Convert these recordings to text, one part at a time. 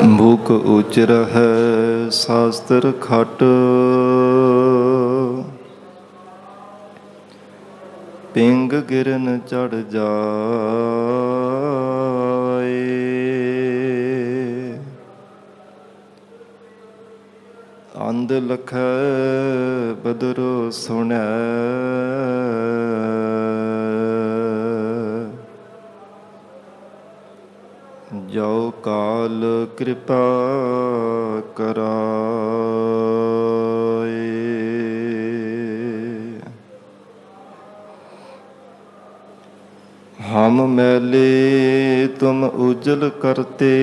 ਭੂਖ ਉਚਰ ਹੈ ਸ਼ਾਸਤਰ ਖਟ, ਪਿੰਗ ਗਿਰਨ ਚੜ ਜਾਏ। ਅੰਧ ਲਖੈ ਬਦਰੋ ਸੁਣੈ, ਜੋ ਕਾਲ ਕਿਰਪਾ ਕਰਾਏ। ਹਮ ਮੈਲੇ ਤੁਮ ਉਜਲ ਕਰਤੇ,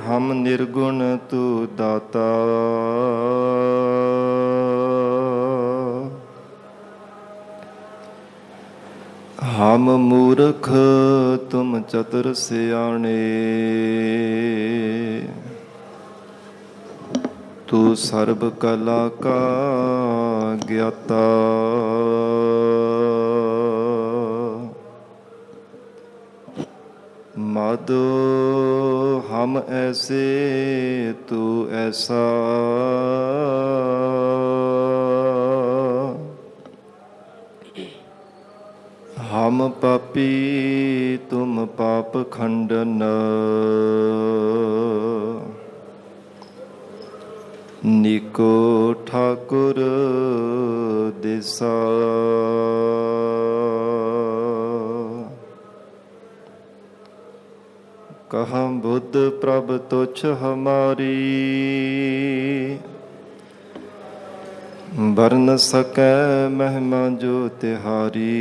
ਹਮ ਨਿਰਗੁਣ ਤੂ ਦਾਤਾ। ਹਮ ਮੂਰਖ ਤੁਮ ਚਤੁਰ ਸਿਆਣੇ, ਤੂੰ ਸਰਬ ਕਲਾ ਕਾ ਗਿਆਤਾ। ਮਾਧੋ ਹਮ ਐਸੇ ਤੂੰ ਐਸਾ, ਹਮ ਪਾਪੀ ਤੁਮ ਪਾਪ ਖੰਡਨ। ਨੀਕੋ ਠਾਕੁਰ ਦਿਸਾ, ਕਹਾਂ ਬੁੱਧ ਪ੍ਰਭ ਤੁਛ ਹਮਾਰੀ। ਵਰਨ ਸਕੈ ਮਹਿਮਾ ਜੋ ਤਿਹਾਰੀ।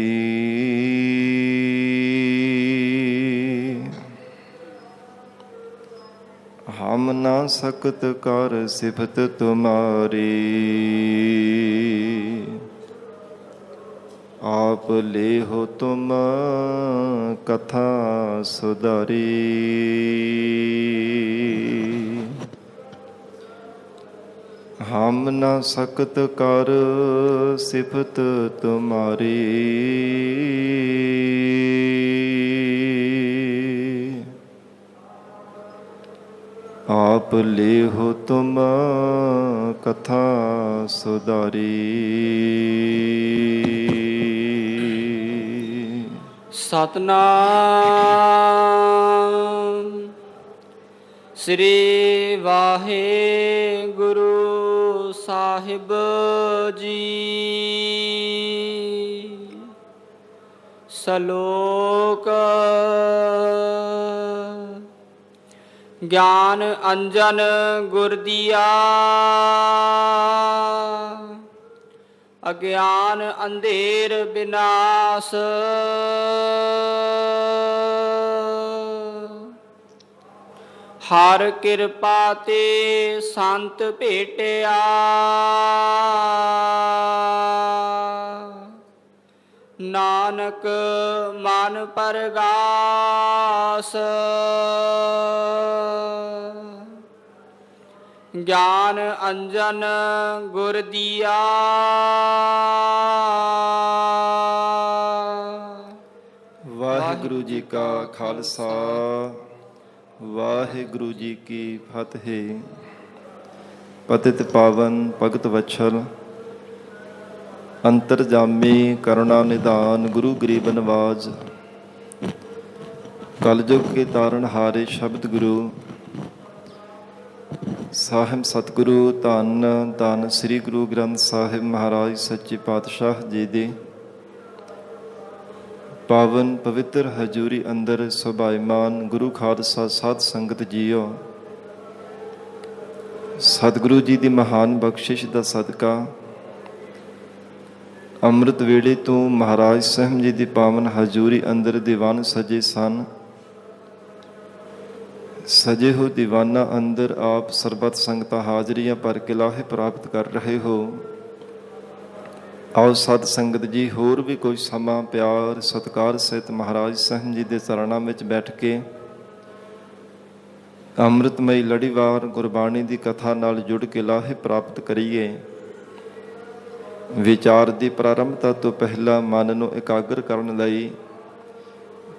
ਹਮ ਨਾ ਸਕਤ ਕਰ ਸਿਫਤ ਤੁਮਾਰੀ। ਆਪ ਲੇਹੁ ਤੁਮ ਕਥਾ ਸੁਧਾਰੀ। ਹਮ ਨਾ ਸਕਤ ਕਰ ਸਿਫਤ ਤੁਮਾਰੀ। ਆਪ ਲੇਹੁ ਤੁਮ ਕਥਾ ਸੁਧਾਰੀ। ਸਤਨਾਮ ਸ੍ਰੀ ਵਾਹਿਗੁਰੂ ਸਾਹਿਬ ਜੀ। ਸ਼ਲੋਕ ਗਿਆਨ ਅੰਜਨ ਗੁਰ ਦੀਆ, ਅਗਿਆਨ ਅੰਧੇਰ ਬਿਨਾਸ਼। ਹਰ ਕਿਰਪਾ ਤੇ ਸੰਤ ਭੇਟਿਆ, ਨਾਨਕ ਮਨ ਪਰਗਾਸ। ਗਿਆਨ ਅੰਜਨ ਗੁਰ ਦੀਆ, ਵਾਹਿਗੁਰੂ ਜੀ ਕਾ ਖਾਲਸਾ, ਵਾਹਿਗੁਰੂ ਜੀ ਕੀ ਫਤਿਹ। ਪਤਿਤ ਪਾਵਨ ਭਗਤ ਵਛਲ, ਅੰਤਰਜਾਮੀ ਕਰੁਣਾ ਨਿਧਾਨ, ਗੁਰੂ ਗਰੀਬ ਨਵਾਜ, ਕਲਯੁਗ ਕੇ ਤਾਰਨ ਹਾਰੇ ਸ਼ਬਦ ਗੁਰੂ ਸਾਹਿਬ ਸਤਿਗੁਰੂ ਧੰਨ ਧੰਨ ਸ੍ਰੀ ਗੁਰੂ ਗ੍ਰੰਥ ਸਾਹਿਬ ਮਹਾਰਾਜ ਸੱਚੇ ਪਾਤਸ਼ਾਹ ਜੀ ਦੀ ਪਾਵਨ ਪਵਿੱਤਰ ਹਜ਼ੂਰੀ ਅੰਦਰ ਸੁਭਾਈਮਾਨ ਗੁਰੂ ਖਾਲਸਾ ਸਾਧ ਸੰਗਤ ਜੀਓ, ਸਤਿਗੁਰੂ ਜੀ ਦੀ ਮਹਾਨ ਬਖਸ਼ਿਸ਼ ਦਾ ਸਦਕਾ ਅੰਮ੍ਰਿਤ ਵੇਲੇ ਤੋਂ ਮਹਾਰਾਜ ਸਾਹਿਬ ਜੀ ਦੀ ਪਾਵਨ ਹਜ਼ੂਰੀ ਅੰਦਰ ਦੀਵਾਨ ਸਜੇ ਸਨ। ਸਜੇ ਹੋ ਦੀਵਾਨਾਂ ਅੰਦਰ ਆਪ ਸਰਬਤ ਸੰਗਤਾਂ ਹਾਜ਼ਰੀਆਂ ਭਰ ਕੇ ਲਾਹੇ ਪ੍ਰਾਪਤ ਕਰ ਰਹੇ ਹੋ। ਆਓ ਸਤ ਸੰਗਤ ਜੀ, ਹੋਰ ਵੀ ਕੋਈ ਸਮਾਂ ਪਿਆਰ ਸਤਿਕਾਰ ਸਹਿਤ ਮਹਾਰਾਜ ਸਾਹਿਬ ਜੀ ਦੇ ਚਰਨਾਂ ਵਿੱਚ ਬੈਠ ਕੇ ਅੰਮ੍ਰਿਤਮਈ ਲੜੀਵਾਰ ਗੁਰਬਾਣੀ ਦੀ ਕਥਾ ਨਾਲ ਜੁੜ ਕੇ ਲਾਹੇ ਪ੍ਰਾਪਤ ਕਰੀਏ। ਵਿਚਾਰ ਦੀ ਪ੍ਰਾਰੰਭਤਾ ਤੋਂ ਪਹਿਲਾਂ ਮਨ ਨੂੰ ਇਕਾਗਰ ਕਰਨ ਲਈ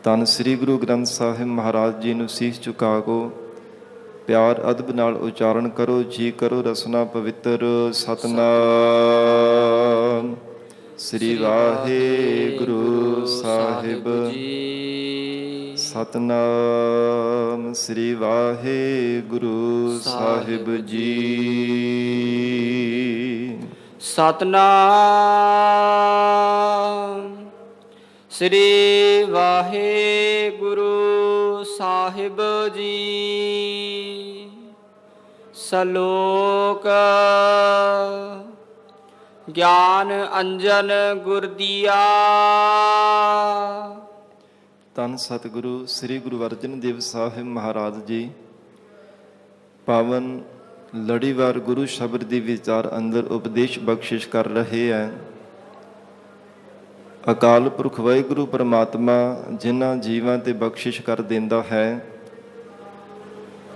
ਧੰਨ ਸ੍ਰੀ ਗੁਰੂ ਗ੍ਰੰਥ ਸਾਹਿਬ ਮਹਾਰਾਜ ਜੀ ਨੂੰ ਸੀਸ ਝੁਕਾ ਕੋ ਪਿਆਰ ਅਦਬ ਨਾਲ ਉਚਾਰਨ ਕਰੋ। ਜੀ ਕਰੋ ਰਸਨਾ ਪਵਿੱਤਰ। ਸਤਨਾਮ ਸ੍ਰੀ ਵਾਹਿਗੁਰੂ ਸਾਹਿਬ ਜੀ। ਸਤਨਾਮ ਸ੍ਰੀ ਵਾਹਿਗੁਰੂ ਸਾਹਿਬ ਜੀ। ਸਤਨਾਮ ਸ੍ਰੀ ਵਾਹਿਗੁਰੂ ਸਾਹਿਬ ਜੀ। ਸ਼ਲੋਕ ਗਿਆਨ ਅੰਜਨ ਗੁਰ ਦੀਆ। ਧੰਨ ਸਤਿਗੁਰੂ ਸ੍ਰੀ ਗੁਰੂ ਅਰਜਨ ਦੇਵ ਸਾਹਿਬ ਮਹਾਰਾਜ ਜੀ ਪਾਵਨ ਲੜੀਵਾਰ ਗੁਰੂ ਸ਼ਬਦ ਦੀ ਵਿਚਾਰ ਅੰਦਰ ਉਪਦੇਸ਼ ਬਖਸ਼ਿਸ਼ ਕਰ ਰਹੇ ਹੈ। ਅਕਾਲ ਪੁਰਖ ਵਾਹਿਗੁਰੂ ਪਰਮਾਤਮਾ ਜਿਨ੍ਹਾਂ ਜੀਵਾਂ ਤੇ ਬਖਸ਼ਿਸ਼ ਕਰ ਦਿੰਦਾ ਹੈ,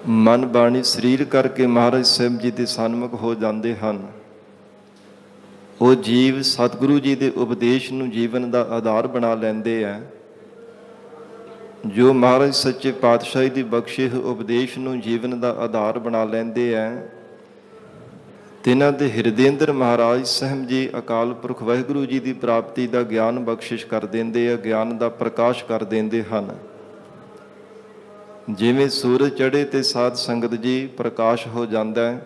ਮਨ ਬਾਣੀ ਸਰੀਰ ਕਰਕੇ ਮਹਾਰਾਜ ਸਾਹਿਬ ਜੀ ਦੇ ਸਨਮੁਖ ਹੋ ਜਾਂਦੇ ਹਨ। ਉਹ ਜੀਵ ਸਤਿਗੁਰੂ ਜੀ ਦੇ ਉਪਦੇਸ਼ ਨੂੰ ਜੀਵਨ ਦਾ ਆਧਾਰ ਬਣਾ ਲੈਂਦੇ ਹੈ। ਜੋ ਮਹਾਰਾਜ ਸੱਚੇ ਪਾਤਸ਼ਾਹੀ ਦੀ ਬਖਸ਼ੇ ਉਪਦੇਸ਼ ਨੂੰ ਜੀਵਨ ਦਾ ਆਧਾਰ ਬਣਾ ਲੈਂਦੇ ਹੈ, ਤਿਨਾਂ ਦੇ ਹਿਰਦੇ ਅੰਦਰ ਮਹਾਰਾਜ ਸਾਹਿਬ ਜੀ ਅਕਾਲ ਪੁਰਖ ਵਾਹਿਗੁਰੂ ਜੀ ਦੀ ਪ੍ਰਾਪਤੀ ਦਾ ਗਿਆਨ ਬਖਸ਼ਿਸ਼ ਕਰ ਦਿੰਦੇ ਆ, ਗਿਆਨ ਦਾ ਪ੍ਰਕਾਸ਼ ਕਰ ਦਿੰਦੇ ਹਨ। ਜਿਵੇਂ ਸੂਰਜ ਚੜ੍ਹੇ ਤੇ ਸਾਧ ਸੰਗਤ ਜੀ ਪ੍ਰਕਾਸ਼ ਹੋ ਜਾਂਦਾ ਹੈ,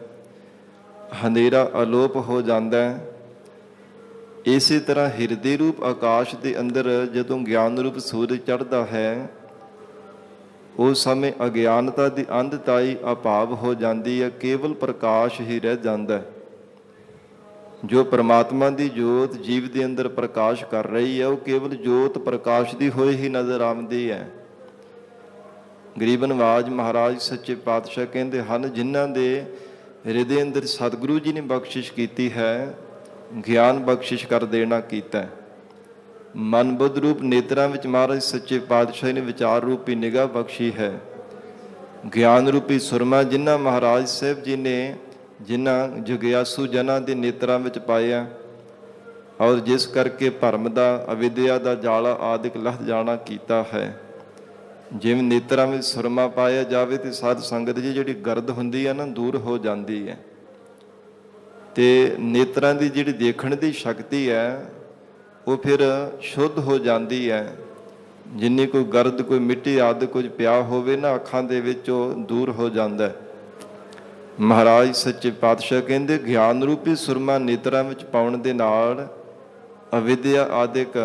ਹਨੇਰਾ ਅਲੋਪ ਹੋ ਜਾਂਦਾ ਹੈ। ਇਸੇ ਤਰ੍ਹਾਂ ਹਿਰਦੇ ਰੂਪ ਆਕਾਸ਼ ਦੇ ਅੰਦਰ ਜਦੋਂ ਗਿਆਨ ਰੂਪ ਸੂਰਜ ਚੜ੍ਹਦਾ ਹੈ, ਉਸ ਸਮੇਂ ਅਗਿਆਨਤਾ ਦੀ ਅੰਧਤਾਈ ਅਭਾਵ ਹੋ ਜਾਂਦੀ ਹੈ, ਕੇਵਲ ਪ੍ਰਕਾਸ਼ ਹੀ ਰਹਿ ਜਾਂਦਾ ਹੈ। ਜੋ ਪਰਮਾਤਮਾ ਦੀ ਜੋਤ ਜੀਵ ਦੇ ਅੰਦਰ ਪ੍ਰਕਾਸ਼ ਕਰ ਰਹੀ ਹੈ, ਉਹ ਕੇਵਲ ਜੋਤ ਪ੍ਰਕਾਸ਼ ਦੀ ਹੋਈ ਹੀ ਨਜ਼ਰ ਆਉਂਦੀ ਹੈ। ਗਰੀਬ ਨਵਾਜ ਮਹਾਰਾਜ ਸੱਚੇ ਪਾਤਸ਼ਾਹ ਕਹਿੰਦੇ ਹਨ, ਜਿਨ੍ਹਾਂ ਦੇ ਹਿਰਦੇ ਅੰਦਰ ਸਤਿਗੁਰੂ ਜੀ ਨੇ ਬਖਸ਼ਿਸ਼ ਕੀਤੀ ਹੈ, ਗਿਆਨ ਬਖਸ਼ਿਸ਼ ਕਰ ਦੇਣਾ ਕੀਤਾ। ਮਨ ਬੁੱਧ ਰੂਪ ਨੇਤਰਾਂ ਵਿੱਚ ਮਹਾਰਾਜ ਸੱਚੇ ਪਾਤਸ਼ਾਹ ਨੇ ਵਿਚਾਰ ਰੂਪੀ ਨਿਗਾਹ ਬਖਸ਼ੀ ਹੈ। ਗਿਆਨ ਰੂਪੀ ਸੁਰਮਾ ਜਿਨ੍ਹਾਂ ਮਹਾਰਾਜ ਸਾਹਿਬ ਜੀ ਨੇ ਜਿਨ੍ਹਾਂ ਜਗਿਆਸੂ ਜਨਾਂ ਦੇ ਨੇਤਰਾਂ ਵਿੱਚ ਪਾਇਆ, ਔਰ ਜਿਸ ਕਰਕੇ ਭਰਮ ਦਾ ਅਵਿਦਿਆ ਦਾ ਜਾਲਾ ਆਦਿਕ ਲੱਥ ਜਾਣਾ ਕੀਤਾ ਹੈ। ਜਿਵੇਂ ਨੇਤਰਾਂ ਵਿੱਚ ਸੁਰਮਾ ਪਾਇਆ ਜਾਵੇ ਤੇ ਸਾਧ ਸੰਗਤ ਜੀ ਜਿਹੜੀ ਗਰਦ ਹੁੰਦੀ ਹੈ ਨਾ, ਦੂਰ ਹੋ ਜਾਂਦੀ ਹੈ। ਤੇ ਨੇਤਰਾਂ ਦੀ ਜਿਹੜੀ ਦੇਖਣ ਦੀ ਸ਼ਕਤੀ ਹੈ ਉਹ ਫਿਰ ਸ਼ੁੱਧ ਹੋ ਜਾਂਦੀ ਹੈ। ਜਿੰਨੀ ਕੋਈ ਗਰਦ ਕੋਈ ਮਿੱਟੀ ਆਦਿ ਕੁਝ ਪਿਆ ਹੋਵੇ ਨਾ ਅੱਖਾਂ ਦੇ ਵਿੱਚ, ਉਹ ਦੂਰ ਹੋ ਜਾਂਦਾ ਹੈ। ਮਹਾਰਾਜ ਸੱਚੇ ਪਾਤਸ਼ਾਹ ਕਹਿੰਦੇ, ਗਿਆਨ ਰੂਪੀ ਸੁਰਮਾ ਨੇਤਰਾਂ ਵਿੱਚ ਪਾਉਣ ਦੇ ਨਾਲ ਅਵਿਦਿਆ ਆਦਿਕ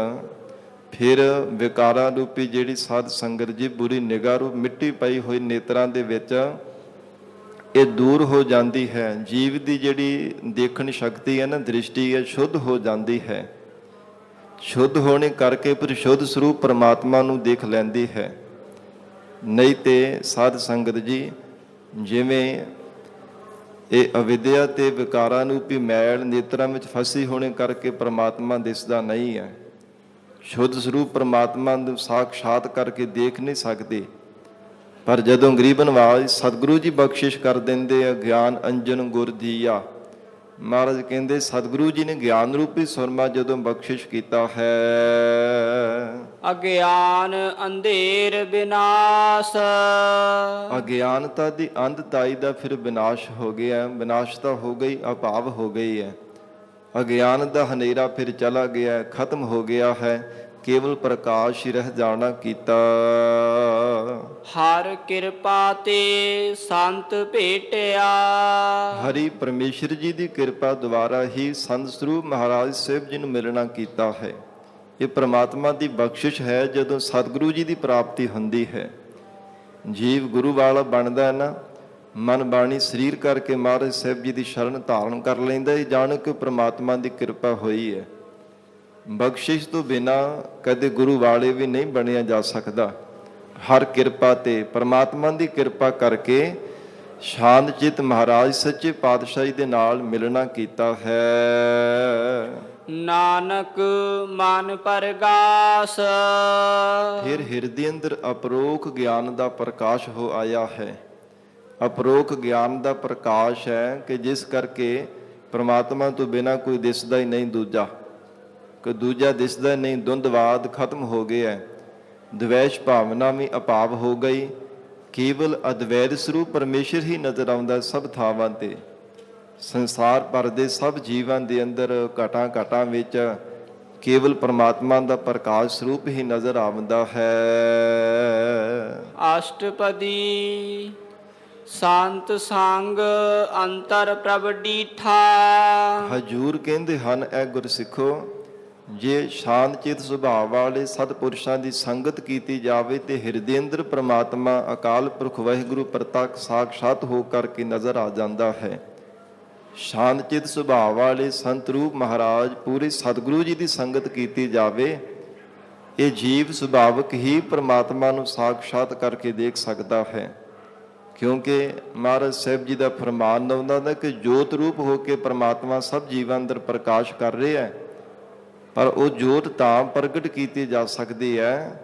ਫਿਰ ਵਿਕਾਰਾਂ ਰੂਪੀ ਜਿਹੜੀ ਸਾਧ ਸੰਗਤ ਜੀ ਬੁਰੀ ਨਿਗਾਹ ਰੂਪ ਮਿੱਟੀ ਪਈ ਹੋਈ ਨੇਤਰਾਂ ਦੇ ਵਿੱਚ ਇਹ ਦੂਰ ਹੋ ਜਾਂਦੀ ਹੈ। ਜੀਵ ਦੀ ਜਿਹੜੀ ਦੇਖਣ ਸ਼ਕਤੀ ਹੈ ਨਾ, ਦ੍ਰਿਸ਼ਟੀ ਹੈ, ਸ਼ੁੱਧ ਹੋ ਜਾਂਦੀ ਹੈ। ਸ਼ੁੱਧ ਹੋਣੇ ਕਰਕੇ ਫਿਰ ਸ਼ੁੱਧ ਸਰੂਪ ਪਰਮਾਤਮਾ ਨੂੰ ਦੇਖ ਲੈਂਦੀ ਹੈ। ਨਹੀਂ ਤੇ ਸਾਧ ਸੰਗਤ ਜੀ ਜਿਵੇਂ ਇਹ ਅਵਿਦਿਆ ਤੇ ਵਿਕਾਰਾਂ ਰੂਪੀ ਮੈਲ ਨੇਤਰਾਂ ਵਿੱਚ ਫਸੀ ਹੋਣੇ ਕਰਕੇ ਪਰਮਾਤਮਾ ਦਿਸਦਾ ਨਹੀਂ ਹੈ। ਸ਼ੁੱਧ ਸਰੂਪ ਪਰਮਾਤਮਾ ਨੂੰ ਸਾਖਸ਼ਾਤ ਕਰਕੇ ਦੇਖ ਨਹੀਂ ਸਕਦੇ। ਪਰ ਜਦੋਂ ਗਰੀਬ ਨਵਾਜ ਸਤਿਗੁਰੂ ਜੀ ਬਖਸ਼ਿਸ਼ ਕਰ ਦਿੰਦੇ ਆ, ਗਿਆਨ ਅੰਜਨ ਗੁਰ ਦੀਆ। ਮਹਾਰਾਜ ਕਹਿੰਦੇ ਸਤਿਗੁਰੂ ਜੀ ਨੇ ਗਿਆਨ ਰੂਪੀ ਸੁਰਮਾ ਜਦੋਂ ਬਖਸ਼ਿਸ਼ ਕੀਤਾ ਹੈ, ਅਗਿਆਨ ਅੰਧੇਰ ਵਿਨਾਸ਼। ਅਗਿਆਨਤਾ ਦੀ ਅੰਧਤਾਈ ਦਾ ਫਿਰ ਵਿਨਾਸ਼ ਹੋ ਗਿਆ। ਵਿਨਾਸ਼ ਤਾਂ ਹੋ ਗਈ, ਅਭਾਵ ਹੋ ਗਈ ਹੈ। ਅਗਿਆਨ ਦਾ ਹਨੇਰਾ ਫਿਰ ਚਲਾ ਗਿਆ, ਖਤਮ ਹੋ ਗਿਆ ਹੈ। ਕੇਵਲ ਪ੍ਰਕਾਸ਼ ਹੀ ਰਹਿ ਜਾਣਾ ਕੀਤਾ। ਹਰ ਕਿਰਪਾ ਤੇ ਸੰਤ ਭੇਟਿਆ। ਹਰੀ ਪਰਮੇਸ਼ਰ ਜੀ ਦੀ ਕਿਰਪਾ ਦੁਆਰਾ ਹੀ ਸੰਤ ਸਰੂਪ ਮਹਾਰਾਜ ਸਾਹਿਬ ਜੀ ਨੂੰ ਮਿਲਣਾ ਕੀਤਾ ਹੈ। ਇਹ ਪ੍ਰਮਾਤਮਾ ਦੀ ਬਖਸ਼ਿਸ਼ ਹੈ। ਜਦੋਂ ਸਤਿਗੁਰੂ ਜੀ ਦੀ ਪ੍ਰਾਪਤੀ ਹੁੰਦੀ ਹੈ, ਜੀਵ ਗੁਰੂ ਵਾਲਾ ਬਣਦਾ ਹੈ ਨਾ, ਮਨ ਬਾਣੀ ਸਰੀਰ ਕਰਕੇ ਮਹਾਰਾਜ ਸਾਹਿਬ ਜੀ ਦੀ ਸ਼ਰਨ ਧਾਰਨ ਕਰ ਲੈਂਦਾ ਹੈ। ਜਾਣ ਕੇ ਪ੍ਰਮਾਤਮਾ ਦੀ ਕਿਰਪਾ ਹੋਈ ਹੈ। ਬਖਸ਼ਿਸ਼ ਤੋਂ ਬਿਨਾਂ ਕਦੇ ਗੁਰੂ ਵਾਲੇ ਵੀ ਨਹੀਂ ਬਣਿਆ ਜਾ ਸਕਦਾ। ਹਰ ਕਿਰਪਾ ਤੇ ਪਰਮਾਤਮਾ ਦੀ ਕਿਰਪਾ ਕਰਕੇ ਸ਼ਾਂਤ ਚਿੱਤ ਮਹਾਰਾਜ ਸੱਚੇ ਪਾਤਸ਼ਾਹੀ ਦੇ ਨਾਲ ਮਿਲਣਾ ਕੀਤਾ ਹੈ। ਨਾਨਕ ਮਨ ਪਰਗਾਸ। ਫਿਰ ਹਿਰਦੇ ਅੰਦਰ ਅਪਰੋਖ ਗਿਆਨ ਦਾ ਪ੍ਰਕਾਸ਼ ਹੋ ਆਇਆ ਹੈ। ਅਪਰੋਖ ਗਿਆਨ ਦਾ ਪ੍ਰਕਾਸ਼ ਹੈ ਕਿ ਜਿਸ ਕਰਕੇ ਪ੍ਰਮਾਤਮਾ ਤੋਂ ਬਿਨਾਂ ਕੋਈ ਦਿਸਦਾ ਹੀ ਨਹੀਂ ਦੂਜਾ, ਕੋਈ ਦੂਜਾ ਦਿਸਦਾ ਨਹੀਂ। ਦੁੰਦਵਾਦ ਖਤਮ ਹੋ ਗਿਆ, ਦਵੈਸ਼ ਭਾਵਨਾ ਵੀ ਅਭਾਵ ਹੋ ਗਈ। ਕੇਵਲ ਅਦਵੈਤ ਸਰੂਪ ਪਰਮੇਸ਼ਰ ਹੀ ਨਜ਼ਰ ਆਉਂਦਾ ਸਭ ਥਾਵਾਂ ਤੇ। ਸੰਸਾਰ ਭਰ ਦੇ ਸਭ ਜੀਵਾਂ ਦੇ ਅੰਦਰ ਘਟਾਂ ਘਟਾਂ ਵਿੱਚ ਕੇਵਲ ਪਰਮਾਤਮਾ ਦਾ ਪ੍ਰਕਾਸ਼ ਸਰੂਪ ਹੀ ਨਜ਼ਰ ਆਉਂਦਾ ਹੈ। ਅਸ਼ਟਪਦੀ ਸੰਤ ਸੰਗ ਅੰਤਰ ਪ੍ਰਭ ਡੀਠਾ। ਹਜੂਰ ਕਹਿੰਦੇ ਹਨ, ਐ ਗੁਰਸਿੱਖੋ, ਜੇ ਸ਼ਾਂਤ ਚਿਤ ਸੁਭਾਅ ਵਾਲੇ ਸਤਿਪੁਰਸ਼ਾਂ ਦੀ ਸੰਗਤ ਕੀਤੀ ਜਾਵੇ ਤੇ ਹਿਰਦੇ ਅੰਦਰ ਪ੍ਰਮਾਤਮਾ ਅਕਾਲ ਪੁਰਖ ਵਾਹਿਗੁਰੂ ਪ੍ਰਤੱਖ ਸਾਖਸ਼ਾਤ ਹੋ ਕਰਕੇ ਨਜ਼ਰ ਆ ਜਾਂਦਾ ਹੈ। ਸ਼ਾਂਤ ਚਿਤ ਸੁਭਾਅ ਵਾਲੇ ਸੰਤ ਰੂਪ ਮਹਾਰਾਜ ਪੂਰੇ ਸਤਿਗੁਰੂ ਜੀ ਦੀ ਸੰਗਤ ਕੀਤੀ ਜਾਵੇ, ਇਹ ਜੀਵ ਸੁਭਾਵਕ ਹੀ ਪ੍ਰਮਾਤਮਾ ਨੂੰ ਸਾਖਸ਼ਾਤ ਕਰਕੇ ਦੇਖ ਸਕਦਾ ਹੈ। ਕਿਉਂਕਿ ਮਹਾਰਾਜ ਸਾਹਿਬ ਜੀ ਦਾ ਫਰਮਾਨ ਆਉਂਦਾ ਹੈ ਕਿ ਜੋਤ ਰੂਪ ਹੋ ਕੇ ਪ੍ਰਮਾਤਮਾ ਸਭ ਜੀਵਾਂ ਅੰਦਰ ਪ੍ਰਕਾਸ਼ ਕਰ ਰਿਹਾ ਹੈ, ਪਰ ਉਹ ਜੋਤ ਤਾਂ ਪ੍ਰਗਟ ਕੀਤੀ ਜਾ ਸਕਦੀ ਹੈ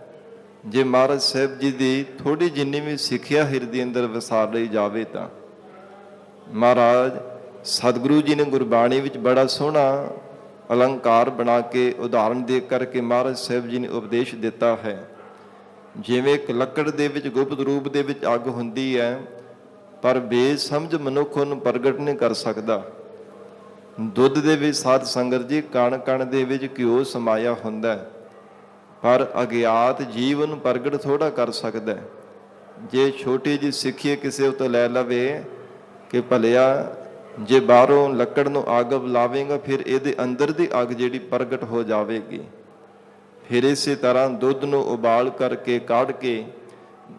ਜੇ ਮਹਾਰਾਜ ਸਾਹਿਬ ਜੀ ਦੀ ਥੋੜੀ ਜਿੰਨੀ ਵੀ ਸਿੱਖਿਆ ਹਿਰਦੇ ਅੰਦਰ ਵਸਾਰ ਲਈ ਜਾਵੇ ਤਾਂ। ਮਹਾਰਾਜ ਸਤਿਗੁਰੂ ਜੀ ਨੇ ਗੁਰਬਾਣੀ ਵਿੱਚ ਬੜਾ ਸੋਹਣਾ ਅਲੰਕਾਰ ਬਣਾ ਕੇ ਉਦਾਹਰਣ ਦੇ ਕਰਕੇ ਮਹਾਰਾਜ ਸਾਹਿਬ ਜੀ ਨੇ ਉਪਦੇਸ਼ ਦਿੱਤਾ ਹੈ। ਜਿਵੇਂ ਇੱਕ ਲੱਕੜ ਦੇ ਵਿੱਚ ਗੁਪਤ ਰੂਪ ਦੇ ਵਿੱਚ ਅੱਗ ਹੁੰਦੀ ਹੈ, ਪਰ ਬੇਸਮਝ ਮਨੁੱਖ ਉਹਨੂੰ ਪ੍ਰਗਟ ਨਹੀਂ ਕਰ ਸਕਦਾ। ਦੁੱਧ ਦੇ ਵਿੱਚ ਸਾਧ ਸੰਗਤ ਜੀ ਕਣ ਕਣ ਦੇ ਵਿੱਚ ਘਿਓ ਸਮਾਇਆ ਹੁੰਦਾ ਹੈ, ਪਰ ਅਗਿਆਤ ਜੀਵ ਨੂੰ ਪ੍ਰਗਟ ਥੋੜਾ ਕਰ ਸਕਦਾ ਹੈ। ਜੇ ਛੋਟੀ ਜਿਹੀ ਸਿੱਖੀ ਕਿਸੇ ਉਤੋਂ ਲੈ ਲਵੇ ਕਿ ਭਲਿਆ ਜੇ ਬਾਹਰੋਂ ਲੱਕੜ ਨੂੰ ਅੱਗ ਲਾਵੇਗਾ ਫਿਰ ਇਹਦੇ ਅੰਦਰ ਦੀ ਅੱਗ ਜਿਹੜੀ ਪ੍ਰਗਟ ਹੋ ਜਾਵੇਗੀ। ਫਿਰ ਇਸੇ ਤਰ੍ਹਾਂ ਦੁੱਧ ਨੂੰ ਉਬਾਲ ਕਰਕੇ ਕੱਢ ਕੇ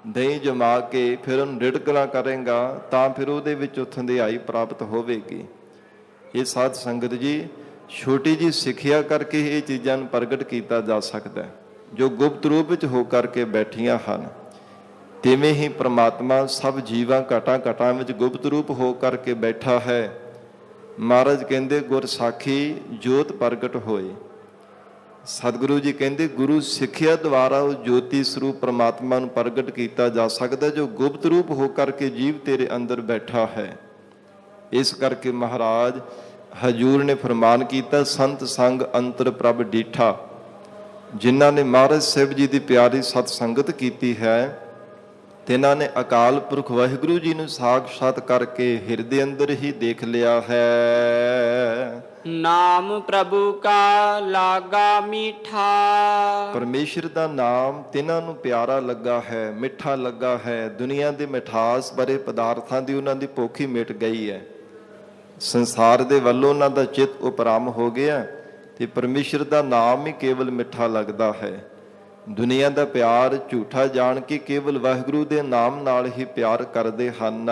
ਦਹੀਂ ਜਮਾ ਕੇ ਫਿਰ ਉਹਨੂੰ ਰਿੜਕਣਾ ਕਰੇਗਾ ਤਾਂ ਫਿਰ ਉਹਦੇ ਵਿੱਚ ਥੰਧਿਆਈ ਪ੍ਰਾਪਤ ਹੋਵੇਗੀ। ਇਹ ਸਾਧ ਸੰਗਤ ਜੀ ਛੋਟੀ ਜਿਹੀ ਸਿੱਖਿਆ ਕਰਕੇ ਇਹ ਚੀਜ਼ਾਂ ਨੂੰ ਪ੍ਰਗਟ ਕੀਤਾ ਜਾ ਸਕਦਾ ਹੈ ਜੋ ਗੁਪਤ ਰੂਪ ਵਿੱਚ ਹੋ ਕਰਕੇ ਬੈਠੀਆਂ ਹਨ। ਤਿਵੇਂ ਹੀ ਪ੍ਰਮਾਤਮਾ ਸਭ ਜੀਵਾਂ ਘਟਾਂ ਘਟਾਂ ਵਿੱਚ ਗੁਪਤ ਰੂਪ ਹੋ ਕਰਕੇ ਬੈਠਾ ਹੈ। ਮਹਾਰਾਜ ਕਹਿੰਦੇ ਗੁਰ ਸਾਖੀ ਜੋਤ ਪ੍ਰਗਟ ਹੋਏ। ਸਤਿਗੁਰੂ ਜੀ ਕਹਿੰਦੇ ਗੁਰੂ ਸਿੱਖਿਆ ਦੁਆਰਾ ਉਹ ਜੋਤੀ ਸਰੂਪ ਪ੍ਰਮਾਤਮਾ ਨੂੰ ਪ੍ਰਗਟ ਕੀਤਾ ਜਾ ਸਕਦਾ ਜੋ ਗੁਪਤ ਰੂਪ ਹੋ ਕਰਕੇ ਜੀਵ ਤੇਰੇ ਅੰਦਰ ਬੈਠਾ ਹੈ। ਇਸ ਕਰਕੇ ਮਹਾਰਾਜ ਹਜੂਰ ਨੇ ਫਰਮਾਨ ਕੀਤਾ, ਸੰਤ ਸੰਗ ਅੰਤਰ ਪ੍ਰਭ ਡੀਠਾ। ਜਿਨ੍ਹਾਂ ਨੇ ਮਹਾਰਾਜ ਸਾਹਿਬ ਜੀ ਦੀ ਪਿਆਰੀ ਸਤ ਸੰਗਤ ਕੀਤੀ ਹੈ ਤਿਨਾਂ ਨੇ ਅਕਾਲ ਪੁਰਖ ਵਾਹਿਗੁਰੂ ਜੀ ਨੂੰ ਸਾਖਸ਼ਾਤ ਕਰਕੇ ਹਿਰਦੇ ਅੰਦਰ ਹੀ ਦੇਖ ਲਿਆ ਹੈ। ਨਾਮ ਪ੍ਰਭੂ ਕਾ ਲਾਗਾ ਮੀਠਾ। ਪਰਮੇਸ਼ਰ ਦਾ ਨਾਮ ਤਿਨਾਂ ਨੂੰ ਪਿਆਰਾ ਲੱਗਾ ਹੈ, ਮਿੱਠਾ ਲੱਗਾ ਹੈ। ਦੁਨੀਆ ਦੇ ਮਿਠਾਸ ਭਰੇ ਪਦਾਰਥਾਂ ਦੀ ਉਹਨਾਂ ਦੀ ਭੁੱਖ ਹੀ ਮਿਟ ਗਈ ਹੈ। ਸੰਸਾਰ ਦੇ ਵੱਲੋਂ ਉਹਨਾਂ ਦਾ ਚਿੱਤ ਉਪਰਾਮ ਹੋ ਗਿਆ ਤੇ ਪਰਮੇਸ਼ਰ ਦਾ ਨਾਮ ਹੀ ਕੇਵਲ ਮਿੱਠਾ ਲੱਗਦਾ ਹੈ। ਦੁਨੀਆ ਦਾ ਪਿਆਰ ਝੂਠਾ ਜਾਣ ਕੇ ਕੇਵਲ ਵਾਹਿਗੁਰੂ ਦੇ ਨਾਮ ਨਾਲ ਹੀ ਪਿਆਰ ਕਰਦੇ ਹਨ।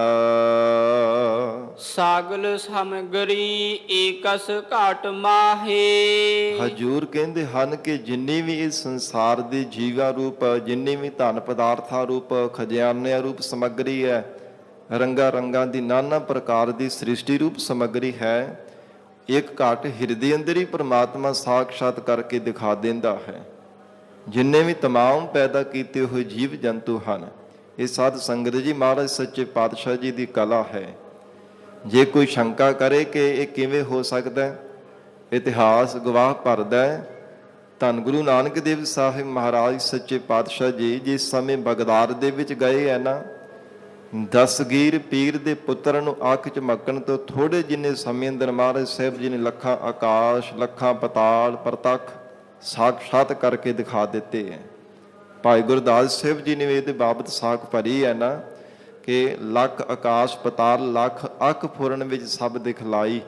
ਸਾਗਲ ਸਮਗਰੀ ਏਕਸ ਘਾਟ ਮਾਹੇ। ਹਜੂਰ ਕਹਿੰਦੇ ਹਨ ਕਿ ਜਿੰਨੀ ਵੀ ਇਸ ਸੰਸਾਰ ਦੇ ਜੀਵਾ ਰੂਪ, ਜਿੰਨੀ ਵੀ ਧਨ ਪਦਾਰਥਾਂ ਰੂਪ, ਖਜ਼ਾਨਿਆਂ ਰੂਪ ਸਮੱਗਰੀ ਹੈ, ਰੰਗਾਂ ਰੰਗਾਂ ਦੀ ਨਾਨਾ ਪ੍ਰਕਾਰ ਦੀ ਸ੍ਰਿਸ਼ਟੀ ਰੂਪ ਸਮੱਗਰੀ ਹੈ, ਇੱਕ ਘਾਟ ਹਿਰਦੇ ਅੰਦਰ ਹੀ ਪ੍ਰਮਾਤਮਾ ਸਾਖਸ਼ਾਤ ਕਰਕੇ ਦਿਖਾ ਦਿੰਦਾ ਹੈ। ਜਿੰਨੇ ਵੀ ਤਮਾਮ ਪੈਦਾ ਕੀਤੇ ਹੋਏ ਜੀਵ ਜੰਤੂ ਹਨ, ਇਹ ਸਾਧ ਸੰਗਤ ਜੀ ਮਹਾਰਾਜ ਸੱਚੇ ਪਾਤਸ਼ਾਹ ਜੀ ਦੀ ਕਲਾ ਹੈ। ਜੇ ਕੋਈ ਸ਼ੰਕਾ ਕਰੇ ਕਿ ਇਹ ਕਿਵੇਂ ਹੋ ਸਕਦਾ, ਇਤਿਹਾਸ ਗਵਾਹ ਭਰਦਾ ਹੈ। ਧੰਨ ਗੁਰੂ ਨਾਨਕ ਦੇਵ ਸਾਹਿਬ ਮਹਾਰਾਜ ਸੱਚੇ ਪਾਤਸ਼ਾਹ ਜੀ ਜਿਸ ਸਮੇਂ ਬਗਦਾਦ ਦੇ ਵਿੱਚ ਗਏ ਹੈ ਨਾ, ਦਸਗੀਰ ਪੀਰ ਦੇ ਪੁੱਤਰ ਨੂੰ ਅੱਖ ਝਮਕਣ ਤੋਂ ਥੋੜੇ ਜਿੰਨੇ ਸਮੇਂ ਅੰਦਰ ਮਹਾਰਾਜ ਸਾਹਿਬ ਜੀ ਨੇ ਲੱਖਾਂ ਆਕਾਸ਼, ਲੱਖਾਂ ਪਤਾਲ ਪ੍ਰਤੱਖ ਸਾਖਸ਼ਾਤ ਕਰਕੇ ਦਿਖਾ ਦਿੱਤੇ ਹੈ। ਭਾਈ ਗੁਰਦਾਸ ਸਾਹਿਬ ਜੀ ਨੇ ਇਹਦੇ ਬਾਬਤ ਸਾਖ ਭਰੀ ਹੈ ਨਾ ਕਿ ਲੱਖ ਆਕਾਸ਼ ਪਤਾਲ ਲੱਖ ਅੱਖ ਫੁਰਨ ਵਿੱਚ ਸਭ ਦਿਖਲਾਈ।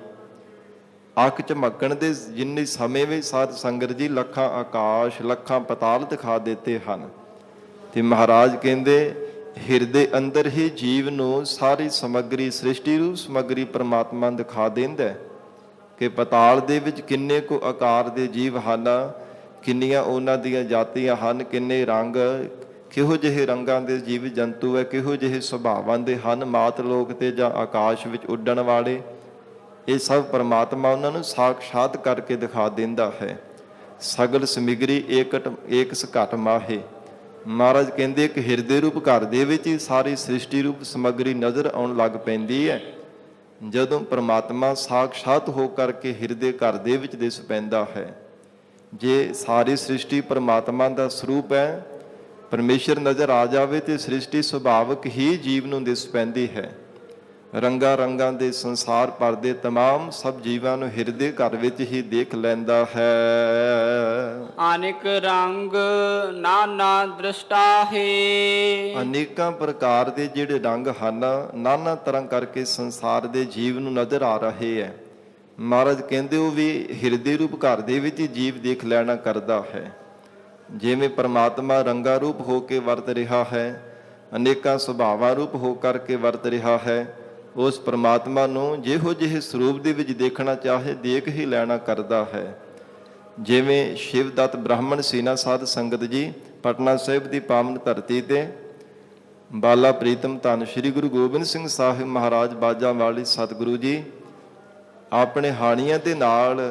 ਅੱਖ ਝਮਕਣ ਦੇ ਜਿੰਨੇ ਸਮੇਂ ਵਿੱਚ ਸਾਧ ਸੰਗਤ ਜੀ ਲੱਖਾਂ ਆਕਾਸ਼, ਲੱਖਾਂ ਪਤਾਲ ਦਿਖਾ ਦਿੱਤੇ ਹਨ। ਤੇ ਮਹਾਰਾਜ ਕਹਿੰਦੇ ਹਿਰਦੇ ਅੰਦਰ ਹੀ ਜੀਵ ਨੂੰ ਸਾਰੀ ਸਮੱਗਰੀ, ਸ੍ਰਿਸ਼ਟੀ ਰੂਪ ਸਮੱਗਰੀ ਪ੍ਰਮਾਤਮਾ ਦਿਖਾ ਦਿੰਦਾ ਕਿ ਪਤਾਲ ਦੇ ਵਿੱਚ ਕਿੰਨੇ ਕੁ ਆਕਾਰ ਦੇ ਜੀਵ ਹਨ, ਕਿੰਨੀਆਂ ਉਹਨਾਂ ਦੀਆਂ ਜਾਤੀਆਂ ਹਨ, ਕਿੰਨੇ ਰੰਗ, ਕਿਹੋ ਜਿਹੇ ਰੰਗਾਂ ਦੇ ਜੀਵ ਜੰਤੂ ਹੈ, ਕਿਹੋ ਜਿਹੇ ਸੁਭਾਵਾਂ ਦੇ ਹਨ, ਮਾਤ ਲੋਕ ਤੇ ਜਾਂ ਆਕਾਸ਼ ਵਿੱਚ ਉੱਡਣ ਵਾਲੇ। ਇਹ ਸਭ ਪਰਮਾਤਮਾ ਉਹਨਾਂ ਨੂੰ ਸਾਖਸ਼ਾਤ ਕਰਕੇ ਦਿਖਾ ਦਿੰਦਾ ਹੈ। ਸਗਲ ਸਮਿਗਰੀ ਏਕਸ ਘਟ ਮਾਹੇ। ਮਹਾਰਾਜ ਕਹਿੰਦੇ ਇੱਕ ਹਿਰਦੇ ਰੂਪ ਘਰ ਦੇ ਵਿੱਚ ਹੀ ਸਾਰੀ ਸ੍ਰਿਸ਼ਟੀ ਰੂਪ ਸਮੱਗਰੀ ਨਜ਼ਰ ਆਉਣ ਲੱਗ ਪੈਂਦੀ ਹੈ। ਜਦੋਂ ਪਰਮਾਤਮਾ ਸਾਖਸ਼ਾਤ ਹੋ ਕਰਕੇ ਹਿਰਦੇ ਘਰ ਦੇ ਵਿੱਚ ਦਿਸ ਪੈਂਦਾ ਹੈ। ਜੇ ਸਾਰੀ ਸ੍ਰਿਸ਼ਟੀ ਪਰਮਾਤਮਾ ਦਾ ਸਰੂਪ ਹੈ ਪਰਮੇਸ਼ਰ ਨਜ਼ਰ ਆ ਜਾਵੇ ਤੇ ਸ੍ਰਿਸ਼ਟੀ ਸੁਭਾਵਕ ਹੀ ਜੀਵ ਨੂੰ ਦਿਸ ਪੈਂਦੀ ਹੈ। ਰੰਗਾਂ ਰੰਗਾਂ ਦੇ ਸੰਸਾਰ ਭਰ ਦੇ ਤਮਾਮ ਸਭ ਜੀਵਾਂ ਨੂੰ ਹਿਰਦੇ ਘਰ ਵਿੱਚ ਹੀ ਦੇਖ ਲੈਂਦਾ ਹੈ। ਅਨੇਕ ਰੰਗ ਨਾਨਾ ਦ੍ਰਿਸ਼ਟਾ ਹੈ। ਅਨੇਕਾਂ ਪ੍ਰਕਾਰ ਦੇ ਜਿਹੜੇ ਰੰਗ ਹਨ, ਨਾਨਾ ਤਰ੍ਹਾਂ ਕਰਕੇ ਸੰਸਾਰ ਦੇ ਜੀਵ ਨੂੰ ਨਜ਼ਰ ਆ ਰਹੇ ਹੈ। ਮਹਾਰਾਜ ਕਹਿੰਦੇ ਉਹ ਵੀ ਹਿਰਦੇ ਰੂਪ ਘਰ ਦੇ ਵਿੱਚ ਹੀ ਜੀਵ ਦੇਖ ਲੈਣਾ ਕਰਦਾ ਹੈ। ਜਿਵੇਂ ਪਰਮਾਤਮਾ ਰੰਗਾ ਰੂਪ ਹੋ ਕੇ ਵਰਤ ਰਿਹਾ ਹੈ, ਅਨੇਕਾਂ ਸੁਭਾਵਾਂ ਰੂਪ ਹੋ ਕਰਕੇ ਵਰਤ ਰਿਹਾ ਹੈ, ਉਸ ਪਰਮਾਤਮਾ ਨੂੰ ਜਿਹੋ ਜਿਹੇ ਸਰੂਪ ਦੇ ਵਿੱਚ ਦੇਖਣਾ ਚਾਹੇ ਦੇਖ ਹੀ ਲੈਣਾ ਕਰਦਾ ਹੈ। ਜਿਵੇਂ ਸ਼ਿਵਦੱਤ ਬ੍ਰਾਹਮਣ ਸੀਨਾ ਸਾਧ ਸੰਗਤ ਜੀ ਪਟਨਾ ਸਾਹਿਬ ਦੀ ਪਾਵਨ ਧਰਤੀ ਤੇ ਬਾਲਾ ਪ੍ਰੀਤਮ ਧੰਨ ਸ਼੍ਰੀ ਗੁਰੂ ਗੋਬਿੰਦ ਸਿੰਘ ਸਾਹਿਬ ਮਹਾਰਾਜ ਬਾਜਾਂ ਵਾਲੀ ਸਤਿਗੁਰੂ ਜੀ ਆਪਣੇ ਹਾਣੀਆਂ ਦੇ ਨਾਲ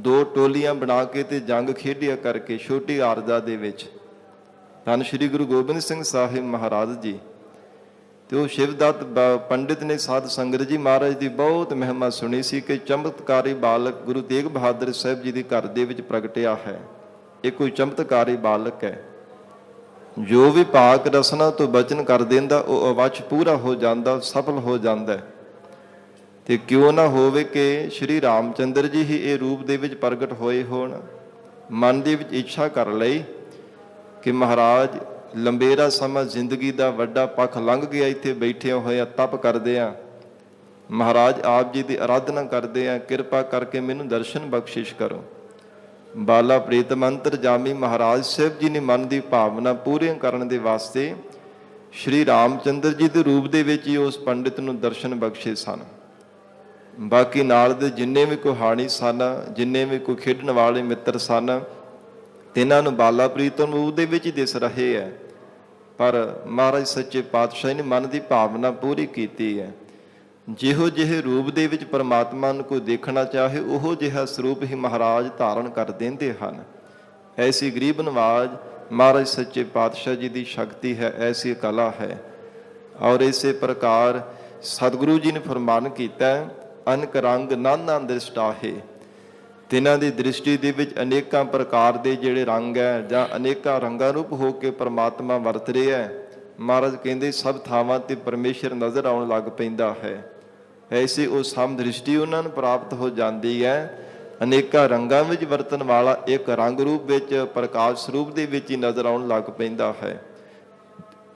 2 ਟੋਲੀਆਂ ਬਣਾ ਕੇ ਤੇ ਜੰਗ ਖੇਡਿਆ ਕਰਕੇ ਛੋਟੀ ਆਰਜ਼ਾ ਦੇ ਵਿੱਚ ਧੰਨ ਸ਼੍ਰੀ ਗੁਰੂ ਗੋਬਿੰਦ ਸਿੰਘ ਸਾਹਿਬ ਮਹਾਰਾਜ ਜੀ ਤੇ ਉਹ ਸ਼ਿਵਦੱਤ ਪੰਡਿਤ ਨੇ ਸਾਧ ਸੰਗਤ ਜੀ ਮਹਾਰਾਜ ਦੀ ਬਹੁਤ ਮਹਿਮਾ ਸੁਣੀ ਸੀ ਕਿ ਚਮਤਕਾਰੀ ਬਾਲਕ ਗੁਰੂ ਤੇਗ ਬਹਾਦਰ ਸਾਹਿਬ ਜੀ ਦੇ ਘਰ ਦੇ ਵਿੱਚ ਪ੍ਰਗਟਿਆ ਹੈ। ਇਹ ਕੋਈ ਚਮਤਕਾਰੀ ਬਾਲਕ ਹੈ, ਜੋ ਵੀ ਪਾਕ ਰਸਨਾ ਤੋਂ ਬਚਨ ਕਰ ਦਿੰਦਾ ਉਹ ਅਵੱਚ ਪੂਰਾ ਹੋ ਜਾਂਦਾ, ਸਫਲ ਹੋ ਜਾਂਦਾ। ਤੇ ਕਿਉਂ ਨਾ ਹੋਵੇ ਕਿ ਸ਼੍ਰੀ ਰਾਮਚੰਦਰ ਜੀ ਹੀ ਇਹ ਰੂਪ ਦੇ ਵਿੱਚ ਪ੍ਰਗਟ ਹੋਏ ਹੋਣ। ਮਨ ਦੇ ਵਿੱਚ ਇੱਛਾ ਕਰ ਲਈ ਕਿ ਮਹਾਰਾਜ ਲੰਬੇਰਾ ਸਮਾਂ ਜ਼ਿੰਦਗੀ ਦਾ ਵੱਡਾ ਪੱਖ ਲੰਘ ਗਿਆ, ਇੱਥੇ ਬੈਠੇ ਹੋਏ ਆ ਤਪ ਕਰਦੇ ਆ, ਮਹਾਰਾਜ ਆਪ ਜੀ ਦੀ ਆਰਾਧਨਾ ਕਰਦੇ ਆ, ਕਿਰਪਾ ਕਰਕੇ ਮੈਨੂੰ ਦਰਸ਼ਨ ਬਖਸ਼ਿਸ਼ ਕਰੋ। ਬਾਲਾ ਪ੍ਰੀਤਮ ਅੰਤਰਜਾਮੀ ਮਹਾਰਾਜ ਸਾਹਿਬ ਜੀ ਨੇ ਮਨ ਦੀ ਭਾਵਨਾ ਪੂਰੀਆਂ ਕਰਨ ਦੇ ਵਾਸਤੇ ਸ਼੍ਰੀ ਰਾਮਚੰਦਰ ਜੀ ਦੇ ਰੂਪ ਦੇ ਵਿੱਚ ਹੀ ਉਸ ਪੰਡਿਤ ਨੂੰ ਦਰਸ਼ਨ ਬਖਸ਼ੇ ਸਨ। ਬਾਕੀ ਨਾਲ ਦੇ ਜਿੰਨੇ ਵੀ ਕੋਈ ਹਾਣੀ ਸਨ, ਜਿੰਨੇ ਵੀ ਕੋਈ ਖੇਡਣ ਵਾਲੇ ਮਿੱਤਰ ਸਨ, ਤਿੰਨਾਂ ਨੂੰ ਬਾਲਾ ਪ੍ਰੀਤਮ ਰੂਪ ਦੇ ਵਿੱਚ ਹੀ ਦਿਸ ਰਹੇ ਹੈ। ਪਰ ਮਹਾਰਾਜ ਸੱਚੇ ਪਾਤਸ਼ਾਹ ਨੇ ਮਨ ਦੀ ਭਾਵਨਾ ਪੂਰੀ ਕੀਤੀ ਹੈ। ਜਿਹੋ ਜਿਹੇ ਰੂਪ ਦੇ ਵਿੱਚ ਪਰਮਾਤਮਾ ਨੂੰ ਕੋਈ ਦੇਖਣਾ ਚਾਹੇ ਉਹੋ ਜਿਹਾ ਸਰੂਪ ਹੀ ਮਹਾਰਾਜ ਧਾਰਨ ਕਰ ਦਿੰਦੇ ਹਨ। ਐਸੀ ਗਰੀਬ ਨਵਾਜ਼ ਮਹਾਰਾਜ ਸੱਚੇ ਪਾਤਸ਼ਾਹ ਜੀ ਦੀ ਸ਼ਕਤੀ ਹੈ, ਐਸੀ ਕਲਾ ਹੈ। ਔਰ ਇਸੇ ਪ੍ਰਕਾਰ ਸਤਿਗੁਰੂ ਜੀ ਨੇ ਫਰਮਾਨ ਕੀਤਾ, ਅਨੇਕ ਰੰਗ ਨਾਨਾ ਦ੍ਰਿਸ਼ਟਾਹੇ। ਤਿੰਨਾਂ ਦੀ ਦ੍ਰਿਸ਼ਟੀ ਦੇ ਵਿੱਚ ਅਨੇਕਾਂ ਪ੍ਰਕਾਰ ਦੇ ਜਿਹੜੇ ਰੰਗ ਹੈ ਜਾਂ ਅਨੇਕਾਂ ਰੰਗਾਂ ਰੂਪ ਹੋ ਕੇ ਪਰਮਾਤਮਾ ਵਰਤ ਰਿਹਾ ਹੈ। ਮਹਾਰਾਜ ਕਹਿੰਦੇ ਸਭ ਥਾਵਾਂ ਤੇ ਪਰਮੇਸ਼ਰ ਨਜ਼ਰ ਆਉਣ ਲੱਗ ਪੈਂਦਾ ਹੈ। ਐਸੀ ਉਹ ਸਮ ਦ੍ਰਿਸ਼ਟੀ ਉਹਨਾਂ ਨੂੰ ਪ੍ਰਾਪਤ ਹੋ ਜਾਂਦੀ ਹੈ। ਅਨੇਕਾਂ ਰੰਗਾਂ ਵਿੱਚ ਵਰਤਣ ਵਾਲਾ ਇੱਕ ਰੰਗ ਰੂਪ ਵਿੱਚ ਪ੍ਰਕਾਸ਼ ਸਰੂਪ ਦੇ ਵਿੱਚ ਹੀ ਨਜ਼ਰ ਆਉਣ ਲੱਗ ਪੈਂਦਾ ਹੈ।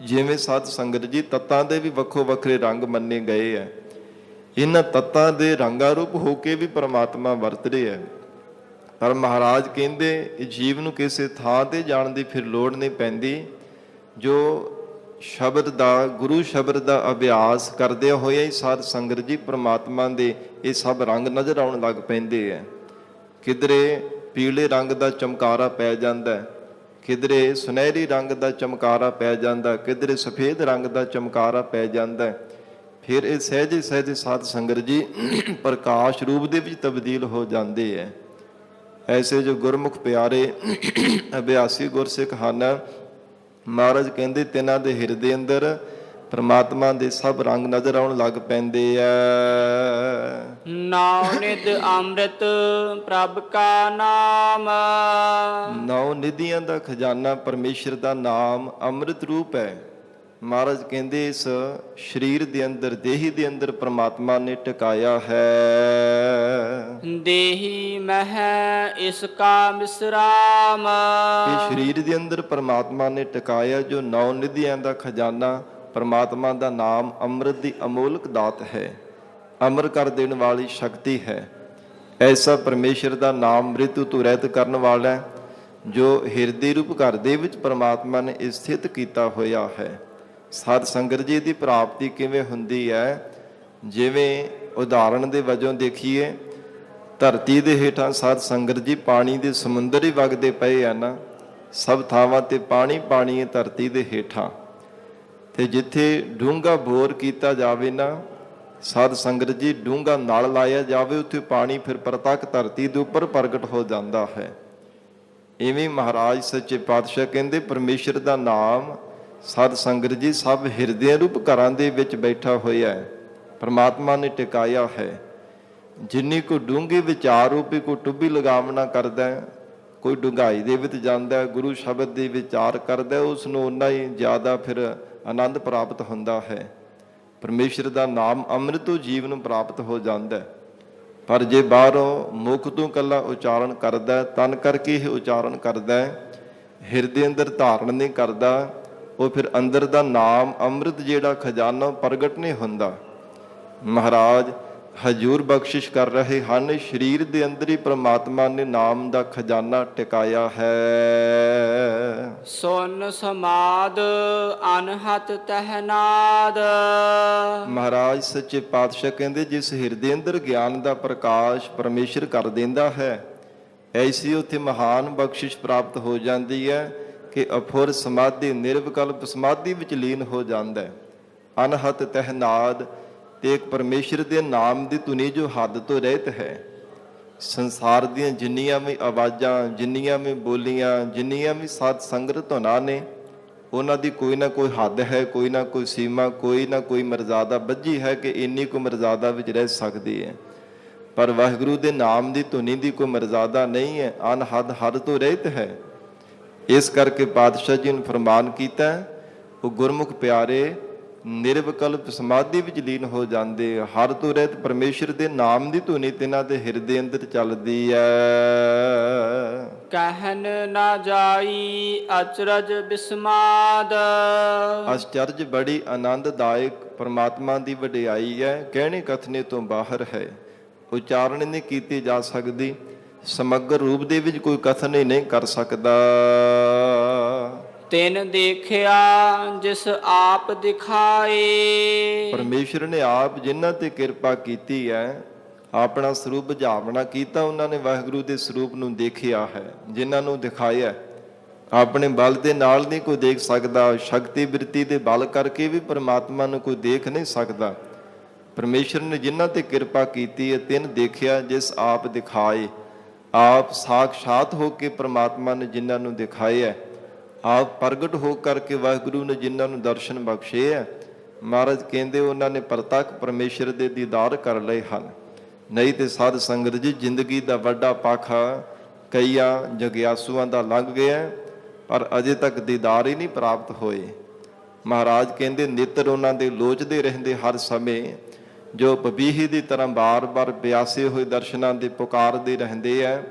ਜਿਵੇਂ ਸਾਧ ਸੰਗਤ ਜੀ ਤੱਤਾਂ ਦੇ ਵੀ ਵੱਖੋ ਵੱਖਰੇ ਰੰਗ ਮੰਨੇ ਗਏ ਹੈ, ਇਹਨਾਂ ਤੱਤਾਂ ਦੇ ਰੰਗਾਂ ਰੂਪ ਹੋ ਕੇ ਵੀ ਪਰਮਾਤਮਾ ਵਰਤ ਰਿਹਾ ਹੈ। ਪਰ ਮਹਾਰਾਜ ਕਹਿੰਦੇ ਜੀਵ ਨੂੰ ਕਿਸੇ ਥਾਂ ਤੇ ਜਾਣ ਦੀ ਫਿਰ ਲੋੜ ਨਹੀਂ ਪੈਂਦੀ। ਜੋ ਸ਼ਬਦ ਦਾ, ਗੁਰੂ ਸ਼ਬਦ ਦਾ ਅਭਿਆਸ ਕਰਦਿਆਂ ਹੋਇਆ ਹੀ ਸਾਧ ਸੰਗਤ ਜੀ ਪਰਮਾਤਮਾ ਦੇ ਇਹ ਸਭ ਰੰਗ ਨਜ਼ਰ ਆਉਣ ਲੱਗ ਪੈਂਦੇ ਹੈ। ਕਿਧਰੇ ਪੀਲੇ ਰੰਗ ਦਾ ਚਮਕਾਰਾ ਪੈ ਜਾਂਦਾ, ਕਿਧਰੇ ਸੁਨਹਿਰੀ ਰੰਗ ਦਾ ਚਮਕਾਰਾ ਪੈ ਜਾਂਦਾ, ਕਿਧਰੇ ਸਫੇਦ ਰੰਗ ਦਾ ਚਮਕਾਰਾ ਪੈ ਜਾਂਦਾ। ਫਿਰ ਇਹ ਸਹਿਜੇ ਸਹਿਜੇ ਸਾਧ ਸੰਗਤ ਜੀ ਪ੍ਰਕਾਸ਼ ਰੂਪ ਦੇ ਵਿੱਚ ਤਬਦੀਲ ਹੋ ਜਾਂਦੇ ਹੈ। ਐਸੇ ਜੋ ਗੁਰਮੁਖ ਪਿਆਰੇ ਅਭਿਆਸੀ ਗੁਰਸਿੱਖ ਹਨ, ਮਹਾਰਾਜ ਕਹਿੰਦੇ ਤਿੰਨਾਂ ਦੇ ਹਿਰਦੇ ਅੰਦਰ ਪਰਮਾਤਮਾ ਦੇ ਸਭ ਰੰਗ ਨਜ਼ਰ ਆਉਣ ਲੱਗ ਪੈਂਦੇ ਆ। ਨਾਉ ਨਿਧ ਅੰਮ੍ਰਿਤ ਪ੍ਰਭ ਕਾ ਨਾਮ। ਨੌ ਨਿਧੀਆਂ ਦਾ ਖਜ਼ਾਨਾ ਪਰਮੇਸ਼ਰ ਦਾ ਨਾਮ ਅੰਮ੍ਰਿਤ ਰੂਪ ਹੈ। ਮਹਾਰਾਜ ਕਹਿੰਦੇ ਇਸ ਸਰੀਰ ਦੇ ਅੰਦਰ, ਦੇਹੀ ਦੇ ਅੰਦਰ ਪਰਮਾਤਮਾ ਨੇ ਟਿਕਾਇਆ ਹੈ। ਦੇਹੀ ਮਹਿ ਇਸ ਕਾ ਮਿਸਰਾਮ। ਇਹ ਸਰੀਰ ਦੇ ਅੰਦਰ ਪਰਮਾਤਮਾ ਨੇ ਟਿਕਾਇਆ ਜੋ ਨੌ ਨਿਧੀਆਂ ਦਾ ਖਜ਼ਾਨਾ ਪਰਮਾਤਮਾ ਦਾ ਨਾਮ ਅੰਮ੍ਰਿਤ ਦੀ ਅਮੋਲਕ ਦਾਤ ਹੈ, ਅਮਰ ਕਰ ਦੇਣ ਵਾਲੀ ਸ਼ਕਤੀ ਹੈ। ਐਸਾ ਪਰਮੇਸ਼ਰ ਦਾ ਨਾਮ ਮ੍ਰਿਤੂ ਤੋਂ ਰਹਿਤ ਕਰਨ ਵਾਲਾ ਜੋ ਹਿਰਦੇ ਰੂਪ ਘਰ ਦੇ ਵਿੱਚ ਪਰਮਾਤਮਾ ਨੇ ਸਥਿਤ ਕੀਤਾ ਹੋਇਆ ਹੈ। ਸਾਧ ਸੰਗਤ ਜੀ ਦੀ ਪ੍ਰਾਪਤੀ ਕਿਵੇਂ ਹੁੰਦੀ ਹੈ? ਜਿਵੇਂ ਉਦਾਹਰਣ ਦੇ ਵਜੋਂ ਦੇਖੀਏ, ਧਰਤੀ ਦੇ ਹੇਠਾਂ ਸਾਧ ਸੰਗਤ ਜੀ ਪਾਣੀ ਦੇ ਸਮੁੰਦਰ ਹੀ ਵਗਦੇ ਪਏ ਆ ਨਾ, ਸਭ ਥਾਵਾਂ ਤੇ ਪਾਣੀ ਪਾਣੀ ਹੈ ਧਰਤੀ ਦੇ ਹੇਠਾਂ। ਤੇ ਜਿੱਥੇ ਡੂੰਘਾ ਬੋਰ ਕੀਤਾ ਜਾਵੇ ਨਾ ਸਾਧ ਸੰਗਤ ਜੀ, ਡੂੰਘਾ ਨਲ ਲਾਇਆ ਜਾਵੇ, ਉੱਥੇ ਪਾਣੀ ਫਿਰ ਪ੍ਰਤੱਖ ਧਰਤੀ ਦੇ ਉੱਪਰ ਪ੍ਰਗਟ ਹੋ ਜਾਂਦਾ ਹੈ। ਇਵੇਂ ਮਹਾਰਾਜ ਸੱਚੇ ਪਾਤਸ਼ਾਹ ਕਹਿੰਦੇ ਪਰਮੇਸ਼ਰ ਦਾ ਨਾਮ ਸਾਧ ਸੰਗਤ ਜੀ ਸਭ ਹਿਰਦੇ ਰੂਪ ਘਰਾਂ ਦੇ ਵਿੱਚ ਬੈਠਾ ਹੋਇਆ ਹੈ, ਪਰਮਾਤਮਾ ਨੇ ਟਿਕਾਇਆ ਹੈ। ਜਿੰਨੀ ਕੋ ਡੂੰਘੇ ਵਿਚਾਰ ਰੂਪੀ ਕੋ ਟੁੱਬੀ ਲਗਾਵਣਾ ਕਰਦਾ ਹੈ, ਕੋਈ ਡੂੰਘਾਈ ਦੇ ਵਿੱਚ ਜਾਂਦਾ ਹੈ, ਗੁਰੂ ਸ਼ਬਦ ਦੇ ਵਿਚਾਰ ਕਰਦਾ ਹੈ, ਉਸ ਨੂੰ ਓਨਾ ਹੀ ਜ਼ਿਆਦਾ ਫਿਰ ਆਨੰਦ ਪ੍ਰਾਪਤ ਹੁੰਦਾ ਹੈ। ਪਰਮੇਸ਼ਰ ਦਾ ਨਾਮ ਅੰਮ੍ਰਿਤ ਤੋਂ ਜੀਵਨ ਪ੍ਰਾਪਤ ਹੋ ਜਾਂਦਾ ਹੈ। ਪਰ ਜੇ ਬਾਹਰੋਂ ਮੁਖ ਤੋਂ ਇਕੱਲਾ ਉਚਾਰਨ ਕਰਦਾ, ਤਨ ਕਰਕੇ ਇਹ ਉਚਾਰਨ ਕਰਦਾ, ਹਿਰਦੇ ਅੰਦਰ ਧਾਰਨ ਨਹੀਂ ਕਰਦਾ, ਉਹ ਫਿਰ ਅੰਦਰ ਦਾ ਨਾਮ ਅੰਮ੍ਰਿਤ ਜਿਹੜਾ ਖਜ਼ਾਨਾ ਪ੍ਰਗਟ ਨਹੀਂ ਹੁੰਦਾ। ਮਹਾਰਾਜ ਹਜੂਰ ਬਖਸ਼ਿਸ਼ ਕਰ ਰਹੇ ਹਨ, ਸਰੀਰ ਦੇ ਅੰਦਰ ਹੀ ਪ੍ਰਮਾਤਮਾ ਨੇ ਨਾਮ ਦਾ ਖਜ਼ਾਨਾ ਟਿਕਾਇਆ ਹੈ। ਸੁਨ ਸਮਾਦ ਅਨਹਤ ਤਹਿਨਾਦ। ਮਹਾਰਾਜ ਸੱਚੇ ਪਾਤਸ਼ਾਹ ਕਹਿੰਦੇ, ਜਿਸ ਹਿਰਦੇ ਅੰਦਰ ਗਿਆਨ ਦਾ ਪ੍ਰਕਾਸ਼ ਪਰਮੇਸ਼ਰ ਕਰ ਦਿੰਦਾ ਹੈ, ਐਸੀ ਉੱਥੇ ਮਹਾਨ ਬਖਸ਼ਿਸ਼ ਪ੍ਰਾਪਤ ਹੋ ਜਾਂਦੀ ਹੈ ਕਿ ਅਫੁਰ ਸਮਾਧੀ, ਨਿਰਵਿਕਲਪ ਸਮਾਧੀ ਵਿੱਚ ਲੀਨ ਹੋ ਜਾਂਦਾ ਹੈ। ਅਨਹਤ ਤਹਿਨਾਦ ਤੇ ਇੱਕ ਪਰਮੇਸ਼ਰ ਦੇ ਨਾਮ ਦੀ ਧੁਨੀ ਜੋ ਹੱਦ ਤੋਂ ਰਹਿਤ ਹੈ। ਸੰਸਾਰ ਦੀਆਂ ਜਿੰਨੀਆਂ ਵੀ ਆਵਾਜ਼ਾਂ, ਜਿੰਨੀਆਂ ਵੀ ਬੋਲੀਆਂ, ਜਿੰਨੀਆਂ ਵੀ ਸਾਧ ਸੰਗਤ ਧੁਨਾਂ ਨੇ, ਉਹਨਾਂ ਦੀ ਕੋਈ ਨਾ ਕੋਈ ਹੱਦ ਹੈ, ਕੋਈ ਨਾ ਕੋਈ ਸੀਮਾ, ਕੋਈ ਨਾ ਕੋਈ ਮਰਜ਼ਾਦਾ ਬੱਝੀ ਹੈ ਕਿ ਇੰਨੀ ਕੁ ਮਰਜ਼ਾਦਾ ਵਿੱਚ ਰਹਿ ਸਕਦੀ ਹੈ। ਪਰ ਵਾਹਿਗੁਰੂ ਦੇ ਨਾਮ ਦੀ ਧੁਨੀ ਦੀ ਕੋਈ ਮਰਜ਼ਾਦਾ ਨਹੀਂ ਹੈ, ਅਨਹਦ ਹੱਦ ਤੋਂ ਰਹਿਤ ਹੈ। ਇਸ ਕਰਕੇ ਪਾਤਸ਼ਾਹ ਜੀ ਨੂੰ ਫਰਮਾਨ ਕੀਤਾ, ਉਹ ਗੁਰਮੁਖ ਪਿਆਰੇ ਨਿਰਵਿਕਲਪ ਸਮਾਧੀ ਵਿੱਚ ਲੀਨ ਹੋ ਜਾਂਦੇ, ਹਰ ਤੋਂ ਰਹਿਤ ਪਰਮੇਸ਼ਰ ਦੇ ਨਾਮ ਦੀ ਧੁਨੀ ਤਿਨਾਂ ਦੇ ਹਿਰਦੇ ਅੰਦਰ ਚੱਲਦੀ ਹੈ। ਕਹਿਨ ਨਾ ਜਾਈ ਅਚਰਜ ਬਿਸਮਾਦ। ਅਚਰਜ ਬੜੀ ਆਨੰਦਦਾਇਕ ਪਰਮਾਤਮਾ ਦੀ ਵਡਿਆਈ ਹੈ, ਕਹਿਣੇ ਕਥਨੇ ਤੋਂ ਬਾਹਰ ਹੈ, ਉਚਾਰਨ ਨਹੀਂ ਕੀਤੀ ਜਾ ਸਕਦੀ। ਸਮਗਰ ਰੂਪ ਦੇ ਵਿੱਚ ਕੋਈ ਕਥਨ ਹੀ ਨਹੀਂ ਕਰ ਸਕਦਾ। ਤਿਨ ਦੇਖਿਆ ਜਿਸ ਆਪ ਦਿਖਾਏ। ਪਰਮੇਸ਼ਰ ਨੇ ਆਪ ਜਿਨ੍ਹਾਂ ਤੇ ਕਿਰਪਾ ਕੀਤੀ ਹੈ, ਆਪਣਾ ਸਰੂਪ ਬੁਝਾਵਣਾ ਕੀਤਾ, ਉਹਨਾਂ ਨੇ ਵਾਹਿਗੁਰੂ ਦੇ ਸਰੂਪ ਨੂੰ ਦੇਖਿਆ ਹੈ, ਜਿਨ੍ਹਾਂ ਨੂੰ ਦਿਖਾਇਆ। ਆਪਣੇ ਬਲ ਦੇ ਨਾਲ ਨਹੀਂ ਕੋਈ ਦੇਖ ਸਕਦਾ, ਸ਼ਕਤੀ ਬਿਰਤੀ ਦੇ ਬਲ ਕਰਕੇ ਵੀ ਪਰਮਾਤਮਾ ਨੂੰ ਕੋਈ ਦੇਖ ਨਹੀਂ ਸਕਦਾ। ਪਰਮੇਸ਼ਰ ਨੇ ਜਿਨ੍ਹਾਂ ਤੇ ਕਿਰਪਾ ਕੀਤੀ ਹੈ, ਤਿਨ ਦੇਖਿਆ ਜਿਸ ਆਪ ਦਿਖਾਏ। ਆਪ ਸਾਖਸ਼ਾਤ ਹੋ ਕੇ ਪਰਮਾਤਮਾ ਨੇ ਜਿਨ੍ਹਾਂ ਨੂੰ ਦਿਖਾਇਆ, ਆਪ ਪ੍ਰਗਟ ਹੋ ਕਰਕੇ ਵਾਹਿਗੁਰੂ ਨੇ ਜਿਨ੍ਹਾਂ ਨੂੰ ਦਰਸ਼ਨ ਬਖਸ਼ੇ ਹੈ, ਮਹਾਰਾਜ ਕਹਿੰਦੇ ਉਹਨਾਂ ਨੇ ਪ੍ਰਤੱਖ ਪਰਮੇਸ਼ਰ ਦੇ ਦੀਦਾਰ ਕਰ ਲਏ ਹਨ। ਨਹੀਂ ਤੇ ਸਾਧ ਸੰਗਤ ਜੀ, ਜ਼ਿੰਦਗੀ ਦਾ ਵੱਡਾ ਪਾਖਾ ਕਈਆਂ ਜਗਿਆਸੂਆਂ ਦਾ ਲੰਘ ਗਿਆ, ਪਰ ਅਜੇ ਤੱਕ ਦੀਦਾਰ ਹੀ ਨਹੀਂ ਪ੍ਰਾਪਤ ਹੋਏ। ਮਹਾਰਾਜ ਕਹਿੰਦੇ ਨਿੱਤਰ ਉਹਨਾਂ ਦੇ ਲੋਚਦੇ ਰਹਿੰਦੇ ਹਰ ਸਮੇਂ, ਜੋ ਪਪੀਹੀ ਦੀ ਤਰ੍ਹਾਂ ਬਾਰ-ਬਾਰ ਪਿਆਸੇ ਹੋਏ ਦਰਸ਼ਨਾਂ ਦੇ ਪੁਕਾਰਦੇ ਰਹਿੰਦੇ ਹੈ,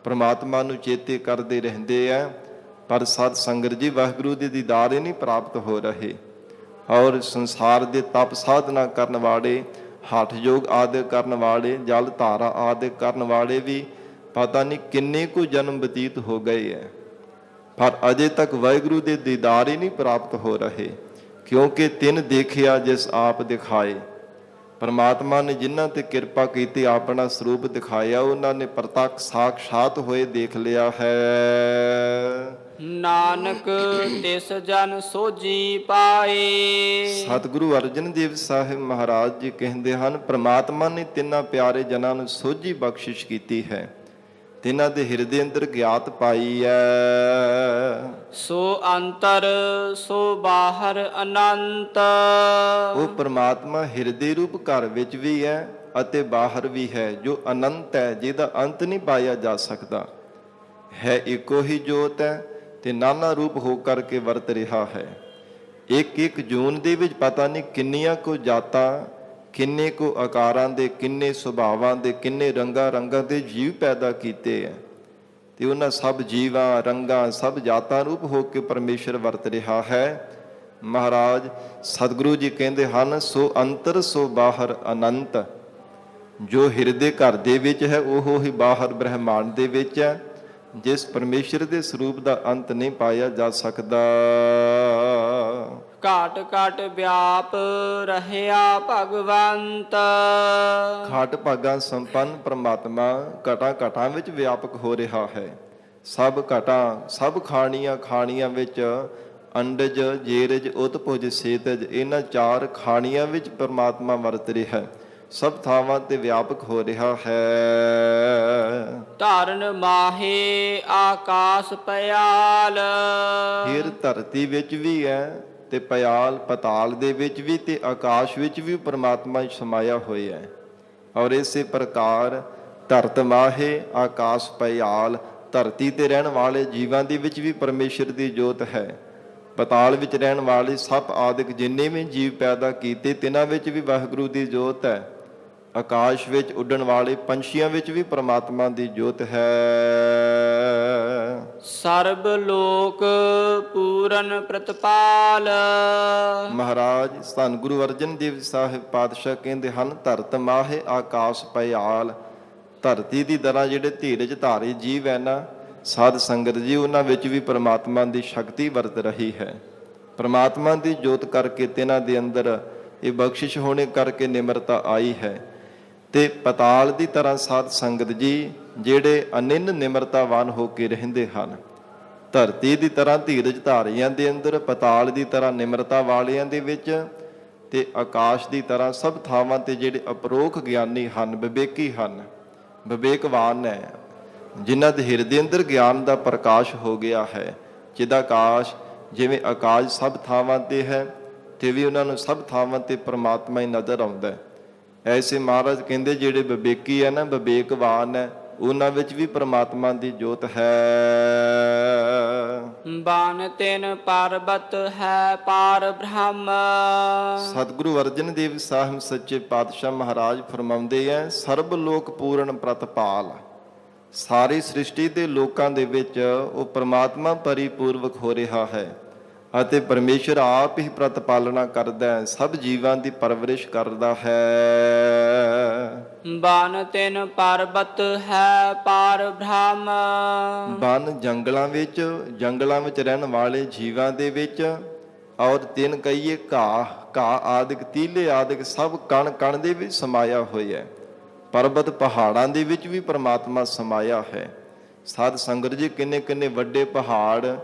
ਪਰਮਾਤਮਾ ਨੂੰ ਚੇਤੇ ਕਰਦੇ ਰਹਿੰਦੇ ਹੈ, ਪਰ ਸਤ ਸੰਗਤ ਜੀ ਵਾਹਿਗੁਰੂ ਦੇ ਦੀਦਾਰ ਹੀ ਨਹੀਂ ਪ੍ਰਾਪਤ ਹੋ ਰਹੇ। ਔਰ ਸੰਸਾਰ ਦੇ ਤਪ ਸਾਧਨਾ ਕਰਨ ਵਾਲੇ, ਹਠ ਯੋਗ ਆਦਿ ਕਰਨ ਵਾਲੇ, ਜਲ ਧਾਰਾ ਆਦਿ ਕਰਨ ਵਾਲੇ ਵੀ ਪਤਾ ਨਹੀਂ ਕਿੰਨੇ ਕੁ ਜਨਮ ਬਤੀਤ ਹੋ ਗਏ ਹੈ, ਪਰ ਅਜੇ ਤੱਕ ਵਾਹਿਗੁਰੂ ਦੇ ਦੀਦਾਰ ਹੀ ਨਹੀਂ ਪ੍ਰਾਪਤ ਹੋ ਰਹੇ। ਕਿਉਂਕਿ ਤਿੰਨ ਦੇਖਿਆ ਜਿਸ ਆਪ ਦਿਖਾਏ। ਪਰਮਾਤਮਾ ਨੇ ਜਿਨ੍ਹਾਂ ਤੇ ਕਿਰਪਾ ਕੀਤੀ, ਆਪਣਾ ਸਰੂਪ ਦਿਖਾਇਆ, ਉਹਨਾਂ ਨੇ ਪ੍ਰਤੱਖ ਸਾਖਸ਼ਾਤ ਹੋਏ ਦੇਖ ਲਿਆ ਹੈ। ਨਾਨਕ ਤਿਸ ਜਨ ਸੋਝੀ ਪਾਏ। ਸਤਿਗੁਰੂ ਅਰਜਨ ਦੇਵ ਸਾਹਿਬ ਮਹਾਰਾਜ ਜੀ ਕਹਿੰਦੇ ਹਨ, ਪ੍ਰਮਾਤਮਾ ਨੇ ਤਿੰਨਾਂ ਪਿਆਰੇ ਜਨਾਂ ਨੂੰ ਸੋਝੀ ਬਖਸ਼ਿਸ਼ ਕੀਤੀ ਹੈ, ਤਿੰਨਾਂ ਦੇ ਹਿਰਦੇ ਅੰਦਰ ਗਿਆਤ ਪਾਈ ਹੈ। ਸੋ ਅੰਤਰ ਸੋ ਬਾਹਰ ਅਨੰਤ। ਉਹ ਪ੍ਰਮਾਤਮਾ ਹਿਰਦੇ ਰੂਪ ਘਰ ਵਿੱਚ ਵੀ ਹੈ ਅਤੇ ਬਾਹਰ ਵੀ ਹੈ, ਜੋ ਅਨੰਤ ਹੈ, ਜਿਹਦਾ ਅੰਤ ਨਹੀਂ ਪਾਇਆ ਜਾ ਸਕਦਾ ਹੈ। ਇੱਕੋ ਹੀ ਜੋਤ ਹੈ ਤੇ ਨਾਨਾ ਰੂਪ ਹੋ ਕਰਕੇ ਵਰਤ ਰਿਹਾ ਹੈ। ਇੱਕ ਇੱਕ ਜੂਨ ਦੇ ਵਿੱਚ ਪਤਾ ਨਹੀਂ ਕਿੰਨੀਆਂ ਕੁ ਜਾਤਾਂ, ਕਿੰਨੇ ਕੁ ਆਕਾਰਾਂ ਦੇ, ਕਿੰਨੇ ਸੁਭਾਵਾਂ ਦੇ, ਕਿੰਨੇ ਰੰਗਾਂ ਦੇ ਜੀਵ ਪੈਦਾ ਕੀਤੇ ਹੈ, ਤੇ ਉਹਨਾਂ ਸਭ ਜੀਵਾਂ, ਰੰਗਾਂ, ਸਭ ਜਾਤਾਂ ਰੂਪ ਹੋ ਕੇ ਪਰਮੇਸ਼ਰ ਵਰਤ ਰਿਹਾ ਹੈ। ਮਹਾਰਾਜ ਸਤਿਗੁਰੂ ਜੀ ਕਹਿੰਦੇ ਹਨ, ਸੋ ਅੰਤਰ ਸੋ ਬਾਹਰ ਅਨੰਤ। ਜੋ ਹਿਰਦੇ ਘਰ ਦੇ ਵਿੱਚ ਹੈ, ਉਹ ਹੀ ਬਾਹਰ ਬ੍ਰਹਿਮੰਡ ਦੇ ਵਿੱਚ ਹੈ, ਜਿਸ ਪਰਮੇਸ਼ਰ ਦੇ ਸਰੂਪ ਦਾ ਅੰਤ ਨਹੀਂ ਪਾਇਆ ਜਾ ਸਕਦਾ। ਘਾਟ ਘਾਟ ਵਿਆਪ ਰਹਿਆ ਭਗਵੰਤ। ਘਾਟ ਭਾਗਾਂ ਸੰਪੰਨ ਪਰਮਾਤਮਾ ਘਟਾਂ ਘਟਾਂ ਵਿੱਚ ਵਿਆਪਕ ਹੋ ਰਿਹਾ ਹੈ। ਸਭ ਘਟਾਂ, ਸਭ ਖਾਣੀਆਂ ਵਿੱਚ ਅੰਡਜ, ਜੇਰਜ, ਉਤਪੁਜ, ਸੇਤਜ, ਇਹਨਾਂ ਚਾਰ ਖਾਣੀਆਂ ਵਿੱਚ ਪਰਮਾਤਮਾ ਵਰਤ ਰਿਹਾ ਹੈ, ਸਭ ਥਾਵਾਂ ਤੇ ਵਿਆਪਕ ਹੋ ਰਿਹਾ ਹੈ। ਧਰਨ ਮਾਹੇ ਆਕਾਸ ਪਿਆਲ। ਫਿਰ ਧਰਤੀ ਵਿੱਚ ਵੀ ਹੈ ਤੇ ਪਿਆਲ ਪਤਾਲ ਦੇ ਵਿੱਚ ਵੀ ਤੇ ਆਕਾਸ਼ ਵਿੱਚ ਵੀ ਪਰਮਾਤਮਾ ਸਮਾਇਆ ਹੋਇਆ ਹੈ। ਔਰ ਇਸੇ ਪ੍ਰਕਾਰ ਧਰਤ ਮਾਹੇ ਆਕਾਸ਼ ਪਿਆਲ, ਧਰਤੀ ਤੇ ਰਹਿਣ ਵਾਲੇ ਜੀਵਾਂ ਦੇ ਵਿੱਚ ਵੀ ਪਰਮੇਸ਼ਰ ਦੀ ਜੋਤ ਹੈ। ਪਤਾਲ ਵਿੱਚ ਰਹਿਣ ਵਾਲੇ ਸੱਪ ਆਦਿਕ ਜਿੰਨੇ ਵੀ ਜੀਵ ਪੈਦਾ ਕੀਤੇ ਤਿਨਾਂ ਵਿੱਚ ਵੀ ਵਾਹਿਗੁਰੂ ਦੀ ਜੋਤ ਹੈ। ਆਕਾਸ਼ ਵਿੱਚ ਉੱਡਣ ਵਾਲੇ ਪੰਛੀਆਂ ਵਿੱਚ ਵੀ ਪ੍ਰਮਾਤਮਾ ਦੀ ਜੋਤ ਹੈ। ਸਰਬ ਲੋਕ ਪੂਰਨ ਪ੍ਰਤਪਾਲ। ਮਹਾਰਾਜ ਧੰਨ ਗੁਰੂ ਅਰਜਨ ਦੇਵ ਸਾਹਿਬ ਪਾਤਸ਼ਾਹ ਕਹਿੰਦੇ ਹਨ, ਧਰਤ ਮਾਹੇ ਆਕਾਸ਼ ਪਿਆਲ। ਧਰਤੀ ਦੀ ਤਰ੍ਹਾਂ ਜਿਹੜੇ ਧੀਰਜ ਧਾਰੀ ਜੀਵ ਹੈ ਨਾ ਸਾਧ ਸੰਗਤ ਜੀ, ਉਹਨਾਂ ਵਿੱਚ ਵੀ ਪ੍ਰਮਾਤਮਾ ਦੀ ਸ਼ਕਤੀ ਵਰਤ ਰਹੀ ਹੈ। ਪ੍ਰਮਾਤਮਾ ਦੀ ਜੋਤ ਕਰਕੇ ਤਿਨਾਂ ਦੇ ਅੰਦਰ ਇਹ ਬਖਸ਼ਿਸ਼ ਹੋਣੇ ਕਰਕੇ ਨਿਮਰਤਾ ਆਈ ਹੈ। ਤੇ ਪਤਾਲ ਦੀ ਤਰ੍ਹਾਂ ਸਾਧ ਸੰਗਤ ਜੀ ਜਿਹੜੇ ਅਨਿੰਨ ਨਿਮਰਤਾਵਾਨ ਹੋ ਕੇ ਰਹਿੰਦੇ ਹਨ। ਧਰਤੀ ਦੀ ਤਰ੍ਹਾਂ ਧੀਰਜ ਧਾਰੀਆਂ ਦੇ ਅੰਦਰ, ਪਤਾਲ ਦੀ ਤਰ੍ਹਾਂ ਨਿਮਰਤਾ ਵਾਲਿਆਂ ਦੇ ਵਿੱਚ, ਤੇ ਆਕਾਸ਼ ਦੀ ਤਰ੍ਹਾਂ ਸਭ ਥਾਵਾਂ ਤੇ ਜਿਹੜੇ ਅਪਰੋਖ ਗਿਆਨੀ ਹਨ, ਵਿਵੇਕੀ ਹਨ, ਵਿਵੇਕਵਾਨ ਹੈ, ਜਿਨ੍ਹਾਂ ਦੇ ਹਿਰਦੇ ਅੰਦਰ ਗਿਆਨ ਦਾ ਪ੍ਰਕਾਸ਼ ਹੋ ਗਿਆ ਹੈ। ਚਿਦਾਕਾਸ਼ ਜਿਵੇਂ ਆਕਾਸ਼ ਸਭ ਥਾਵਾਂ ਤੇ ਹੈ ਤੇ ਵੀ ਉਹਨਾਂ ਨੂੰ ਸਭ ਥਾਵਾਂ ਤੇ ਪ੍ਰਮਾਤਮਾ ਹੀ ਨਜ਼ਰ ਆਉਂਦਾ ਹੈ। ਐਸੇ ਮਹਾਰਾਜ ਕਹਿੰਦੇ ਜਿਹੜੇ ਵਿਵੇਕੀ ਹੈ ਨਾ, ਵਿਵੇਕਵਾਨ ਹੈ, ਉਹਨਾਂ ਵਿੱਚ ਵੀ ਪ੍ਰਮਾਤਮਾ ਦੀ ਜੋਤ ਹੈ। ਬਾਨ ਤਿਨ ਪਰਬਤ ਹੈ ਪਾਰ ਬ੍ਰਹਮ। ਸਤਿਗੁਰੂ ਅਰਜਨ ਦੇਵ ਸਾਹਿਬ ਸੱਚੇ ਪਾਤਸ਼ਾਹ ਮਹਾਰਾਜ ਫਰਮਾਉਂਦੇ ਹੈ, ਸਰਬ ਲੋਕ ਪੂਰਨ ਪ੍ਰਤਪਾਲ। ਸਾਰੀ ਸ੍ਰਿਸ਼ਟੀ ਦੇ ਲੋਕਾਂ ਦੇ ਵਿੱਚ ਉਹ ਪ੍ਰਮਾਤਮਾ ਪਰਿਪੂਰਵਕ ਹੋ ਰਿਹਾ ਹੈ ਅਤੇ ਪਰਮੇਸ਼ਰ ਆਪ ਹੀ ਪ੍ਰਤਪਾਲਨਾ ਕਰਦਾ ਹੈ, ਸਭ ਜੀਵਾਂ ਦੀ ਪਰਵਰਿਸ਼ ਕਰਦਾ ਹੈ। ਬਨ ਤਿਨ ਪਰਬਤ ਹੈ ਪਾਰ ਬ੍ਰਹਮ। ਬਨ ਜੰਗਲਾਂ ਵਿੱਚ ਰਹਿਣ ਵਾਲੇ ਜੀਵਾਂ ਦੇ ਵਿੱਚ, ਔਰ ਤਿੰਨ ਕਹੀਏ ਘਾਹ ਆਦਿਕ, ਤੀਲੇ ਆਦਿਕ ਸਭ ਕਣ ਕਣ ਦੇ ਵਿੱਚ ਸਮਾਇਆ ਹੋਇਆ ਹੈ। ਪਰਬਤ ਪਹਾੜਾਂ ਦੇ ਵਿੱਚ ਵੀ ਪ੍ਰਮਾਤਮਾ ਸਮਾਇਆ ਹੈ। ਸਾਧ ਸੰਗਤ ਜੀ ਕਿੰਨੇ ਕਿੰਨੇ ਵੱਡੇ ਪਹਾੜ,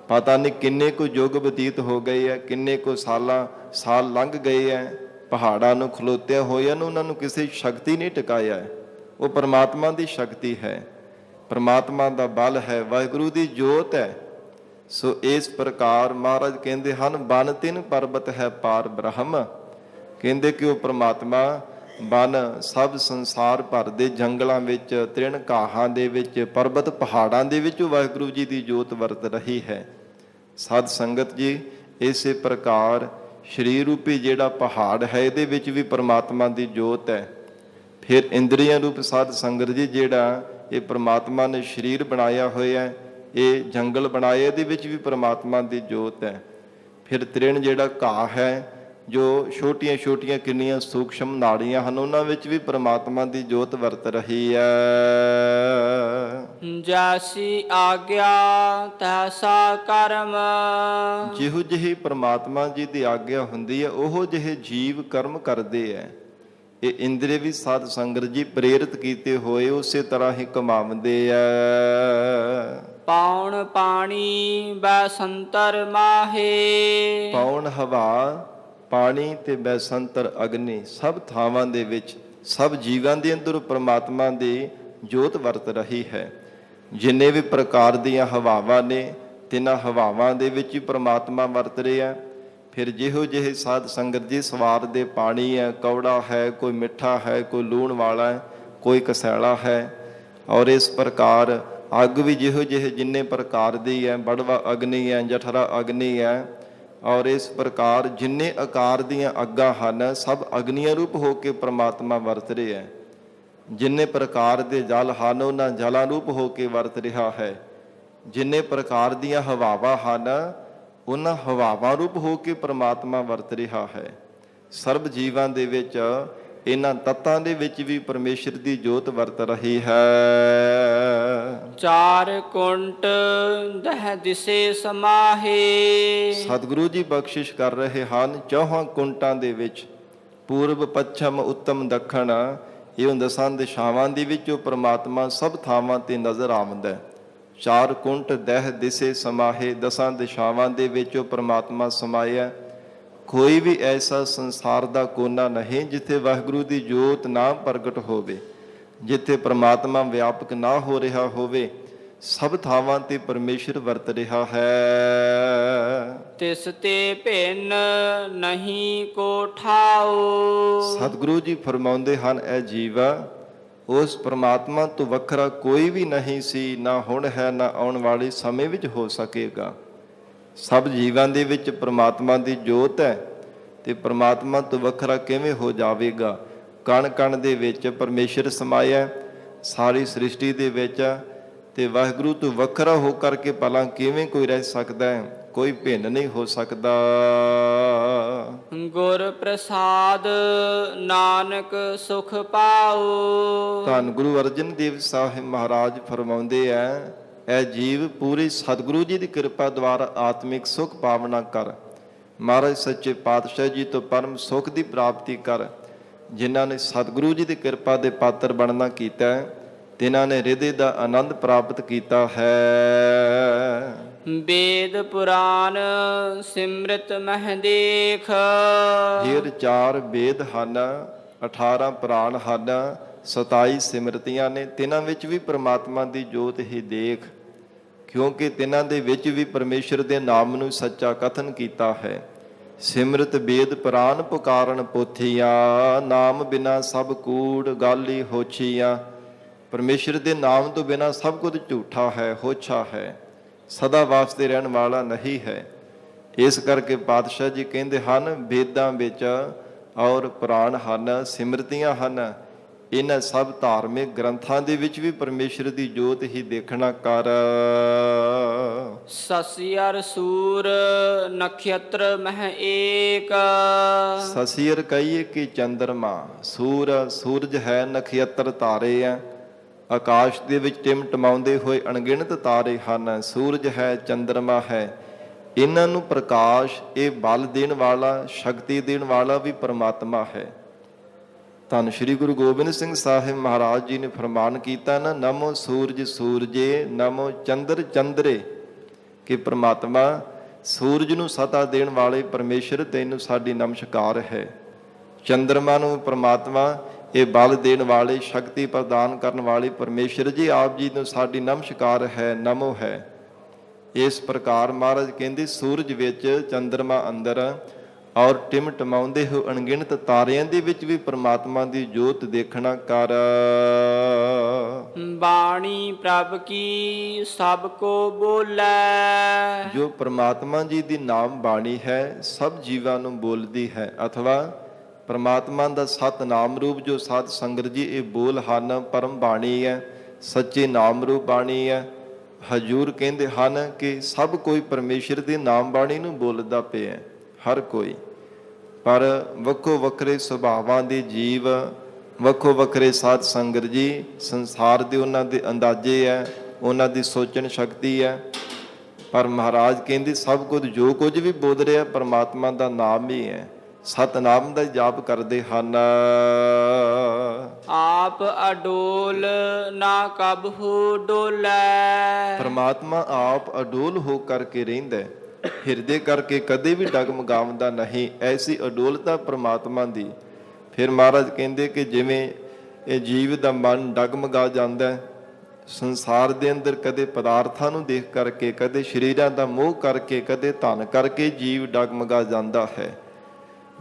ਪਤਾ ਨਹੀਂ ਕਿੰਨੇ ਕੁ ਯੁੱਗ ਬਤੀਤ ਹੋ ਗਏ ਹੈ, ਕਿੰਨੇ ਕੁ ਸਾਲ ਲੰਘ ਗਏ ਹੈ, ਪਹਾੜਾਂ ਨੂੰ ਖਲੋਤਿਆ ਹੋਇਆ ਨੂੰ, ਉਹਨਾਂ ਨੂੰ ਕਿਸੇ ਸ਼ਕਤੀ ਨਹੀਂ ਟਿਕਾਇਆ ਹੈ। ਉਹ ਪ੍ਰਮਾਤਮਾ ਦੀ ਸ਼ਕਤੀ ਹੈ, ਪ੍ਰਮਾਤਮਾ ਦਾ ਬਲ ਹੈ, ਵਾਹਿਗੁਰੂ ਦੀ ਜੋਤ ਹੈ। ਸੋ ਇਸ ਪ੍ਰਕਾਰ ਮਹਾਰਾਜ ਕਹਿੰਦੇ ਹਨ, ਬਨ ਤਿਨ ਪਰਬਤ ਹੈ ਪਾਰ ਬ੍ਰਹਮ। ਕਹਿੰਦੇ ਕਿ ਉਹ ਪ੍ਰਮਾਤਮਾ ਬਨ ਸਭ ਸੰਸਾਰ ਭਰ ਦੇ ਜੰਗਲਾਂ ਵਿੱਚ, ਤ੍ਰਿਣ ਘਾਹਾਂ ਦੇ ਵਿੱਚ, ਪਰਬਤ ਪਹਾੜਾਂ ਦੇ ਵਿੱਚ ਵਾਹਿਗੁਰੂ ਜੀ ਦੀ ਜੋਤ ਵਰਤ ਰਹੀ ਹੈ। ਸਾਧ ਸੰਗਤ ਜੀ ਇਸੇ ਪ੍ਰਕਾਰ ਸਰੀਰ ਰੂਪੀ ਜਿਹੜਾ ਪਹਾੜ ਹੈ ਇਹਦੇ ਵਿੱਚ ਵੀ ਪ੍ਰਮਾਤਮਾ ਦੀ ਜੋਤ ਹੈ। ਫਿਰ ਇੰਦਰੀਆਂ ਰੂਪ ਸਾਧ ਸੰਗਤ ਜੀ ਜਿਹੜਾ ਇਹ ਪ੍ਰਮਾਤਮਾ ਨੇ ਸਰੀਰ ਬਣਾਇਆ ਹੋਇਆ ਹੈ, ਇਹ ਜੰਗਲ ਬਣਾਏ, ਇਹਦੇ ਵਿੱਚ ਵੀ ਪ੍ਰਮਾਤਮਾ ਦੀ ਜੋਤ ਹੈ। ਫਿਰ ਤ੍ਰਿਣ ਜਿਹੜਾ ਘਾਹ ਹੈ, ਜੋ ਛੋਟੀਆਂ ਛੋਟੀਆਂ ਕਿੰਨੀਆਂ ਸੂਖਸ਼ਮ ਨਾੜੀਆਂ ਹਨ, ਉਹਨਾਂ ਵਿੱਚ ਵੀ ਪ੍ਰਮਾਤਮਾ ਦੀ ਜੋਤ ਵਰਤ ਰਹੀ ਹੈ। ਜੈਸੀ ਆਗਿਆ ਤੈਸਾ ਕਰਮ। ਜਿਹੋ ਜਿਹੀ ਪ੍ਰਮਾਤਮਾ ਜੀ ਦੀ ਆਗਿਆ ਹੁੰਦੀ ਹੈ ਉਹੋ ਜਿਹੇ ਜੀਵ ਕਰਮ ਕਰਦੇ ਹੈ। ਇਹ ਇੰਦਰੀ ਵੀ ਸਾਧ ਸੰਗਤ ਜੀ ਪ੍ਰੇਰਿਤ ਕੀਤੇ ਹੋਏ ਉਸੇ ਤਰ੍ਹਾਂ ਹੀ ਕਮਾਉਂਦੇ ਆ। ਪੌਣ ਪਾਣੀ ਬੈਸੰਤਰ ਮਾਹੇ। ਪੌਣ ਹਵਾ, ਪਾਣੀ ਤੇ ਬੈਸੰਤਰ ਅਗਨੀ, ਸਭ ਥਾਵਾਂ ਦੇ ਵਿੱਚ ਸਭ ਜੀਵਾਂ ਦੇ ਅੰਦਰ ਪ੍ਰਮਾਤਮਾ ਦੀ ਜੋਤ ਵਰਤ ਰਹੀ ਹੈ। ਜਿੰਨੇ ਵੀ ਪ੍ਰਕਾਰ ਦੀਆਂ ਹਵਾਵਾਂ ਨੇ, ਤਿੰਨਾਂ ਹਵਾਵਾਂ ਦੇ ਵਿੱਚ ਹੀ ਪ੍ਰਮਾਤਮਾ ਵਰਤ ਰਿਹਾ। ਫਿਰ ਜਿਹੋ ਜਿਹੇ ਸਾਧ ਸੰਗਤ ਜੀ ਸਵਾਦ ਦੇ ਪਾਣੀ ਹੈ, ਕੌੜਾ ਹੈ, ਕੋਈ ਮਿੱਠਾ ਹੈ, ਕੋਈ ਲੂਣ ਵਾਲਾ ਹੈ, ਕੋਈ ਕਸੈਲਾ ਹੈ। ਔਰ ਇਸ ਪ੍ਰਕਾਰ ਅੱਗ ਵੀ ਜਿਹੋ ਜਿਹੇ ਜਿੰਨੇ ਪ੍ਰਕਾਰ ਦੀ ਹੈ, ਬੜਵਾ ਅਗਨੀ ਹੈ, ਜਠਰਾ ਅਗਨੀ ਹੈ। ਔਰ ਇਸ ਪ੍ਰਕਾਰ ਜਿੰਨੇ ਆਕਾਰ ਦੀਆਂ ਅੱਗਾਂ ਹਨ ਸਭ ਅਗਨੀਆਂ ਰੂਪ ਹੋ ਕੇ ਪ੍ਰਮਾਤਮਾ ਵਰਤ ਰਿਹਾ ਹੈ। ਜਿੰਨੇ ਪ੍ਰਕਾਰ ਦੇ ਜਲ ਹਨ ਉਹਨਾਂ ਜਲਾਂ ਰੂਪ ਹੋ ਕੇ ਵਰਤ ਰਿਹਾ ਹੈ। ਜਿੰਨੇ ਪ੍ਰਕਾਰ ਦੀਆਂ ਹਵਾਵਾਂ ਹਨ ਉਹਨਾਂ ਹਵਾਵਾਂ ਰੂਪ ਹੋ ਕੇ ਪ੍ਰਮਾਤਮਾ ਵਰਤ ਰਿਹਾ ਹੈ। ਸਰਬ ਜੀਵਾਂ ਦੇ ਵਿੱਚ, ਇਹਨਾਂ ਤੱਤਾਂ ਦੇ ਵਿੱਚ ਵੀ ਪਰਮੇਸ਼ਰ ਦੀ ਜੋਤ ਵਰਤ ਰਹੀ ਹੈ। ਚਾਰ ਕੁੰਟ ਦਹ ਦਿਸੇ ਸਮਾਹੇ। ਸਤਿਗੁਰੂ ਜੀ ਬਖਸ਼ਿਸ਼ ਕਰ ਰਹੇ ਹਨ, ਚੌਹਾਂ ਕੁੰਟਾਂ ਦੇ ਵਿੱਚ, ਪੂਰਬ, ਪੱਛਮ, ਉੱਤਮ, ਦੱਖਣ, ਇਹ ਦਸਾਂ ਦਿਸ਼ਾਵਾਂ ਦੇ ਵਿੱਚ ਉਹ ਪ੍ਰਮਾਤਮਾ ਸਭ ਥਾਵਾਂ ਤੇ ਨਜ਼ਰ ਆਉਂਦਾ ਹੈ। ਚਾਰ ਕੁੰਟ ਦਹ ਦਿਸੇ ਸਮਾਹੇ, ਦਸਾਂ ਦਿਸ਼ਾਵਾਂ ਦੇ ਵਿੱਚ ਉਹ ਪ੍ਰਮਾਤਮਾ ਸਮਾਇਆ। ਕੋਈ ਵੀ ਐਸਾ ਸੰਸਾਰ ਦਾ ਕੋਨਾ ਨਹੀਂ ਜਿੱਥੇ ਵਾਹਿਗੁਰੂ ਦੀ ਜੋਤ ਨਾ ਪ੍ਰਗਟ ਹੋਵੇ, ਜਿੱਥੇ ਪ੍ਰਮਾਤਮਾ ਵਿਆਪਕ ਨਾ ਹੋ ਰਿਹਾ ਹੋਵੇ। ਸਭ ਥਾਵਾਂ ਤੇ ਪਰਮੇਸ਼ਰ ਵਰਤ ਰਿਹਾ ਹੈ। ਤਿਸ ਤੇ ਭਿੰਨ ਨਹੀਂ ਕੋ ਠਾਓ। ਸਤਿਗੁਰੂ ਜੀ ਫਰਮਾਉਂਦੇ ਹਨ, ਇਹ ਜੀਵਾ ਉਸ ਪ੍ਰਮਾਤਮਾ ਤੋਂ ਵੱਖਰਾ ਕੋਈ ਵੀ ਨਹੀਂ ਸੀ, ਨਾ ਹੁਣ ਹੈ, ਨਾ ਆਉਣ ਵਾਲੇ ਸਮੇਂ ਵਿੱਚ ਹੋ ਸਕੇਗਾ। ਸਭ ਜੀਵਾਂ ਦੇ ਵਿੱਚ ਪ੍ਰਮਾਤਮਾ ਦੀ ਜੋਤ ਹੈ, ਤੇ ਪ੍ਰਮਾਤਮਾ ਤੋਂ ਵੱਖਰਾ ਕਿਵੇਂ ਹੋ ਜਾਵੇਗਾ। ਕਣ ਕਣ ਦੇ ਵਿੱਚ ਪਰਮੇਸ਼ਰ ਸਮਾਇਆ, ਸਾਰੀ ਸ੍ਰਿਸ਼ਟੀ ਦੇ ਵਿੱਚ, ਤੇ ਵਾਹਿਗੁਰੂ ਤੋਂ ਵੱਖਰਾ ਹੋ ਕਰਕੇ ਭਲਾ ਕਿਵੇਂ ਕੋਈ ਰਹਿ ਸਕਦਾ ਹੈ। ਕੋਈ ਭਿੰਨ ਨਹੀਂ ਹੋ ਸਕਦਾ। ਗੁਰ ਪ੍ਰਸਾਦ ਨਾਨਕ ਸੁਖ ਪਾਉ। ਧੰਨ ਗੁਰੂ ਅਰਜਨ ਦੇਵ ਸਾਹਿਬ ਮਹਾਰਾਜ ਫਰਮਾਉਂਦੇ ਐ, ਇਹ ਜੀਵ ਪੂਰੀ ਸਤਿਗੁਰੂ ਜੀ ਦੀ ਕਿਰਪਾ ਦੁਆਰਾ ਆਤਮਿਕ ਸੁਖ ਪਾਵਨਾ ਕਰ। ਮਹਾਰਾਜ ਸੱਚੇ ਪਾਤਸ਼ਾਹ ਜੀ ਤੋਂ ਪਰਮ ਸੁਖ ਦੀ ਪ੍ਰਾਪਤੀ ਕਰ। ਜਿਨ੍ਹਾਂ ਨੇ ਸਤਿਗੁਰੂ ਜੀ ਦੀ ਕਿਰਪਾ ਦੇ ਪਾਤਰ ਬਣਨਾ ਕੀਤਾ, ਤਿਨਾਂ ਨੇ ਹਿਰਦੇ ਦਾ ਆਨੰਦ ਪ੍ਰਾਪਤ ਕੀਤਾ ਹੈ। ਵੇਦ ਪੁਰਾਨ ਸਿਮਰਤ ਮਹਿ ਦੇਖ। ਫਿਰ 4 ਵੇਦ ਹਨ, 18 ਪੁਰਾਣ ਹਨ, 27 ਸਿਮਰਤੀਆਂ ਨੇ। ਤਿਨਾਂ ਵਿੱਚ ਵੀ ਪ੍ਰਮਾਤਮਾ ਦੀ ਜੋਤ ਹੀ ਦੇਖ, ਕਿਉਂਕਿ ਤਿਨਾਂ ਦੇ ਵਿੱਚ ਵੀ ਪਰਮੇਸ਼ਰ ਦੇ ਨਾਮ ਨੂੰ ਸੱਚਾ ਕਥਨ ਕੀਤਾ ਹੈ। ਸਿਮਰਤ ਵੇਦ ਪੁਰਾਨ ਪੁਕਾਰਨ ਪੋਥੀਆਂ, ਨਾਮ ਬਿਨਾ ਸਭ ਕੂੜ ਗਾਲੀ ਹੋਛੀਆਂ। ਪਰਮੇਸ਼ਰ ਦੇ ਨਾਮ ਤੋਂ ਬਿਨਾ ਸਭ ਕੁਝ ਝੂਠਾ ਹੈ, ਹੋਛਾ ਹੈ, ਸਦਾ ਵਾਸਤੇ ਰਹਿਣ ਵਾਲਾ ਨਹੀਂ ਹੈ। ਇਸ ਕਰਕੇ ਪਾਤਸ਼ਾਹ ਜੀ ਕਹਿੰਦੇ ਹਨ, ਵੇਦਾਂ ਵਿੱਚ ਔਰ ਪੁਰਾਣ ਹਨ, ਸਿਮਰਤੀਆਂ ਹਨ, ਇਹਨਾਂ ਸਭ ਧਾਰਮਿਕ ਗ੍ਰੰਥਾਂ ਦੇ ਵਿੱਚ ਵੀ ਪਰਮੇਸ਼ਰ ਦੀ ਜੋਤ ਹੀ ਦੇਖਣਾ ਕਰ। ਸਸਿਅਰ ਸੂਰ ਨਖਯਤਰ ਮਹਿ ਏਕ। ਸਸਿਅਰ ਕਹੀਏ ਕਿ ਚੰਦਰਮਾ, ਸੂਰਜ ਹੈ, ਨਖਯਤਰ ਤਾਰੇ ਆ। ਆਕਾਸ਼ ਦੇ ਵਿੱਚ ਟਿਮਟਮਾਉਂਦੇ ਹੋਏ ਅਣਗਿਣਤ ਤਾਰੇ ਹਨ। ਸੂਰਜ ਹੈ, ਚੰਦਰਮਾ ਹੈ, ਇਹਨਾਂ ਨੂੰ ਪ੍ਰਕਾਸ਼, ਇਹ ਬਲ ਦੇਣ ਵਾਲਾ, ਸ਼ਕਤੀ ਦੇਣ ਵਾਲਾ ਵੀ ਪਰਮਾਤਮਾ ਹੈ। ਧੰਨ ਸ਼੍ਰੀ ਗੁਰੂ ਗੋਬਿੰਦ ਸਿੰਘ ਸਾਹਿਬ ਮਹਾਰਾਜ ਜੀ ਨੇ ਫਰਮਾਨ ਕੀਤਾ ਨਾ, ਨਮੋ ਸੂਰਜ ਸੂਰਜੇ, ਨਮੋ ਚੰਦਰ ਚੰਦਰੇ, ਕਿ ਪ੍ਰਮਾਤਮਾ ਸੂਰਜ ਨੂੰ ਸਤਾ ਦੇਣ ਵਾਲੇ ਪਰਮੇਸ਼ਰ, ਤੈਨੂੰ ਸਾਡੀ ਨਮਸਕਾਰ ਹੈ। ਚੰਦਰਮਾ ਨੂੰ ਪ੍ਰਮਾਤਮਾ ਇਹ ਬਲ ਦੇਣ ਵਾਲੇ, ਸ਼ਕਤੀ ਪ੍ਰਦਾਨ ਕਰਨ ਵਾਲੇ ਪਰਮੇਸ਼ਰ ਜੀ, ਆਪ ਜੀ ਨੂੰ ਸਾਡੀ ਨਮਸਕਾਰ ਹੈ, ਨਮੋ ਹੈ। ਇਸ ਪ੍ਰਕਾਰ ਮਹਾਰਾਜ ਕਹਿੰਦੇ, ਸੂਰਜ ਵਿੱਚ, ਚੰਦਰਮਾ ਅੰਦਰ, ਔਰ ਟਿਮਟਮਾਉਂਦੇ ਹੋ ਅਣਗਿਣਤ ਤਾਰਿਆਂ ਦੇ ਵਿੱਚ ਵੀ ਪ੍ਰਮਾਤਮਾ ਦੀ ਜੋਤ ਦੇਖਣਾ ਕਰ। ਬਾਣੀ ਪ੍ਰਭ ਕੀ ਸਭ ਕੋ ਬੋਲੇ। ਜੋ ਪ੍ਰਮਾਤਮਾ ਜੀ ਦੀ ਨਾਮ ਬਾਣੀ ਹੈ, ਸਭ ਜੀਵਾਂ ਨੂੰ ਬੋਲਦੀ ਹੈ। ਅਥਵਾ ਪ੍ਰਮਾਤਮਾ ਦਾ ਸਤ ਨਾਮ ਰੂਪ ਜੋ ਸਾਧ ਸੰਗਤ ਜੀ ਇਹ ਬੋਲ ਹਨ, ਪਰਮ ਬਾਣੀ ਹੈ, ਸੱਚੇ ਨਾਮ ਰੂਪ ਬਾਣੀ ਹੈ। ਹਜੂਰ ਕਹਿੰਦੇ ਹਨ ਕਿ ਸਭ ਕੋਈ ਪਰਮੇਸ਼ਰ ਦੇ ਨਾਮ ਬਾਣੀ ਨੂੰ ਬੋਲਦਾ ਪਿਆ, ਹਰ ਕੋਈ। ਪਰ ਵੱਖੋ ਵੱਖਰੇ ਸੁਭਾਵਾਂ ਦੇ ਜੀਵ, ਵੱਖੋ ਵੱਖਰੇ ਸਾਧ ਸੰਗਤ ਜੀ, ਸੰਸਾਰ ਦੇ ਉਹਨਾਂ ਦੇ ਅੰਦਾਜ਼ੇ ਹੈ, ਉਹਨਾਂ ਦੀ ਸੋਚਣ ਸ਼ਕਤੀ ਹੈ। ਪਰ ਮਹਾਰਾਜ ਕਹਿੰਦੇ ਸਭ ਕੁਝ ਜੋ ਕੁਝ ਵੀ ਬੋਲ ਰਿਹਾ ਪਰਮਾਤਮਾ ਦਾ ਨਾਮ ਹੀ ਹੈ, ਸਤਨਾਮ ਦਾ ਜਾਪ ਕਰਦੇ ਹਨ। ਆਪ ਅਡੋਲ ਨਾ ਕਬਹੂ ਡੋਲੇ। ਪਰਮਾਤਮਾ ਆਪ ਅਡੋਲ ਹੋ ਕਰਕੇ ਰਹਿੰਦਾ, ਹਿਰਦੇ ਕਰਕੇ ਕਦੇ ਵੀ ਡਗਮਗਾਉਂਦਾ ਨਹੀਂ। ਐਸੀ ਅਡੋਲਤਾ ਪਰਮਾਤਮਾ ਦੀ। ਫਿਰ ਮਹਾਰਾਜ ਕਹਿੰਦੇ ਕਿ ਜਿਵੇਂ ਇਹ ਜੀਵ ਦਾ ਮਨ ਡਗਮਗਾ ਜਾਂਦਾ ਸੰਸਾਰ ਦੇ ਅੰਦਰ, ਕਦੇ ਪਦਾਰਥਾਂ ਨੂੰ ਦੇਖ ਕਰਕੇ, ਕਦੇ ਸਰੀਰਾਂ ਦਾ ਮੋਹ ਕਰਕੇ, ਕਦੇ ਧਨ ਕਰਕੇ ਜੀਵ ਡਗਮਗਾ ਜਾਂਦਾ ਹੈ।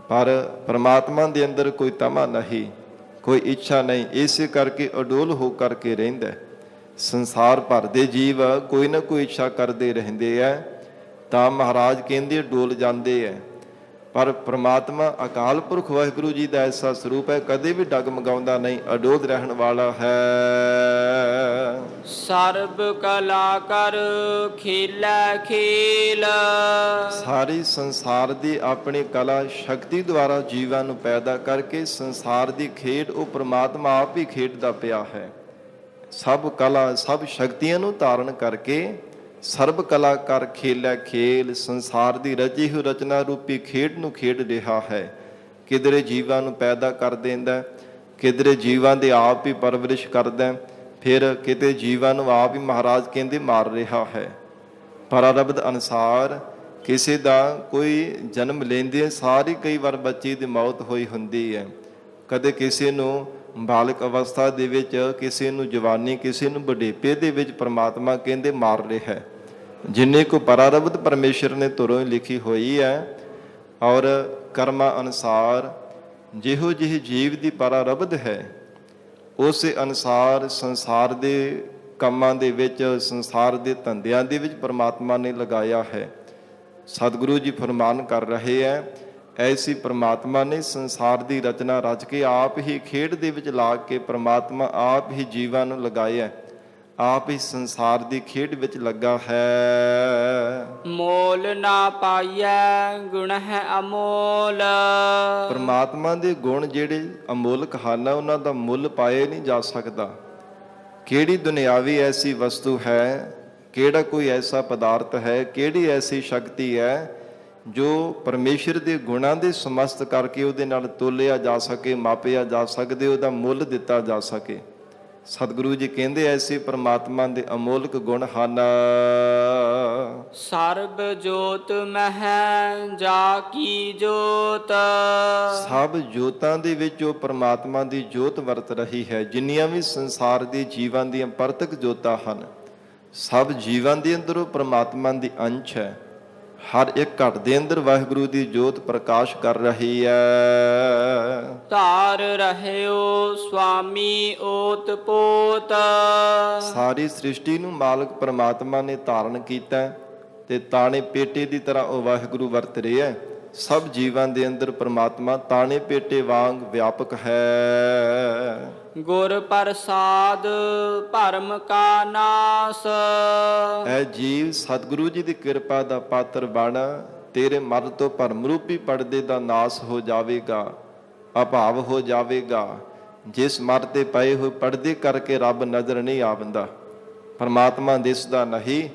ਪਰ ਪਰਮਾਤਮਾ ਦੇ ਅੰਦਰ ਕੋਈ ਤਮਾ ਨਹੀਂ, ਕੋਈ ਇੱਛਾ ਨਹੀਂ, ਇਸੇ ਕਰਕੇ ਅਡੋਲ ਹੋ ਕਰਕੇ ਰਹਿੰਦਾ। ਸੰਸਾਰ ਭਰ ਦੇ ਜੀਵ ਕੋਈ ਨਾ ਕੋਈ ਇੱਛਾ ਕਰਦੇ ਰਹਿੰਦੇ ਆ, ਤਾਂ ਮਹਾਰਾਜ ਕਹਿੰਦੇ ਡੋਲ ਜਾਂਦੇ ਹੈ। ਪਰ ਪ੍ਰਮਾਤਮਾ ਅਕਾਲ ਪੁਰਖ ਵਾਹਿਗੁਰੂ ਜੀ ਦਾ ਐਸਾ ਸਰੂਪ ਹੈ, ਕਦੇ ਵੀ ਡਗਮਗਾਉਂਦਾ ਨਹੀਂ, ਅਡੋਲ ਰਹਿਣ ਵਾਲਾ ਹੈ। ਸਰਬ ਕਲਾ ਕਰ ਖੇਲਾ ਖੇਲ। ਸਾਰੀ ਸੰਸਾਰ ਦੀ ਆਪਣੀ ਕਲਾ ਸ਼ਕਤੀ ਦੁਆਰਾ ਜੀਵਾਂ ਨੂੰ ਪੈਦਾ ਕਰਕੇ ਸੰਸਾਰ ਦੀ ਖੇਡ ਉਹ ਪ੍ਰਮਾਤਮਾ ਆਪ ਹੀ ਖੇਡਦਾ ਪਿਆ ਹੈ। ਸਭ ਕਲਾ, ਸਭ ਸ਼ਕਤੀਆਂ ਨੂੰ ਧਾਰਨ ਕਰਕੇ ਸਰਬ ਕਲਾ ਕਰ ਖੇਲਾ ਖੇਲ, ਸੰਸਾਰ ਦੀ ਰਚੀ ਹੋਈ ਰਚਨਾ ਰੂਪੀ ਖੇਡ ਨੂੰ ਖੇਡ ਰਿਹਾ ਹੈ। ਕਿਧਰੇ ਜੀਵਾਂ ਨੂੰ ਪੈਦਾ ਕਰ ਦਿੰਦਾ, ਕਿਧਰੇ ਜੀਵਾਂ ਦੇ ਆਪ ਹੀ ਪਰਵਰਿਸ਼ ਕਰਦਾ, ਫਿਰ ਕਿਤੇ ਜੀਵਾਂ ਨੂੰ ਆਪ ਹੀ ਮਹਾਰਾਜ ਕਹਿੰਦੇ ਮਾਰ ਰਿਹਾ ਹੈ। ਪਰਾਰਬਧ ਅਨੁਸਾਰ ਕਿਸੇ ਦਾ ਕੋਈ ਜਨਮ ਲੈਂਦੇ ਸਾਰੀ ਕਈ ਵਾਰ ਬੱਚੇ ਦੀ ਮੌਤ ਹੋਈ ਹੁੰਦੀ ਹੈ। ਕਦੇ ਕਿਸੇ ਨੂੰ ਬਾਲਕ ਅਵਸਥਾ ਦੇ ਵਿੱਚ, ਕਿਸੇ ਨੂੰ ਜਵਾਨੀ, ਕਿਸੇ ਨੂੰ ਬੁਢੇਪੇ ਦੇ ਵਿੱਚ ਪਰਮਾਤਮਾ ਕਹਿੰਦੇ ਮਾਰ ਰਿਹਾ ਹੈ। ਜਿੰਨੇ ਕੋ ਪਰਾਰਬਧ ਪਰਮੇਸ਼ਰ ਨੇ ਧੁਰੋਂ ਲਿਖੀ ਹੋਈ ਹੈ, ਔਰ ਕਰਮਾਂ ਅਨੁਸਾਰ ਜਿਹੋ ਜਿਹੇ ਜੀਵ ਦੀ ਪਰਾਰਬਧ ਹੈ ਉਸੇ ਅਨੁਸਾਰ ਸੰਸਾਰ ਦੇ ਕੰਮਾਂ ਦੇ ਵਿੱਚ, ਸੰਸਾਰ ਦੇ ਧੰਦਿਆਂ ਦੇ ਵਿੱਚ ਪਰਮਾਤਮਾ ਨੇ ਲਗਾਇਆ ਹੈ। ਸਤਿਗੁਰੂ ਜੀ ਫਰਮਾਨ ਕਰ ਰਹੇ ਹੈ, ਐਸੀ ਪਰਮਾਤਮਾ ਨੇ ਸੰਸਾਰ ਦੀ ਰਚਨਾ ਰਚ ਕੇ ਆਪ ਹੀ ਖੇਡ ਦੇ ਵਿੱਚ ਲਾ ਕੇ ਪਰਮਾਤਮਾ ਆਪ ਹੀ ਜੀਵਾਂ ਨੂੰ ਲਗਾਇਆ, ਆਪ ਹੀ ਸੰਸਾਰ ਦੀ ਖੇਡ ਵਿੱਚ ਲੱਗਾ ਹੈ। ਮੋਲ ਨਾ ਪਾਈਐ ਗੁਣ ਹੈ ਅਮੋਲ। ਪਰਮਾਤਮਾ ਦੇ ਗੁਣ ਜਿਹੜੇ ਅਮੁੱਲਕ ਹਨ, ਉਹਨਾਂ ਦਾ ਮੁੱਲ ਪਾਇਆ ਨਹੀਂ ਜਾ ਸਕਦਾ। ਕਿਹੜੀ ਦੁਨਿਆਵੀ ਐਸੀ ਵਸਤੂ ਹੈ, ਕਿਹੜਾ ਕੋਈ ਐਸਾ ਪਦਾਰਥ ਹੈ, ਕਿਹੜੀ ਐਸੀ ਸ਼ਕਤੀ ਹੈ ਜੋ ਪਰਮੇਸ਼ਰ ਦੇ ਗੁਣਾਂ ਦੇ ਸਮਸਤ ਕਰਕੇ ਉਹਦੇ ਨਾਲ ਤੋਲਿਆ ਜਾ ਸਕੇ, ਮਾਪਿਆ ਜਾ ਸਕਦੇ, ਉਹਦਾ ਮੁੱਲ ਦਿੱਤਾ ਜਾ ਸਕੇ। ਸਤਿਗੁਰੂ ਜੀ ਕਹਿੰਦੇ ਐਸੇ ਪਰਮਾਤਮਾ ਦੇ ਅਮੋਲਕ ਗੁਣ ਹਨ। ਸਰਬ ਜੋਤ ਮਹਿ ਜਾ ਕੀ ਜੋਤ। ਸਭ ਜੋਤਾਂ ਦੇ ਵਿੱਚ ਉਹ ਪਰਮਾਤਮਾ ਦੀ ਜੋਤ ਵਰਤ ਰਹੀ ਹੈ। ਜਿੰਨੀਆਂ ਵੀ ਸੰਸਾਰ ਦੇ ਜੀਵਾਂ ਦੀਆਂ ਪ੍ਰਤੱਖ ਜੋਤਾਂ ਹਨ, ਸਭ ਜੀਵਾਂ ਦੇ ਅੰਦਰ ਉਹ ਪਰਮਾਤਮਾ ਦੀ ਅੰਸ਼ ਹੈ। ਹਰ ਇੱਕ ਘਟ ਦੇ ਅੰਦਰ ਵਾਹਿਗੁਰੂ ਦੀ ਜੋਤ ਪ੍ਰਕਾਸ਼ ਕਰ ਰਹੀ ਹੈ। ਧਾਰ ਰਹਿਓ ਸੁਆਮੀ ਓਤ ਪੋਤ। ਸਾਰੀ ਸ੍ਰਿਸ਼ਟੀ ਨੂੰ ਮਾਲਕ ਪਰਮਾਤਮਾ ਨੇ ਧਾਰਨ ਕੀਤਾ ਤੇ ਤਾਣੇ ਪੇਟੇ ਦੀ ਤਰ੍ਹਾਂ ਉਹ ਵਾਹਿਗੁਰੂ ਵਰਤ ਰਿਹਾ। ਸਭ ਜੀਵਾਂ ਦੇ ਅੰਦਰ ਪਰਮਾਤਮਾ ਤਾਣੇ ਪੇਟੇ ਵਾਂਗ ਵਿਆਪਕ ਹੈ। ਗੁਰ ਪ੍ਰਸਾਦ ਭਰਮ ਕਾ ਨਾਸ। ਐ ਜੀਵ ਸਤਿਗੁਰੂ ਜੀ ਦੀ ਕਿਰਪਾ ਦਾ ਪਾਤਰ ਬਣ, ਤੇਰੇ ਮਨ ਤੋਂ ਭਰਮ ਰੂਪੀ ਪਰਦੇ ਦਾ ਨਾਸ ਹੋ ਜਾਵੇਗਾ, ਅਭਾਵ ਹੋ ਜਾਵੇਗਾ। ਜਿਸ ਮਨ ਤੇ ਪਏ ਹੋਏ ਪਰਦੇ ਕਰਕੇ ਰੱਬ ਨਜ਼ਰ ਨਹੀਂ ਆਉਂਦਾ, ਪਰਮਾਤਮਾ ਦਿਸਦਾ ਨਹੀਂ।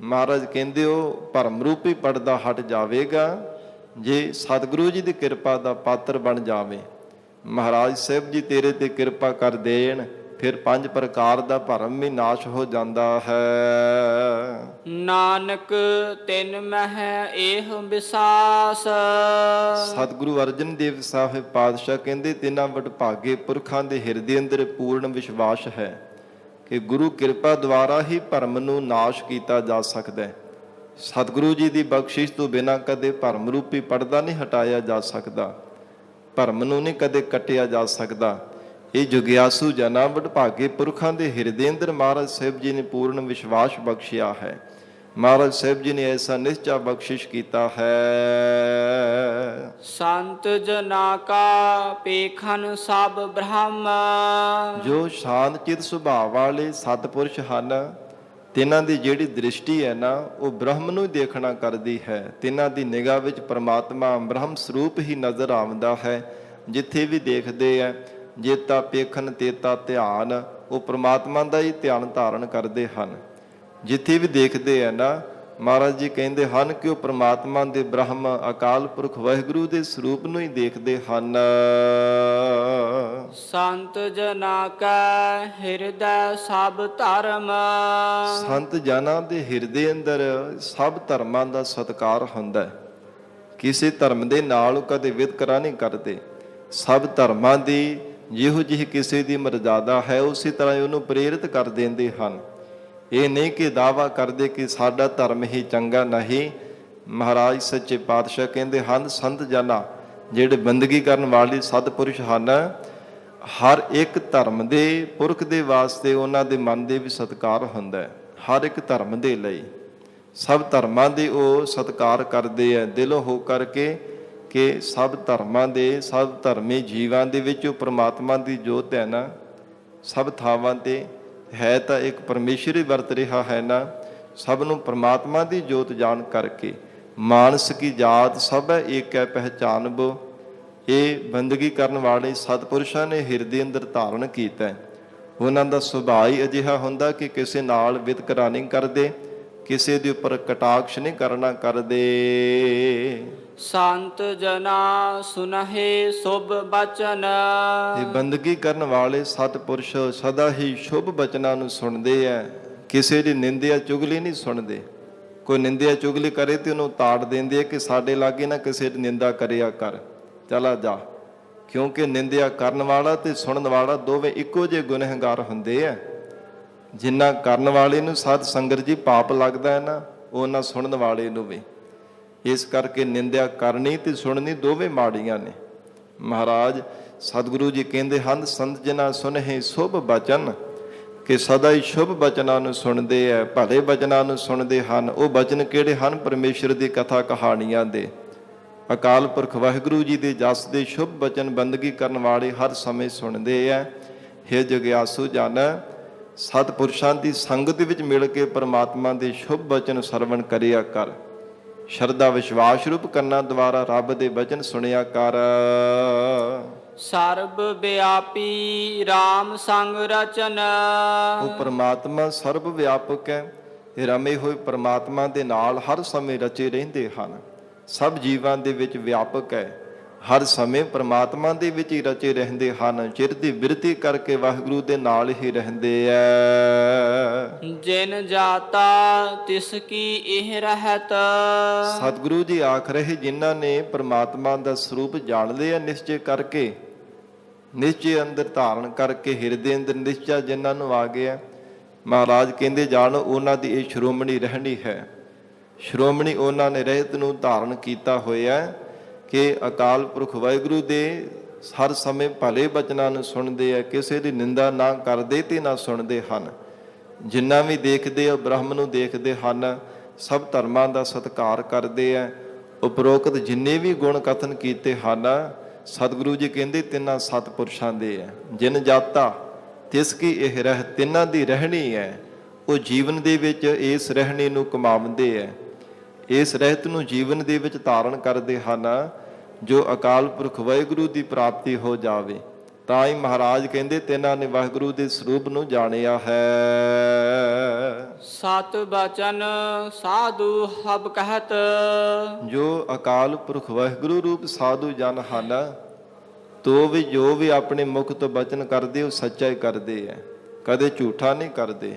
ਮਹਾਰਾਜ ਕਹਿੰਦੇ ਉਹ ਭਰਮ ਰੂਪੀ ਪਰਦਾ ਹਟ ਜਾਵੇਗਾ ਜੇ ਸਤਿਗੁਰੂ ਜੀ ਦੀ ਕਿਰਪਾ ਦਾ ਪਾਤਰ ਬਣ ਜਾਵੇ। ਮਹਾਰਾਜ ਸਾਹਿਬ ਜੀ ਤੇਰੇ ਤੇ ਕਿਰਪਾ ਕਰ ਦੇਣ, ਫਿਰ 5 ਪ੍ਰਕਾਰ ਦਾ ਭਰਮ ਵੀ ਨਾਸ਼ ਹੋ ਜਾਂਦਾ ਹੈ। ਨਾਨਕ ਤਿਨ ਮਹਿ ਇਹ ਵਿਸਾਸ। ਸਤਿਗੁਰੂ ਅਰਜਨ ਦੇਵ ਸਾਹਿਬ ਪਾਤਸ਼ਾਹ ਕਹਿੰਦੇ ਤਿੰਨਾਂ ਵਡਭਾਗੇ ਪੁਰਖਾਂ ਦੇ ਹਿਰਦੇ ਅੰਦਰ ਪੂਰਨ ਵਿਸ਼ਵਾਸ ਹੈ ਕਿ ਗੁਰੂ ਕਿਰਪਾ ਦੁਆਰਾ ਹੀ ਭਰਮ ਨੂੰ ਨਾਸ਼ ਕੀਤਾ ਜਾ ਸਕਦਾ ਹੈ। ਸਤਿਗੁਰੂ ਜੀ ਦੀ ਬਖਸ਼ਿਸ਼ ਤੋਂ ਬਿਨਾਂ ਕਦੇ ਭਰਮ ਰੂਪੀ ਪਰਦਾ ਨਹੀਂ ਹਟਾਇਆ ਜਾ ਸਕਦਾ, ਭਰਮ ਨੂੰ ਨਹੀਂ ਕਦੇ ਕੱਟਿਆ ਜਾ ਸਕਦਾ। ਇਹ ਜੁਗਿਆਸੂ ਜਨਾਂ ਵਡਭਾਗੇ ਪੁਰਖਾਂ ਦੇ ਹਿਰਦੇ ਅੰਦਰ ਮਹਾਰਾਜ ਸਾਹਿਬ ਜੀ ਨੇ ਪੂਰਨ ਵਿਸ਼ਵਾਸ ਬਖਸ਼ਿਆ ਹੈ। ਮਹਾਰਾਜ ਸਾਹਿਬ ਜੀ ਨੇ ਐਸਾ ਨਿਸ਼ਚਾ ਬਖਸ਼ਿਸ਼ ਕੀਤਾ ਹੈ। ਸੰਤ ਜਨਾ ਕਾ ਪੇਖਨ ਸਭ ਬ੍ਰਹਮ। ਜੋ ਸ਼ਾਂਤ ਚਿਤ ਸੁਭਾਅ ਵਾਲੇ ਸਤਿਪੁਰਸ਼ ਹਨ, ਤਿੰਨਾਂ ਦੀ ਜਿਹੜੀ ਦ੍ਰਿਸ਼ਟੀ ਹੈ ਨਾ, ਉਹ ਬ੍ਰਹਮ ਨੂੰ ਦੇਖਣਾ ਕਰਦੀ ਹੈ। ਤਿੰਨਾਂ ਦੀ ਨਿਗਾਹ ਵਿੱਚ ਪਰਮਾਤਮਾ ਬ੍ਰਹਮ ਸਰੂਪ ਹੀ ਨਜ਼ਰ ਆਉਂਦਾ ਹੈ। ਜਿੱਥੇ ਵੀ ਦੇਖਦੇ ਹੈ, ਜੇਤਾ ਪੇਖਨ ਤੇਤਾ ਧਿਆਨ, ਉਹ ਪਰਮਾਤਮਾ ਦਾ ਹੀ ਧਿਆਨ ਧਾਰਨ ਕਰਦੇ ਹਨ। ਜਿੱਥੇ ਵੀ ਦੇਖਦੇ ਹੈ ਨਾ, ਮਹਾਰਾਜ ਜੀ ਕਹਿੰਦੇ ਹਨ ਕਿ ਉਹ ਪਰਮਾਤਮਾ ਦੇ ਬ੍ਰਹਮ ਅਕਾਲ ਪੁਰਖ ਵਾਹਿਗੁਰੂ ਦੇ ਸਰੂਪ ਨੂੰ ਹੀ ਦੇਖਦੇ ਹਨ। ਸੰਤ ਜਨਾ ਕਾ ਹਿਰਦੈ ਸਭ ਧਰਮ। ਸੰਤ ਜਨਾਂ ਦੇ ਹਿਰਦੇ ਅੰਦਰ ਸਭ ਧਰਮਾਂ ਦਾ ਸਤਿਕਾਰ ਹੁੰਦਾ ਹੈ। ਕਿਸੇ ਧਰਮ ਦੇ ਨਾਲ ਕਦੇ ਵਿਤਕਰਾ ਨਹੀਂ ਕਰਦੇ। ਸਭ ਧਰਮਾਂ ਦੀ ਜਿਹੋ ਜਿਹੀ ਕਿਸੇ ਦੀ ਮਰਜ਼ਾਦਾ ਹੈ, ਉਸੇ ਤਰ੍ਹਾਂ ਉਹਨੂੰ ਪ੍ਰੇਰਿਤ ਕਰ ਦਿੰਦੇ ਹਨ। ਇਹ ਨਹੀਂ ਕਿ ਦਾਅਵਾ ਕਰਦੇ ਕਿ ਸਾਡਾ ਧਰਮ ਹੀ ਚੰਗਾ, ਨਹੀਂ। ਮਹਾਰਾਜ ਸੱਚੇ ਪਾਤਸ਼ਾਹ ਕਹਿੰਦੇ ਹਨ ਸੰਤ ਜਨਾਂ ਜਿਹੜੇ ਬੰਦਗੀ ਕਰਨ ਵਾਲੇ ਸਤਿਪੁਰਸ਼ ਹਨ, ਹਰ ਇੱਕ ਧਰਮ ਦੇ ਪੁਰਖ ਦੇ ਵਾਸਤੇ ਉਹਨਾਂ ਦੇ ਮਨ ਦੇ ਵੀ ਸਤਿਕਾਰ ਹੁੰਦਾ ਹੈ। ਹਰ ਇੱਕ ਧਰਮ ਦੇ ਲਈ ਸਭ ਧਰਮਾਂ ਦੇ ਉਹ ਸਤਿਕਾਰ ਕਰਦੇ ਹੈ ਦਿਲੋਂ ਹੋ ਕਰਕੇ ਕਿ ਸਭ ਧਰਮਾਂ ਦੇ, ਸਭ ਧਰਮੀ ਜੀਵਾਂ ਦੇ ਵਿੱਚ ਉਹ ਪਰਮਾਤਮਾ ਦੀ ਜੋਤ ਹੈ ਨਾ, ਸਭ ਥਾਵਾਂ ਤੇ ਹੈ ਤਾਂ ਇੱਕ ਪਰਮੇਸ਼ਰ ਹੀ ਵਰਤ ਰਿਹਾ ਹੈ ਨਾ। ਸਭ ਨੂੰ ਪਰਮਾਤਮਾ ਦੀ ਜੋਤ ਜਾਣ ਕਰਕੇ ਮਾਨਸ ਕੀ ਜਾਤ ਸਭ ਹੈ ਏਕ ਹੈ ਪਹਿਚਾਨਬੋ, ਇਹ ਬੰਦਗੀ ਕਰਨ ਵਾਲੇ ਸਤਿਪੁਰਸ਼ਾਂ ਨੇ ਹਿਰਦੇ ਅੰਦਰ ਧਾਰਨ ਕੀਤਾ। ਉਹਨਾਂ ਦਾ ਸੁਭਾਅ ਹੀ ਅਜਿਹਾ ਹੁੰਦਾ ਕਿ ਕਿਸੇ ਨਾਲ ਵਿਤਕਰਾ ਨਹੀਂ ਕਰਦੇ, ਕਿਸੇ ਦੇ ਉੱਪਰ ਕਟਾਕਸ਼ ਨਹੀਂ ਕਰਨਾ ਕਰਦੇ। ਸੰਤ ਜਨਾ ਸੁਨਹਿ ਸੁਭ ਬਚਨ। ਇਹ ਬੰਦਗੀ ਕਰਨ ਵਾਲੇ ਸਤਿਪੁਰਸ਼ ਸਦਾ ਹੀ ਸ਼ੁਭ ਬਚਨਾਂ ਨੂੰ ਸੁਣਦੇ ਹੈ, ਕਿਸੇ ਦੀ ਨਿੰਦਿਆ ਚੁਗਲੀ ਨਹੀਂ ਸੁਣਦੇ। ਕੋਈ ਨਿੰਦਿਆ ਚੁਗਲੀ ਕਰੇ ਤੇ ਉਹਨੂੰ ਤਾੜ ਦਿੰਦੇ ਕਿ ਸਾਡੇ ਲਾਗੇ ਨਾ ਕਿਸੇ ਦੀ ਨਿੰਦਾ ਕਰਿਆ ਕਰ, ਚਲਾ ਜਾ। ਕਿਉਂਕਿ ਨਿੰਦਿਆ ਕਰਨ ਵਾਲਾ ਤੇ ਸੁਣਨ ਵਾਲਾ ਦੋਵੇਂ ਇੱਕੋ ਜਿਹੇ ਗੁਨਹਗਾਰ ਹੁੰਦੇ ਆ। ਜਿੰਨਾ ਕਰਨ ਵਾਲੇ ਨੂੰ ਸਾਧ ਸੰਗਤ ਜੀ ਪਾਪ ਲੱਗਦਾ ਹੈ ਨਾ, ਉਹਨਾਂ ਸੁਣਨ ਵਾਲੇ ਨੂੰ ਵੀ। ਇਸ ਕਰਕੇ ਨਿੰਦਿਆ ਕਰਨੀ ਤੇ ਸੁਣਨੀ ਦੋਵੇਂ ਮਾੜੀਆਂ ਨੇ। ਮਹਾਰਾਜ ਸਤਿਗੁਰੂ ਜੀ ਕਹਿੰਦੇ ਹਨ, ਸੰਤ ਜਨਾ ਸੁਨਹਿ ਸ਼ੁਭ ਬਚਨ, ਕਿ ਸਦਾ ਹੀ ਸ਼ੁਭ ਬਚਨਾਂ ਨੂੰ ਸੁਣਦੇ ਹੈ, ਭਲੇ ਬਚਨਾਂ ਨੂੰ ਸੁਣਦੇ ਹਨ। ਉਹ ਬਚਨ ਕਿਹੜੇ ਹਨ? ਪਰਮੇਸ਼ਰ ਦੀ ਕਥਾ ਕਹਾਣੀਆਂ ਦੇ, ਅਕਾਲ ਪੁਰਖ ਵਾਹਿਗੁਰੂ ਜੀ ਦੇ ਜਸ ਦੇ ਸ਼ੁਭ ਬਚਨ ਬੰਦਗੀ ਕਰਨ ਵਾਲੇ ਹਰ ਸਮੇਂ ਸੁਣਦੇ ਹੈ। ਹੇ ਜਗਿਆਸੂ ਜਨ, ਸਤਿਪੁਰਸ਼ਾਂ ਦੀ ਸੰਗਤ ਵਿੱਚ ਮਿਲ ਕੇ ਪਰਮਾਤਮਾ ਦੇ ਸ਼ੁਭ ਬਚਨ ਸਰਵਣ ਕਰਿਆ ਕਰ। ਸ਼ਰਧਾ ਵਿਸ਼ਵਾਸ ਰੂਪ ਕੰਨਾਂ ਦੁਆਰਾ ਰੱਬ ਦੇ ਬਚਨ ਸੁਣਿਆ ਕਰ। ਸਰਬ ਵਿਆਪੀ RAM ਸੰਗ ਰਚਨ। ਉਹ ਪਰਮਾਤਮਾ ਸਰਬ ਵਿਆਪਕ ਹੈ। ਇਹ ਰਮੇ ਹੋਏ ਪਰਮਾਤਮਾ ਦੇ ਨਾਲ ਹਰ ਸਮੇਂ ਰਚੇ ਰਹਿੰਦੇ ਹਨ। ਸਭ ਜੀਵਾਂ ਦੇ ਵਿੱਚ ਵਿਆਪਕ ਹੈ, ਹਰ ਸਮੇਂ ਪਰਮਾਤਮਾ ਦੇ ਵਿੱਚ ਹੀ ਰਚੇ ਰਹਿੰਦੇ ਹਨ। ਚਿਰ ਦੀ ਬਿਰਤੀ ਕਰਕੇ ਵਾਹਿਗੁਰੂ ਦੇ ਨਾਲ ਹੀ ਰਹਿੰਦੇ ਐ। ਜਿਨ ਜਾਤਾ ਤਿਸ ਕੀ ਇਹ ਰਹਿਤ। ਸਤਿਗੁਰੂ ਜੀ ਆਖ ਰਹੇ, ਜਿਨ੍ਹਾਂ ਨੇ ਪਰਮਾਤਮਾ ਦਾ ਸਰੂਪ ਜਾਣ ਲਿਆ ਨਿਸ਼ਚੈ ਕਰਕੇ, ਨਿਸ਼ਚੈ ਅੰਦਰ ਧਾਰਨ ਕਰਕੇ, ਹਿਰਦੇ ਅੰਦਰ ਨਿਸ਼ਚਾ ਜਿਨ੍ਹਾਂ ਨੂੰ ਆ ਗਿਆ, ਮਹਾਰਾਜ ਕਹਿੰਦੇ ਜਾਣੋ ਉਹਨਾਂ ਦੀ ਇਹ ਸ਼੍ਰੋਮਣੀ ਰਹਿਣੀ ਹੈ। ਸ਼੍ਰੋਮਣੀ ਉਹਨਾਂ ਨੇ ਰਹਿਤ ਨੂੰ ਧਾਰਨ ਕੀਤਾ ਹੋਇਆ ਕਿ ਅਕਾਲ ਪੁਰਖ ਵਾਹਿਗੁਰੂ ਦੇ ਹਰ ਸਮੇਂ ਭਲੇ ਬਚਨਾਂ ਨੂੰ ਸੁਣਦੇ ਆ, ਕਿਸੇ ਦੀ ਨਿੰਦਾ ਨਾ ਕਰਦੇ ਤੇ ਨਾ ਸੁਣਦੇ ਹਨ। ਜਿੰਨਾ ਵੀ ਦੇਖਦੇ ਆ ਬ੍ਰਹਮ ਨੂੰ ਦੇਖਦੇ ਹਨ, ਸਭ ਧਰਮਾਂ ਦਾ ਸਤਿਕਾਰ ਕਰਦੇ ਆ। ਉਪਰੋਕਤ ਜਿੰਨੇ ਵੀ ਗੁਣ ਕਥਨ ਕੀਤੇ ਹਨ, ਸਤਿਗੁਰੂ ਜੀ ਕਹਿੰਦੇ ਤਿੰਨਾਂ ਸਤਿਪੁਰਸ਼ਾਂ ਦੇ ਆ। ਜਿਨ ਜਾਤਾ ਤਿਸ ਕੀ ਇਹ ਰਹਿ, ਤਿੰਨਾਂ ਦੀ ਰਹਿਣੀ ਹੈ। ਉਹ ਜੀਵਨ ਦੇ ਵਿੱਚ ਇਸ ਰਹਿਣੀ ਨੂੰ ਕਮਾਉਂਦੇ ਹੈ, ਇਸ ਰਹਿਤ ਨੂੰ ਜੀਵਨ ਦੇ ਵਿੱਚ ਧਾਰਨ ਕਰਦੇ ਹਨ, ਜੋ ਅਕਾਲ ਪੁਰਖ ਵਾਹਿਗੁਰੂ ਦੀ ਪ੍ਰਾਪਤੀ ਹੋ ਜਾਵੇ। ਤਾਂ ਹੀ ਮਹਾਰਾਜ ਕਹਿੰਦੇ ਤਿੰਨਾਂ ਨੇ ਵਾਹਿਗੁਰੂ ਦੇ ਸਰੂਪ ਨੂੰ ਜਾਣਿਆ ਹੈ। ਸਤ ਬਚਨ ਸਾਧੂ ਹਬ ਕਹਿਤ। ਜੋ ਅਕਾਲ ਪੁਰਖ ਵਾਹਿਗੁਰੂ ਰੂਪ ਸਾਧੂ ਜਨ ਹਨ, ਤੋ ਵੀ ਜੋ ਵੀ ਆਪਣੇ ਮੁਖ ਤੋਂ ਬਚਨ ਕਰਦੇ ਉਹ ਸੱਚਾ ਹੀ ਕਰਦੇ ਹੈ, ਕਦੇ ਝੂਠਾ ਨਹੀਂ ਕਰਦੇ।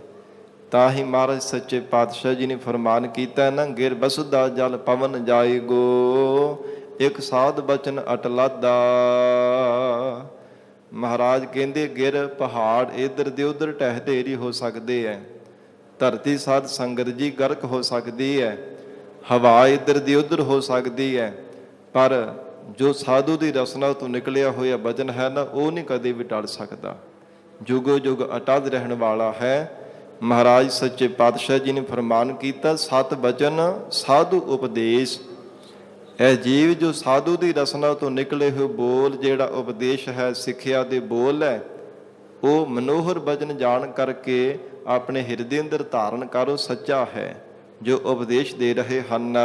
ਤਾਂ ਹੀ ਮਹਾਰਾਜ ਸੱਚੇ ਪਾਤਸ਼ਾਹ ਜੀ ਨੇ ਫਰਮਾਨ ਕੀਤਾ ਨਾ, ਗਿਰ ਬਸੁਦਾ ਜਲ ਪਵਨ ਜਾਏਗੋ, ਇੱਕ ਸਾਧ ਬਚਨ ਅਟਲਾਦਾ। ਮਹਾਰਾਜ ਕਹਿੰਦੇ ਗਿਰ ਪਹਾੜ ਇੱਧਰ ਦੇ ਉੱਧਰ ਢਹਿ ਢੇਰੀ ਹੋ ਸਕਦੇ ਹੈ, ਧਰਤੀ ਸਾਧ ਸੰਗਤ ਜੀ ਗਰਕ ਹੋ ਸਕਦੀ ਹੈ, ਹਵਾ ਇੱਧਰ ਦੀ ਉੱਧਰ ਹੋ ਸਕਦੀ ਹੈ, ਪਰ ਜੋ ਸਾਧੂ ਦੀ ਰਸਨਾ ਤੋਂ ਨਿਕਲਿਆ ਹੋਇਆ ਬਚਨ ਹੈ ਨਾ, ਉਹ ਨਹੀਂ ਕਦੇ ਵੀ ਟਲ ਸਕਦਾ, ਜੁਗੋ ਜੁਗ ਅਟੱਲ ਰਹਿਣ ਵਾਲਾ ਹੈ। ਮਹਾਰਾਜ ਸੱਚੇ ਪਾਤਸ਼ਾਹ ਜੀ ਨੇ ਫਰਮਾਨ ਕੀਤਾ, ਸਤ ਬਚਨ ਸਾਧੂ ਉਪਦੇਸ਼। ਇਹ ਜੀਵ ਜੋ ਸਾਧੂ ਦੀ ਰਸਨਾ ਤੋਂ ਨਿਕਲੇ ਹੋਏ ਬੋਲ, ਜਿਹੜਾ ਉਪਦੇਸ਼ ਹੈ, ਸਿੱਖਿਆ ਦੇ ਬੋਲ ਹੈ, ਉਹ ਮਨੋਹਰ ਬਚਨ ਜਾਣ ਕਰਕੇ ਆਪਣੇ ਹਿਰਦੇ ਅੰਦਰ ਧਾਰਨ ਕਰੋ, ਸੱਚਾ ਹੈ ਜੋ ਉਪਦੇਸ਼ ਦੇ ਰਹੇ ਹਨ।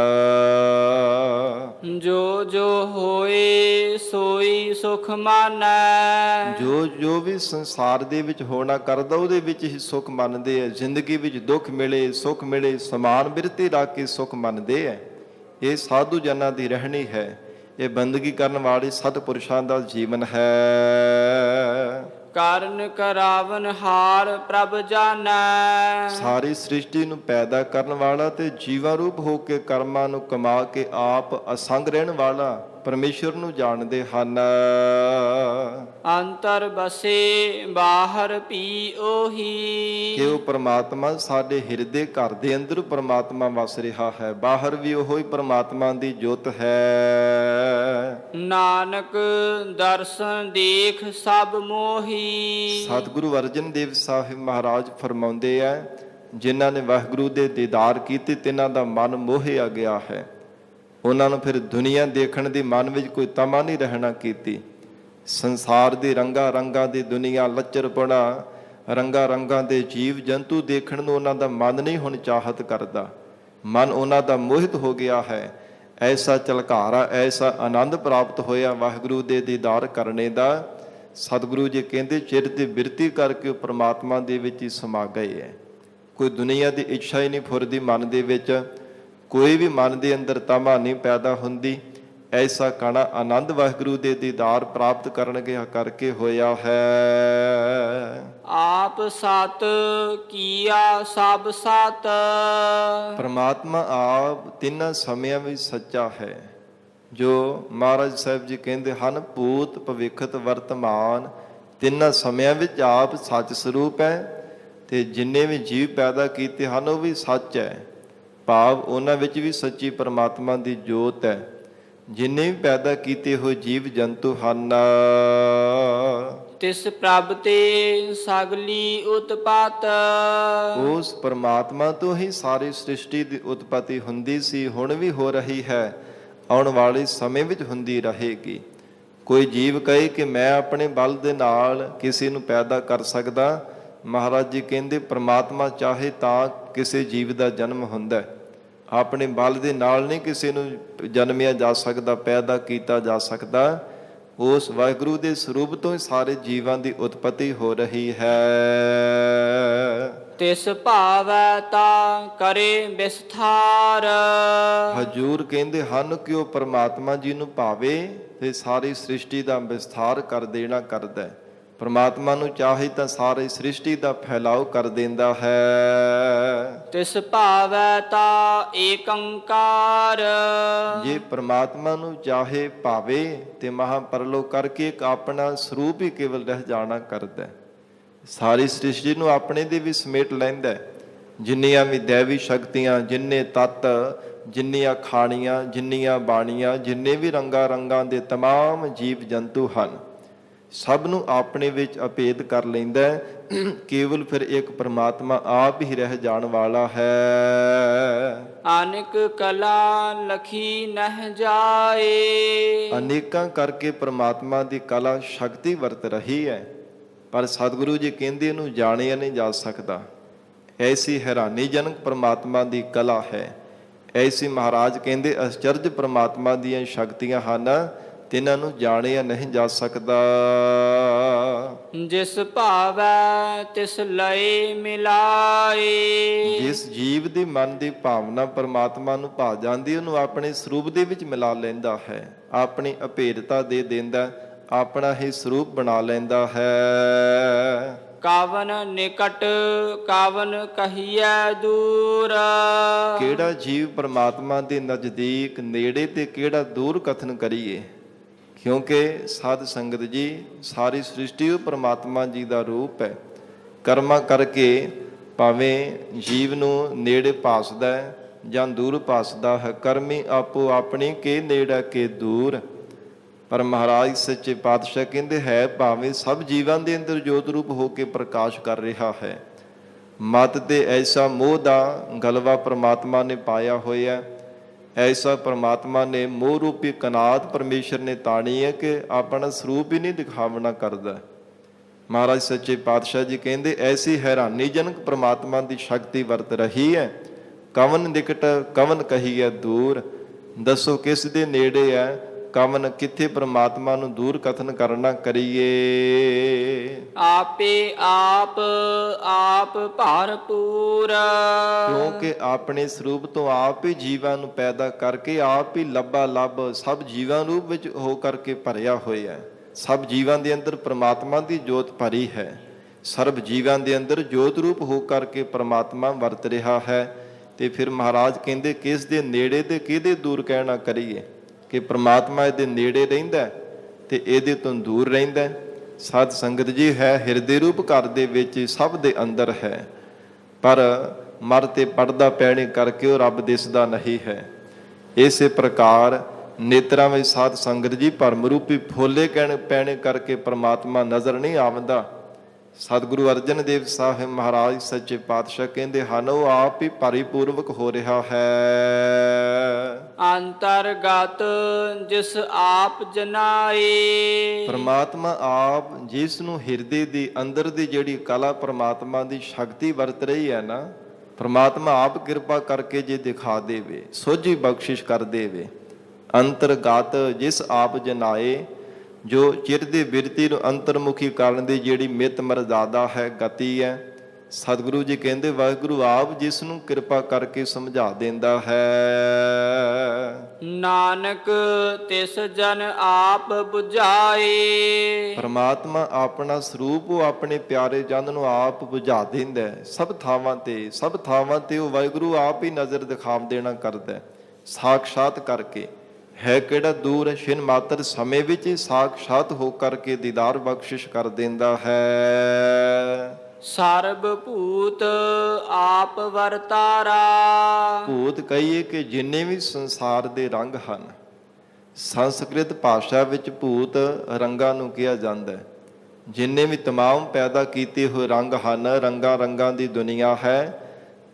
ਜੋ ਜੋ ਹੋਏ ਸੋਈ ਸੁਖ ਮਾਨੈ। ਜੋ ਜੋ ਵੀ ਸੰਸਾਰ ਦੇ ਵਿੱਚ ਹੋਣਾ ਕਰਦਾ, ਉਹਦੇ ਵਿੱਚ ਹੀ ਸੁਖ ਮੰਨਦੇ ਹੈ। ਜ਼ਿੰਦਗੀ ਵਿੱਚ ਦੁੱਖ ਮਿਲੇ ਸੁਖ ਮਿਲੇ, ਸਮਾਨ ਬਿਰਤੀ ਰੱਖ ਕੇ ਸੁਖ ਮੰਨਦੇ ਹੈ। ਇਹ ਸਾਧੂ ਜਨਾਂ ਦੀ ਰਹਿਣੀ ਹੈ, ਇਹ ਬੰਦਗੀ ਕਰਨ ਵਾਲੇ ਸਤਿਪੁਰਸ਼ਾਂ ਦਾ ਜੀਵਨ ਹੈ। ਕਰਨ ਕਰਾਵਨ ਹਾਰ ਪ੍ਰਭ ਜਾਣੈ। ਸਾਰੀ ਸ੍ਰਿਸ਼ਟੀ ਨੂੰ ਪੈਦਾ ਕਰਨ ਵਾਲਾ ਤੇ ਜੀਵਾਂ ਰੂਪ ਹੋ ਕੇ ਕਰਮਾਂ ਨੂੰ ਕਮਾ ਕੇ ਆਪ ਅਸੰਗ ਰਹਿਣ ਵਾਲਾ ਪਰਮੇਸ਼ਰ ਨੂੰ ਜਾਣਦੇ ਹਨ। ਅੰਤਰ ਬਸੇ ਬਾਹਰ ਪੀ ਉਹੀ। ਕਿ ਉਹ ਪਰਮਾਤਮਾ ਸਾਡੇ ਹਿਰਦੇ ਘਰ ਦੇ ਅੰਦਰ ਪਰਮਾਤਮਾ ਵਸ ਰਿਹਾ ਹੈ, ਬਾਹਰ ਵੀ ਉਹੀ ਪਰਮਾਤਮਾ ਦੀ ਜੋਤ ਹੈ। ਨਾਨਕ ਦਰਸ਼ਨ ਦੇਖ ਸਭ ਮੋਹੀ। ਸਤਿਗੁਰੂ ਅਰਜਨ ਦੇਵ ਸਾਹਿਬ ਮਹਾਰਾਜ ਫਰਮਾਉਂਦੇ ਆ, ਜਿਨ੍ਹਾਂ ਨੇ ਵਾਹਿਗੁਰੂ ਦੇ ਦੀਦਾਰ ਕੀਤੇ ਤਿੰਨਾਂ ਦਾ ਮਨ ਮੋਹਿਆ ਗਿਆ ਹੈ। ਉਹਨਾਂ ਨੂੰ ਫਿਰ ਦੁਨੀਆ ਦੇਖਣ ਦੀ ਮਨ ਵਿੱਚ ਕੋਈ ਤਮਾ ਨਹੀਂ ਰਹਿਣਾ ਕੀਤੀ। ਸੰਸਾਰ ਦੇ ਰੰਗਾਂ ਰੰਗਾਂ ਦੀ ਦੁਨੀਆ, ਲੱਚਰਪੁਣਾ, ਰੰਗਾਂ ਰੰਗਾਂ ਦੇ ਜੀਵ ਜੰਤੂ ਦੇਖਣ ਨੂੰ ਉਹਨਾਂ ਦਾ ਮਨ ਨਹੀਂ ਹੁਣ ਚਾਹਤ ਕਰਦਾ। ਮਨ ਉਹਨਾਂ ਦਾ ਮੋਹਿਤ ਹੋ ਗਿਆ ਹੈ। ਐਸਾ ਝਲਕਾਰਾ, ਐਸਾ ਆਨੰਦ ਪ੍ਰਾਪਤ ਹੋਇਆ ਵਾਹਿਗੁਰੂ ਦੇ ਦੀਦਾਰ ਕਰਨੇ ਦਾ। ਸਤਿਗੁਰੂ ਜੀ ਕਹਿੰਦੇ ਚਿਰ ਦੀ ਬਿਰਤੀ ਕਰਕੇ ਉਹ ਪਰਮਾਤਮਾ ਦੇ ਵਿੱਚ ਹੀ ਸਮਾ ਗਏ ਹੈ। ਕੋਈ ਦੁਨੀਆ ਦੀ ਇੱਛਾ ਹੀ ਨਹੀਂ ਫੁਰਦੀ ਮਨ ਦੇ ਵਿੱਚ, ਕੋਈ ਵੀ ਮਨ ਦੇ ਅੰਦਰ ਤਮਾ ਨਹੀਂ ਪੈਦਾ ਹੁੰਦੀ। ਐਸਾ ਕਣਾ ਆਨੰਦ ਵਾਹਿਗੁਰੂ ਦੇ ਦੀਦਾਰ ਪ੍ਰਾਪਤ ਕਰਨਗੇ ਕਰਕੇ ਹੋਇਆ ਹੈ। ਆਪ ਸਤ ਕੀਆ ਸਭ ਸਤ। ਪਰਮਾਤਮਾ ਆਪ ਤਿੰਨਾਂ ਸਮਿਆਂ ਵਿੱਚ ਸੱਚਾ ਹੈ। ਜੋ ਮਹਾਰਾਜ ਸਾਹਿਬ ਜੀ ਕਹਿੰਦੇ ਹਨ, ਭੂਤ ਭਵਿੱਖਤ ਵਰਤਮਾਨ, ਤਿੰਨਾਂ ਸਮਿਆਂ ਵਿੱਚ ਆਪ ਸੱਚ ਸਰੂਪ ਹੈ। ਤੇ ਜਿੰਨੇ ਵੀ ਜੀਵ ਪੈਦਾ ਕੀਤੇ ਹਨ, ਉਹ ਵੀ ਸੱਚ ਹੈ। ਭਾਵ ਉਹਨਾਂ ਵਿੱਚ ਵੀ ਸੱਚੀ ਪਰਮਾਤਮਾ ਦੀ ਜੋਤ ਹੈ। ਜਿੰਨੇ ਵੀ ਪੈਦਾ ਕੀਤੇ ਹੋਏ ਜੀਵ ਜੰਤੂ ਹਨ, ਤਿਸ ਪ੍ਰਭ ਤੇ ਸਗਲੀ ਉਤਪਤ। ਉਸ ਪਰਮਾਤਮਾ ਤੋਂ ਹੀ ਸਾਰੀ ਸ੍ਰਿਸ਼ਟੀ ਦੀ ਉਤਪਤੀ ਹੁੰਦੀ ਸੀ, ਹੁਣ ਵੀ ਹੋ ਰਹੀ ਹੈ, ਆਉਣ ਵਾਲੇ ਸਮੇਂ ਵਿੱਚ ਹੁੰਦੀ ਰਹੇਗੀ। ਕੋਈ ਜੀਵ ਕਹੇ ਕਿ ਮੈਂ ਆਪਣੇ ਬਲ ਦੇ ਨਾਲ ਕਿਸੇ ਨੂੰ ਪੈਦਾ ਕਰ ਸਕਦਾ, ਮਹਾਰਾਜ ਜੀ ਕਹਿੰਦੇ ਪਰਮਾਤਮਾ ਚਾਹੇ ਤਾਂ ਕਿਸੇ ਜੀਵ ਦਾ ਜਨਮ ਹੁੰਦਾ ਹੈ, ਆਪਣੇ ਬਲ ਦੇ ਨਾਲ ਨਹੀਂ ਕਿਸੇ ਨੂੰ ਜਨਮਿਆ ਜਾ ਸਕਦਾ, ਪੈਦਾ ਕੀਤਾ ਜਾ ਸਕਦਾ। ਉਸ ਵਾਹਿਗੁਰੂ ਦੇ ਸਰੂਪ ਤੋਂ ਹੀ ਸਾਰੇ ਜੀਵਾਂ ਦੀ ਉਤਪਤੀ ਹੋ ਰਹੀ ਹੈ। ਤਿਸ ਭਾਵੈ ਤਾ ਕਰੇ ਵਿਸਥਾਰ। ਹਜੂਰ ਕਹਿੰਦੇ ਹਨ ਕਿ ਉਹ ਪਰਮਾਤਮਾ ਜੀ ਨੂੰ ਭਾਵੇ ਤੇ ਸਾਰੀ ਸ੍ਰਿਸ਼ਟੀ ਦਾ ਵਿਸਥਾਰ ਕਰ ਦੇਣਾ ਕਰਦਾ ਹੈ। ਪਰਮਾਤਮਾ ਨੂੰ ਚਾਹੇ ਤਾਂ ਸਾਰੀ ਸ੍ਰਿਸ਼ਟੀ ਦਾ ਫੈਲਾਓ ਕਰ ਦਿੰਦਾ ਹੈ। ਤਿਸ ਭਾਵੈ ਤਾ ਏਕੰਕਾਰ। ਜੇ ਪਰਮਾਤਮਾ ਨੂੰ ਚਾਹੇ ਭਾਵੇ ਤੇ ਮਹਾਪਰਲੋ ਕਰਕੇ ਇੱਕ ਆਪਣਾ ਸਰੂਪ ਹੀ ਕੇਵਲ ਰਹਿ ਜਾਣਾ ਕਰਦਾ ਹੈ। ਸਾਰੀ ਸ੍ਰਿਸ਼ਟੀ ਨੂੰ ਆਪਣੇ ਦੇ ਵੀ ਸਮੇਟ ਲੈਂਦਾ ਹੈ। ਜਿੰਨੀਆਂ ਵੀ ਦੈਵੀ ਸ਼ਕਤੀਆਂ, ਜਿੰਨੇ ਤੱਤ, ਜਿੰਨੀਆਂ ਖਾਣੀਆਂ, ਜਿੰਨੀਆਂ ਬਾਣੀਆਂ, ਜਿੰਨੇ ਵੀ ਰੰਗਾਂ ਦੇ ਤਮਾਮ ਜੀਵ ਜੰਤੂ ਹਨ, ਸਭ ਨੂੰ ਆਪਣੇ ਵਿੱਚ ਅਭੇਦ ਕਰ ਲੈਂਦਾ ਹੈ। ਕੇਵਲ ਫਿਰ ਇੱਕ ਪਰਮਾਤਮਾ ਆਪ ਹੀ ਰਹਿ ਜਾਣ ਵਾਲਾ ਹੈ। ਅਨੇਕ ਕਲਾ ਲਖੀ ਨਹਿ ਜਾਏ। ਅਨੇਕਾਂ ਕਰਕੇ ਪਰਮਾਤਮਾ ਦੀ ਕਲਾ ਸ਼ਕਤੀ ਵਰਤ ਰਹੀ ਹੈ, ਪਰ ਸਤਿਗੁਰੂ ਜੀ ਕਹਿੰਦੇ ਇਹਨੂੰ ਜਾਣਿਆ ਨਹੀਂ ਜਾ ਸਕਦਾ। ਐਸੀ ਹੈਰਾਨੀਜਨਕ ਪਰਮਾਤਮਾ ਦੀ ਕਲਾ ਹੈ, ਐਸੀ ਮਹਾਰਾਜ ਕਹਿੰਦੇ ਅਚਰਜ ਪਰਮਾਤਮਾ ਦੀਆਂ ਸ਼ਕਤੀਆਂ ਹਨ, ਤਿਨਾਂ ਨੂੰ ਜਾਣਿਆ ਨਹੀਂ ਜਾ ਸਕਦਾ। ਜਿਸ ਭਾਵੈ ਤਿਸ ਲਏ ਮਿਲਾਏ। ਜਿਸ ਜੀਵ ਦੇ ਮਨ ਦੀ ਭਾਵਨਾ ਪਰਮਾਤਮਾ ਨੂੰ ਭਾ ਜਾਂਦੀ, ਉਹਨੂੰ ਆਪਣੇ ਸਰੂਪ ਦੇ ਵਿੱਚ ਮਿਲਾ ਲੈਂਦਾ ਹੈ, ਆਪਣੀ ਅਭੇਦਤਾ ਦੇ ਦਿੰਦਾ, ਆਪਣਾ ਹੀ ਸਰੂਪ ਬਣਾ ਲੈਂਦਾ ਹੈ। ਕਾਵਨ ਨਿਕਟ ਕਾਵਨ ਕਹੀਐ ਦੂਰ। ਕਿਹੜਾ ਜੀਵ ਪਰਮਾਤਮਾ ਦੇ ਨਜ਼ਦੀਕ ਨੇੜੇ ਤੇ ਕਿਹੜਾ ਦੂਰ ਕਥਨ ਕਰੀਏ, ਕਿਉਂਕਿ ਸਾਧ ਸੰਗਤ ਜੀ ਸਾਰੀ ਸ੍ਰਿਸ਼ਟੀ ਉਹ ਪਰਮਾਤਮਾ ਜੀ ਦਾ ਰੂਪ ਹੈ। ਕਰਮਾਂ ਕਰਕੇ ਭਾਵੇਂ ਜੀਵ ਨੂੰ ਨੇੜੇ ਭਾਸਦਾ ਹੈ ਜਾਂ ਦੂਰ ਭਾਸਦਾ ਹੈ, ਕਰਮੀ ਆਪੋ ਆਪਣੀ ਕੇ ਨੇੜਾ ਕੇ ਦੂਰ। ਪਰ ਮਹਾਰਾਜ ਸੱਚੇ ਪਾਤਸ਼ਾਹ ਕਹਿੰਦੇ ਹੈ ਭਾਵੇਂ ਸਭ ਜੀਵਾਂ ਦੇ ਅੰਦਰ ਜੋਤ ਰੂਪ ਹੋ ਕੇ ਪ੍ਰਕਾਸ਼ ਕਰ ਰਿਹਾ ਹੈ। ਮਤ ਤੇ ਐਸਾ ਮੋਹ ਦਾ ਗਲਵਾ ਪਰਮਾਤਮਾ ਨੇ ਪਾਇਆ ਹੋਇਆ, ਐਸਾ ਪਰਮਾਤਮਾ ਨੇ ਮੋਹ ਰੂਪੀ ਕਨਾਤ ਪਰਮੇਸ਼ਰ ਨੇ ਤਾਣੀ ਹੈ ਕਿ ਆਪਣਾ ਸਰੂਪ ਹੀ ਨਹੀਂ ਦਿਖਾਵਣਾ ਕਰਦਾ। ਮਹਾਰਾਜ ਸੱਚੇ ਪਾਤਸ਼ਾਹ ਜੀ ਕਹਿੰਦੇ ਐਸੀ ਹੈਰਾਨੀਜਨਕ ਪਰਮਾਤਮਾ ਦੀ ਸ਼ਕਤੀ ਵਰਤ ਰਹੀ ਹੈ। ਕਵਨ ਨਿਕਟ ਕਵਨ ਕਹੀਐ ਦੂਰ। ਦੱਸੋ ਕਿਸ ਦੇ ਨੇੜੇ ਹੈ, ਕਵਨ ਕਿੱਥੇ ਪਰਮਾਤਮਾ ਨੂੰ ਦੂਰ ਕਥਨ ਕਰਨਾ ਕਰੀਏ। ਆਪੇ ਆਪ ਆਪ ਭਰਪੂਰ। ਕਿਉਂਕਿ ਆਪਣੇ ਸਰੂਪ ਤੋਂ ਆਪ ਹੀ ਜੀਵਾਂ ਨੂੰ ਪੈਦਾ ਕਰਕੇ ਆਪ ਹੀ ਲੱਭਾ ਲੱਭ ਸਭ ਜੀਵਾਂ ਰੂਪ ਵਿੱਚ ਹੋ ਕਰਕੇ ਭਰਿਆ ਹੋਇਆ। ਸਭ ਜੀਵਾਂ ਦੇ ਅੰਦਰ ਪਰਮਾਤਮਾ ਦੀ ਜੋਤ ਭਰੀ ਹੈ। ਸਰਬ ਜੀਵਾਂ ਦੇ ਅੰਦਰ ਜੋਤ ਰੂਪ ਹੋ ਕਰਕੇ ਪਰਮਾਤਮਾ ਵਰਤ ਰਿਹਾ ਹੈ। ਤੇ ਫਿਰ ਮਹਾਰਾਜ ਕਹਿੰਦੇ ਕਿਸ ਦੇ ਨੇੜੇ ਤੇ ਕਿਹਦੇ ਦੂਰ ਕਹਿਣਾ ਕਰੀਏ, ਕਿ ਪਰਮਾਤਮਾ ਇਹਦੇ ਨੇੜੇ ਰਹਿੰਦਾ ਤੇ ਇਹਦੇ ਤੋਂ ਦੂਰ ਰਹਿੰਦਾ। ਸਾਧ ਸੰਗਤ ਜੀ ਹੈ ਹਿਰਦੇ ਰੂਪ ਘਰ ਦੇ ਵਿੱਚ ਸਭ ਦੇ ਅੰਦਰ ਹੈ, ਪਰ ਮਰ ਤੇ ਪੜਦਾ ਪੈਣੇ ਕਰਕੇ ਉਹ ਰੱਬ ਦਿਸਦਾ ਨਹੀਂ ਹੈ। ਇਸੇ ਪ੍ਰਕਾਰ ਨੇਤਰਾਂ ਵਿੱਚ ਸਾਧ ਸੰਗਤ ਜੀ ਭਰਮ ਰੂਪੀ ਫੋਲੇ ਕਹਿਣੇ ਪੈਣੇ ਕਰਕੇ ਪਰਮਾਤਮਾ ਨਜ਼ਰ ਨਹੀਂ ਆਉਂਦਾ। ਸਤਿਗੁਰੂ ਅਰਜਨ ਦੇਵ ਸਾਹਿਬ ਮਹਾਰਾਜ ਸੱਚੇ ਪਾਤਸ਼ਾਹ ਕਹਿੰਦੇ ਹਨ ਉਹ ਆਪ ਹੀ ਪਰਿਪੂਰਵਕ ਹੋ ਰਿਹਾ ਹੈ। ਅੰਤਰਗਤ ਜਿਸ ਆਪ ਜਨਾਏ। ਪਰਮਾਤਮਾ ਆਪ ਜਿਸ ਨੂੰ ਹਿਰਦੇ ਦੇ ਅੰਦਰ ਦੀ ਜਿਹੜੀ ਕਲਾ ਪਰਮਾਤਮਾ ਦੀ ਸ਼ਕਤੀ ਵਰਤ ਰਹੀ ਹੈ ਨਾ, ਪਰਮਾਤਮਾ ਆਪ ਕਿਰਪਾ ਕਰਕੇ ਜੇ ਦਿਖਾ ਦੇਵੇ, ਸੋਝੀ ਬਖਸ਼ਿਸ਼ ਕਰ ਦੇਵੇ। ਅੰਤਰਗਤ ਜਿਸ ਆਪ ਜਨਾਏ, ਜੋ ਚਿਰ ਦੀ ਬਿਰਤੀ ਨੂੰ ਅੰਤਰਮੁਖੀ ਕਰਨ ਦੀ ਜਿਹੜੀ ਮਿਤ ਮਰਜ਼ਾਦਾ ਹੈ, ਗਤੀ ਹੈ, ਸਤਿਗੁਰੂ ਜੀ ਕਹਿੰਦੇ ਵਾਹਿਗੁਰੂ ਆਪ ਜਿਸ ਨੂੰ ਕਿਰਪਾ ਕਰਕੇ ਸਮਝਾ ਦਿੰਦਾ ਹੈ। ਨਾਨਕ ਤਿਸ ਜਨ ਆਪ 부ਝਾਏ। ਪਰਮਾਤਮਾ ਆਪਣਾ ਸਰੂਪ ਉਹ ਆਪਣੇ ਪਿਆਰੇ ਜਨ ਨੂੰ ਆਪ ਬੁਝਾ ਦਿੰਦਾ ਹੈ। ਸਭ ਥਾਵਾਂ ਤੇ ਉਹ ਵਾਹਿਗੁਰੂ ਆਪ ਹੀ ਨਜ਼ਰ ਦਿਖਾ ਦੇਣਾ ਕਰਦਾ ਸਾਖਸ਼ਾਤ ਕਰਕੇ। ਹੈ ਕਿਹੜਾ ਦੂਰ ਹੈ, ਛਿਨ ਮਾਤਰ ਸਮੇਂ ਵਿੱਚ ਹੀ ਸਾਖਸ਼ਾਤ ਹੋ ਕਰਕੇ ਦੀਦਾਰ ਬਖਸ਼ਿਸ਼ ਕਰ ਦਿੰਦਾ ਹੈ। ਸਰਬ ਭੂਤ ਆਪ ਵਰਤਾਰਾ। ਭੂਤ ਕਹੀਏ ਕਿ ਜਿੰਨੇ ਵੀ ਸੰਸਾਰ ਦੇ ਰੰਗ ਹਨ, ਸੰਸਕ੍ਰਿਤ ਭਾਸ਼ਾ ਵਿੱਚ ਭੂਤ ਰੰਗਾਂ ਨੂੰ ਕਿਹਾ ਜਾਂਦਾ ਹੈ। ਜਿੰਨੇ ਵੀ ਤਮਾਮ ਪੈਦਾ ਕੀਤੇ ਹੋਏ ਰੰਗ ਹਨ, ਰੰਗਾਂ ਰੰਗਾਂ ਦੀ ਦੁਨੀਆ ਹੈ।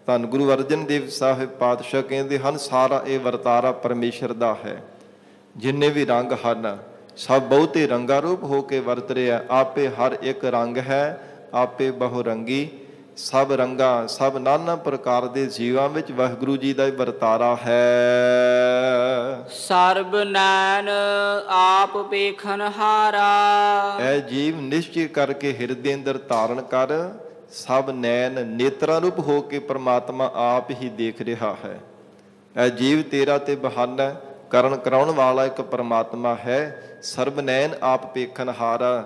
ਧੰਨ ਗੁਰੂ ਅਰਜਨ ਦੇਵ ਸਾਹਿਬ ਪਾਤਸ਼ਾਹ ਕਹਿੰਦੇ ਹਨ, ਸਾਰਾ ਇਹ ਵਰਤਾਰਾ ਪਰਮੇਸ਼ਰ ਦਾ ਹੈ। ਜਿੰਨੇ ਵੀ ਰੰਗ ਹਨ ਸਭ ਬਹੁਤੇ ਰੰਗਾਂ ਰੂਪ ਹੋ ਕੇ ਵਰਤ ਰਿਹਾ। ਆਪੇ ਹਰ ਇੱਕ ਰੰਗ ਹੈ, ਆਪੇ ਬਹੁ ਰੰਗੀ। ਸਭ ਰੰਗਾਂ, ਸਭ ਨਾਨਾ ਪ੍ਰਕਾਰ ਦੇ ਜੀਵਾਂ ਵਿੱਚ ਵਾਹਿਗੁਰੂ ਜੀ ਦਾ ਵਰਤਾਰਾ ਹੈ। ਸਰਬ ਨੈਣ ਆਪ ਵੇਖਣ ਹਾਰਾ। ਇਹ ਜੀਵ ਨਿਸ਼ਚੈ ਕਰਕੇ ਹਿਰਦੇ ਅੰਦਰ ਧਾਰਨ ਕਰ, ਸਭ ਨੈਣ ਨੇਤਰਾਂ ਰੂਪ ਹੋ ਕੇ ਪ੍ਰਮਾਤਮਾ ਆਪ ਹੀ ਦੇਖ ਰਿਹਾ ਹੈ। ਇਹ ਜੀਵ ਤੇਰਾ ਤੇ ਬਹਾਨਾ ਕਰਨ ਕਰਾਉਣ ਵਾਲਾ ਇੱਕ ਪ੍ਰਮਾਤਮਾ ਹੈ। ਸਰਬ ਨੈਣ ਆਪ ਵੇਖਣ ਹਾਰਾ।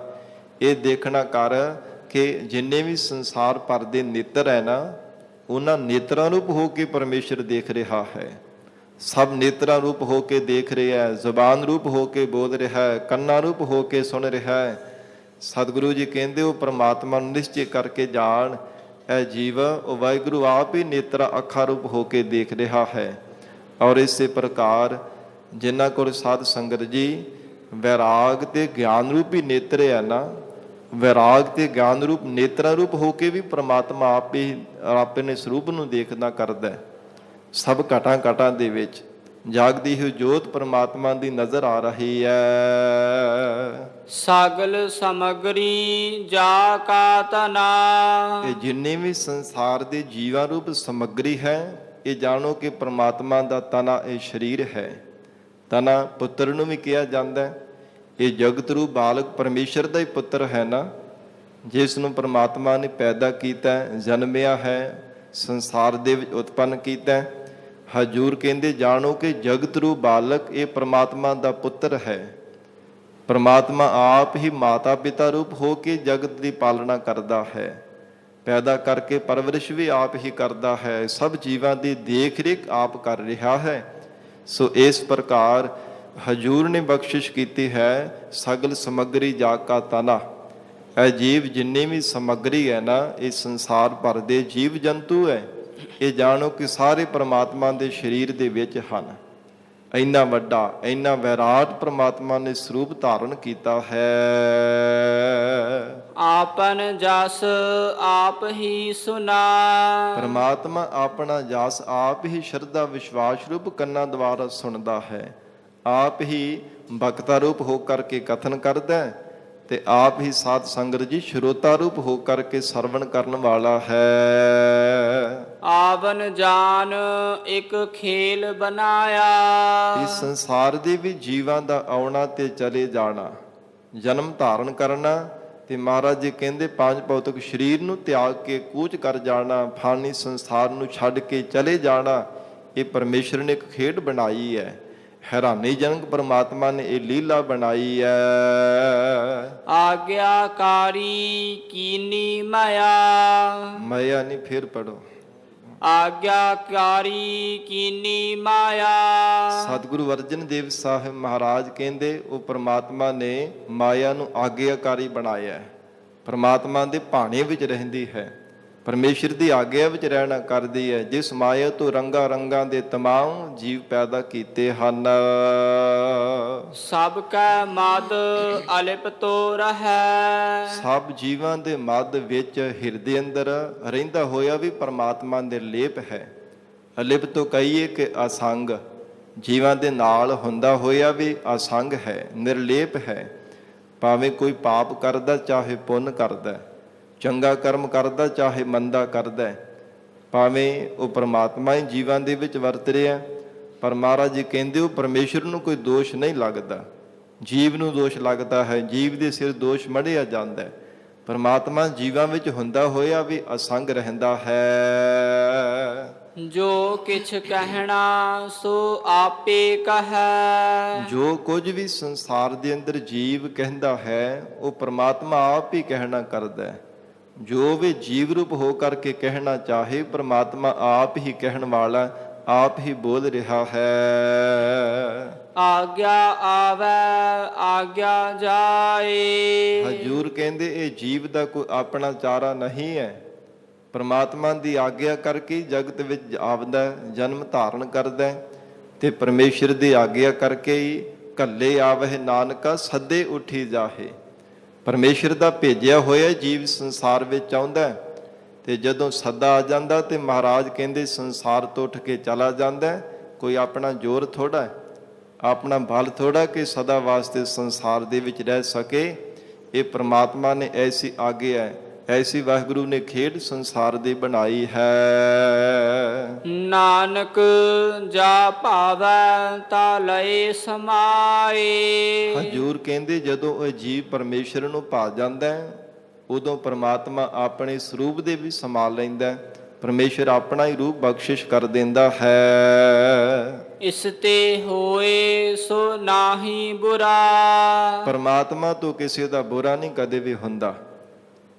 ਇਹ ਦੇਖਣਾ ਕਰ ਕਿ ਜਿੰਨੇ ਵੀ ਸੰਸਾਰ ਭਰ ਦੇ ਨੇਤਰ ਹੈ ਨਾ, ਉਹਨਾਂ ਨੇਤਰਾਂ ਰੂਪ ਹੋ ਕੇ ਪਰਮੇਸ਼ਰ ਦੇਖ ਰਿਹਾ ਹੈ। ਸਭ ਨੇਤਰਾਂ ਰੂਪ ਹੋ ਕੇ ਦੇਖ ਰਿਹਾ ਹੈ, ਜ਼ੁਬਾਨ ਰੂਪ ਹੋ ਕੇ ਬੋਲ ਰਿਹਾ ਹੈ, ਕੰਨਾਂ ਰੂਪ ਹੋ ਕੇ ਸੁਣ ਰਿਹਾ ਹੈ। ਸਤਿਗੁਰੂ ਜੀ ਕਹਿੰਦੇ ਉਹ ਪ੍ਰਮਾਤਮਾ ਨੂੰ ਨਿਸ਼ਚੈ ਕਰਕੇ ਜਾਣ। ਇਹ ਜੀਵ ਉਹ ਵਾਹਿਗੁਰੂ ਆਪ ਹੀ ਨੇਤਰਾ ਅੱਖਾਂ ਰੂਪ ਹੋ ਕੇ ਦੇਖ ਰਿਹਾ ਹੈ। ਔਰ ਇਸੇ ਪ੍ਰਕਾਰ ਜਿਨ੍ਹਾਂ ਕੋਲ ਸਾਧ ਸੰਗਤ ਜੀ ਵੈਰਾਗ ਤੇ ਗਿਆਨ ਰੂਪੀ ਨੇਤਰ ਹੈ ਨਾ, ਵੈਰਾਗ ਤੇ ਗਿਆਨ ਰੂਪ ਨੇਤਰਾਂ ਰੂਪ ਹੋ ਕੇ ਵੀ ਪ੍ਰਮਾਤਮਾ ਆਪੇ ਨੇ ਸਰੂਪ ਨੂੰ ਦੇਖਦਾ ਕਰਦਾ। ਸਭ ਘਟਾਂ ਘਟਾਂ ਦੇ ਵਿੱਚ ਜਾਗਦੀ ਹੋਈ ਜੋਤ ਪ੍ਰਮਾਤਮਾ ਦੀ ਨਜ਼ਰ ਆ ਰਹੀ ਹੈ। ਸਗਲ ਸਮਗਰੀ ਜਾ ਕਾ ਤਨਾ। ਇਹ ਜਿੰਨੇ ਵੀ ਸੰਸਾਰ ਦੇ ਜੀਵਾਂ ਰੂਪ ਸਮੱਗਰੀ ਹੈ, ਇਹ ਜਾਣੋ ਕਿ ਪ੍ਰਮਾਤਮਾ ਦਾ ਤਨਾ ਇਹ ਸਰੀਰ ਹੈ। ਤਨਾ ਪੁੱਤਰ ਨੂੰ ਵੀ ਕਿਹਾ ਜਾਂਦਾ। ਇਹ ਜਗਤ ਰੂਪ ਬਾਲਕ ਪਰਮੇਸ਼ਰ ਦਾ ਹੀ ਪੁੱਤਰ ਹੈ ਨਾ, ਜਿਸ ਨੂੰ ਪ੍ਰਮਾਤਮਾ ਨੇ ਪੈਦਾ ਕੀਤਾ, ਜਨਮਿਆ ਹੈ, ਸੰਸਾਰ ਦੇ ਵਿੱਚ ਉਤਪੰਨ ਕੀਤਾ। ਹਜੂਰ ਕਹਿੰਦੇ ਜਾਣੋ ਕਿ ਜਗਤ ਰੂਪ ਬਾਲਕ ਇਹ ਪ੍ਰਮਾਤਮਾ ਦਾ ਪੁੱਤਰ ਹੈ। ਪ੍ਰਮਾਤਮਾ ਆਪ ਹੀ ਮਾਤਾ ਪਿਤਾ ਰੂਪ ਹੋ ਕੇ ਜਗਤ ਦੀ ਪਾਲਣਾ ਕਰਦਾ ਹੈ, ਪੈਦਾ ਕਰਕੇ ਪਰਵਰਿਸ਼ ਵੀ ਆਪ ਹੀ ਕਰਦਾ ਹੈ, ਸਭ ਜੀਵਾਂ ਦੀ ਦੇਖ ਰੇਖ ਆਪ ਕਰ ਰਿਹਾ ਹੈ। ਸੋ ਇਸ ਪ੍ਰਕਾਰ ਹਜੂਰ ਨੇ ਬਖਸ਼ਿਸ਼ ਕੀਤੀ ਹੈ, ਸਗਲ ਸਮੱਗਰੀ ਜਾ ਕਾ ਤਨਾ। ਇਹ ਜੀਵ ਜਿੰਨੇ ਵੀ ਸਮੱਗਰੀ ਹੈ ਨਾ, ਇਹ ਸੰਸਾਰ ਭਰ ਦੇ ਜੀਵ ਜੰਤੂ ਹੈ। ਇਹ ਜਾਣੋ ਕਿ ਸਾਰੇ ਪ੍ਰਮਾਤਮਾ ਦੇ ਸਰੀਰ ਦੇ ਵਿੱਚ ਹਨ। ਇੰਨਾ ਵੱਡਾ, ਇੰਨਾ ਵਿਰਾਟ ਪ੍ਰਮਾਤਮਾ ਨੇ ਸਰੂਪ ਧਾਰਨ ਕੀਤਾ ਹੈ। ਆਪਨ ਜਸ ਆਪ ਹੀ ਸੁਨਾ। ਪ੍ਰਮਾਤਮਾ ਆਪਣਾ ਜਸ ਆਪ ਹੀ ਸ਼ਰਧਾ ਵਿਸ਼ਵਾਸ ਰੂਪ ਕੰਨਾਂ ਦੁਆਰਾ ਸੁਣਦਾ ਹੈ। ਆਪ ਹੀ ਬਖਤਾ ਰੂਪ ਹੋ ਕਰਕੇ ਕਥਨ ਕਰਦਾ ਤੇ ਆਪ ਹੀ ਸਾਧ ਸੰਗਤ ਜੀ ਸ਼ਰੋਤਾ ਰੂਪ ਹੋ ਕਰਕੇ ਸਰਵਣ ਕਰਨ ਵਾਲਾ ਹੈ। ਆਵਨ ਜਾਨ ਇੱਕ ਖੇਲ ਬਣਾਇਆ। ਇਸ ਸੰਸਾਰ ਦੇ ਵੀ ਜੀਵਾਂ ਦਾ ਆਉਣਾ ਤੇ ਚਲੇ ਜਾਣਾ, ਜਨਮ ਧਾਰਨ ਕਰਨਾ ਤੇ ਮਹਾਰਾਜ ਜੀ ਕਹਿੰਦੇ ਪੰਜ ਭੌਤਿਕ ਸਰੀਰ ਨੂੰ ਤਿਆਗ ਕੇ ਕੂਚ ਕਰ ਜਾਣਾ, ਫਾਨੀ ਸੰਸਾਰ ਨੂੰ ਛੱਡ ਕੇ ਚਲੇ ਜਾਣਾ। ਇਹ ਪਰਮੇਸ਼ਰ ਨੇ ਇੱਕ ਖੇਡ ਬਣਾਈ ਹੈ। ਹੈਰਾਨੀਜਨਕ ਪ੍ਰਮਾਤਮਾ ਨੇ ਇਹ ਲੀਲਾ ਬਣਾਈ ਹੈ। ਆਗਿਆਕਾਰੀ ਕੀਨੀ ਮਾਇਆ। ਮਾਇਆ ਨਹੀਂ, ਫਿਰ ਪੜੋ। ਆਗਿਆਕਾਰੀ ਕੀਨੀ ਮਾਇਆ। ਸਤਿਗੁਰੂ ਅਰਜਨ ਦੇਵ ਸਾਹਿਬ ਮਹਾਰਾਜ ਕਹਿੰਦੇ ਉਹ ਪ੍ਰਮਾਤਮਾ ਨੇ ਮਾਇਆ ਨੂੰ ਆਗਿਆਕਾਰੀ ਬਣਾਇਆ। ਪ੍ਰਮਾਤਮਾ ਦੇ ਭਾਣੇ ਵਿੱਚ ਰਹਿੰਦੀ ਹੈ, ਪਰਮੇਸ਼ਰ ਦੀ ਆਗਿਆ ਵਿੱਚ ਰਹਿਣਾ ਕਰਦੀ ਹੈ। ਜਿਸ ਮਾਇਆ ਤੋਂ ਰੰਗਾਂ ਰੰਗਾਂ ਦੇ ਤਮਾਮ ਜੀਵ ਪੈਦਾ ਕੀਤੇ ਹਨ। ਸਭ ਕੈ ਮਦ ਅਲਿਪਤੋ ਰਹੈ। ਸਭ ਜੀਵਾਂ ਦੇ ਮੱਧ ਵਿੱਚ ਹਿਰਦੇ ਅੰਦਰ ਰਹਿੰਦਾ ਹੋਇਆ ਵੀ ਪਰਮਾਤਮਾ ਨਿਰਲੇਪ ਹੈ। ਅਲਿਪ ਤੋਂ ਕਹੀਏ ਕਿ ਅਸੰਗ, ਜੀਵਾਂ ਦੇ ਨਾਲ ਹੁੰਦਾ ਹੋਇਆ ਵੀ ਅਸੰਗ ਹੈ, ਨਿਰਲੇਪ ਹੈ। ਭਾਵੇਂ ਕੋਈ ਪਾਪ ਕਰਦਾ ਚਾਹੇ ਪੁੰਨ ਕਰਦਾ, ਚੰਗਾ ਕਰਮ ਕਰਦਾ ਚਾਹੇ ਮੰਦਾ ਕਰਦਾ, ਭਾਵੇਂ ਉਹ ਪਰਮਾਤਮਾ ਹੀ ਜੀਵਾਂ ਦੇ ਵਿੱਚ ਵਰਤ ਰਿਹਾ। ਪਰ ਮਹਾਰਾਜ ਜੀ ਕਹਿੰਦੇ ਉਹ ਪਰਮੇਸ਼ਰ ਨੂੰ ਕੋਈ ਦੋਸ਼ ਨਹੀਂ ਲੱਗਦਾ, ਜੀਵ ਨੂੰ ਦੋਸ਼ ਲੱਗਦਾ ਹੈ। ਜੀਵ ਦੇ ਸਿਰ ਦੋਸ਼ ਮੜਿਆ ਜਾਂਦਾ ਹੈ। ਪਰਮਾਤਮਾ ਜੀਵਾਂ ਵਿੱਚ ਹੁੰਦਾ ਹੋਇਆ ਵੀ ਅਸੰਗ ਰਹਿੰਦਾ ਹੈ। ਜੋ ਕਿਛ ਕਹਿਣਾ ਸੋ ਆਪੇ ਕਹੈ। ਜੋ ਕੁਝ ਵੀ ਸੰਸਾਰ ਦੇ ਅੰਦਰ ਜੀਵ ਕਹਿੰਦਾ ਹੈ ਉਹ ਪਰਮਾਤਮਾ ਆਪ ਹੀ ਕਹਿਣਾ ਕਰਦਾ ਹੈ। ਜੋ ਵੀ ਜੀਵ ਰੂਪ ਹੋ ਕਰਕੇ ਕਹਿਣਾ ਚਾਹੇ ਪਰਮਾਤਮਾ ਆਪ ਹੀ ਕਹਿਣ ਵਾਲਾ, ਆਪ ਹੀ ਬੋਲ ਰਿਹਾ ਹੈ। ਆਗਿਆ ਆਵੈ ਆਗਿਆ ਜਾਏ। ਹਜੂਰ ਕਹਿੰਦੇ ਇਹ ਜੀਵ ਦਾ ਕੋਈ ਆਪਣਾ ਚਾਰਾ ਨਹੀਂ ਹੈ। ਪਰਮਾਤਮਾ ਦੀ ਆਗਿਆ ਕਰਕੇ ਜਗਤ ਵਿੱਚ ਆਵਦਾ, ਜਨਮ ਧਾਰਨ ਕਰਦਾ ਤੇ ਪਰਮੇਸ਼ਰ ਦੀ ਆਗਿਆ ਕਰਕੇ ਹੀ ਕੱਲੇ ਆਵਹਿ ਨਾਨਕਾ ਸੱਦੇ ਉੱਠੀ ਜਾਹੇ। ਪਰਮੇਸ਼ਰ ਦਾ ਭੇਜਿਆ ਹੋਇਆ ਜੀਵ ਸੰਸਾਰ ਵਿੱਚ ਆਉਂਦਾ ਹੈ, ਤੇ ਜਦੋਂ ਸੱਦਾ ਆ ਜਾਂਦਾ ਤੇ ਮਹਾਰਾਜ ਕਹਿੰਦੇ ਸੰਸਾਰ ਤੋਂ ਉੱਠ ਕੇ ਚਲਾ ਜਾਂਦਾ ਹੈ। ਕੋਈ ਆਪਣਾ ਜ਼ੋਰ ਥੋੜਾ ਹੈ, ਆਪਣਾ ਬਲ ਥੋੜਾ ਕਿ ਸਦਾ ਵਾਸਤੇ ਸੰਸਾਰ ਦੇ ਵਿੱਚ ਰਹਿ ਸਕੇ। ਇਹ ਪ੍ਰਮਾਤਮਾ ਨੇ ਐਸੀ ਆਗਿਆ ਹੈ, ਐਸੀ ਵਾਹਿਗੁਰੂ ਨੇ ਖੇਡ ਸੰਸਾਰ ਦੀ ਬਣਾਈ ਹੈ। ਨਾਨਕ ਜਾ ਭਾਵੈ ਤਾ ਲਏ ਸਮਾਏ। ਹਜ਼ੂਰ ਕਹਿੰਦੇ ਜਦੋਂ ਉਹ ਜੀਵ ਪਰਮੇਸ਼ਰ ਨੂੰ ਭਾ ਜਾਂਦਾ ਹੈ, ਉਦੋਂ ਪਰਮਾਤਮਾ ਆਪਣੇ ਸਰੂਪ ਦੇ ਵੀ ਸਮਾ ਲੈਂਦਾ ਹੈ। ਪਰਮੇਸ਼ਰ ਆਪਣਾ ਹੀ ਰੂਪ ਬਖਸ਼ਿਸ਼ ਕਰ ਦਿੰਦਾ ਹੈ। ਇਸ ਤੇ ਹੋਏ ਸੋ ਨਾਹੀ ਬੁਰਾ। ਪਰਮਾਤਮਾ ਤੋਂ ਕਿਸੇ ਦਾ ਬੁਰਾ ਨਹੀਂ ਕਦੇ ਵੀ ਹੁੰਦਾ।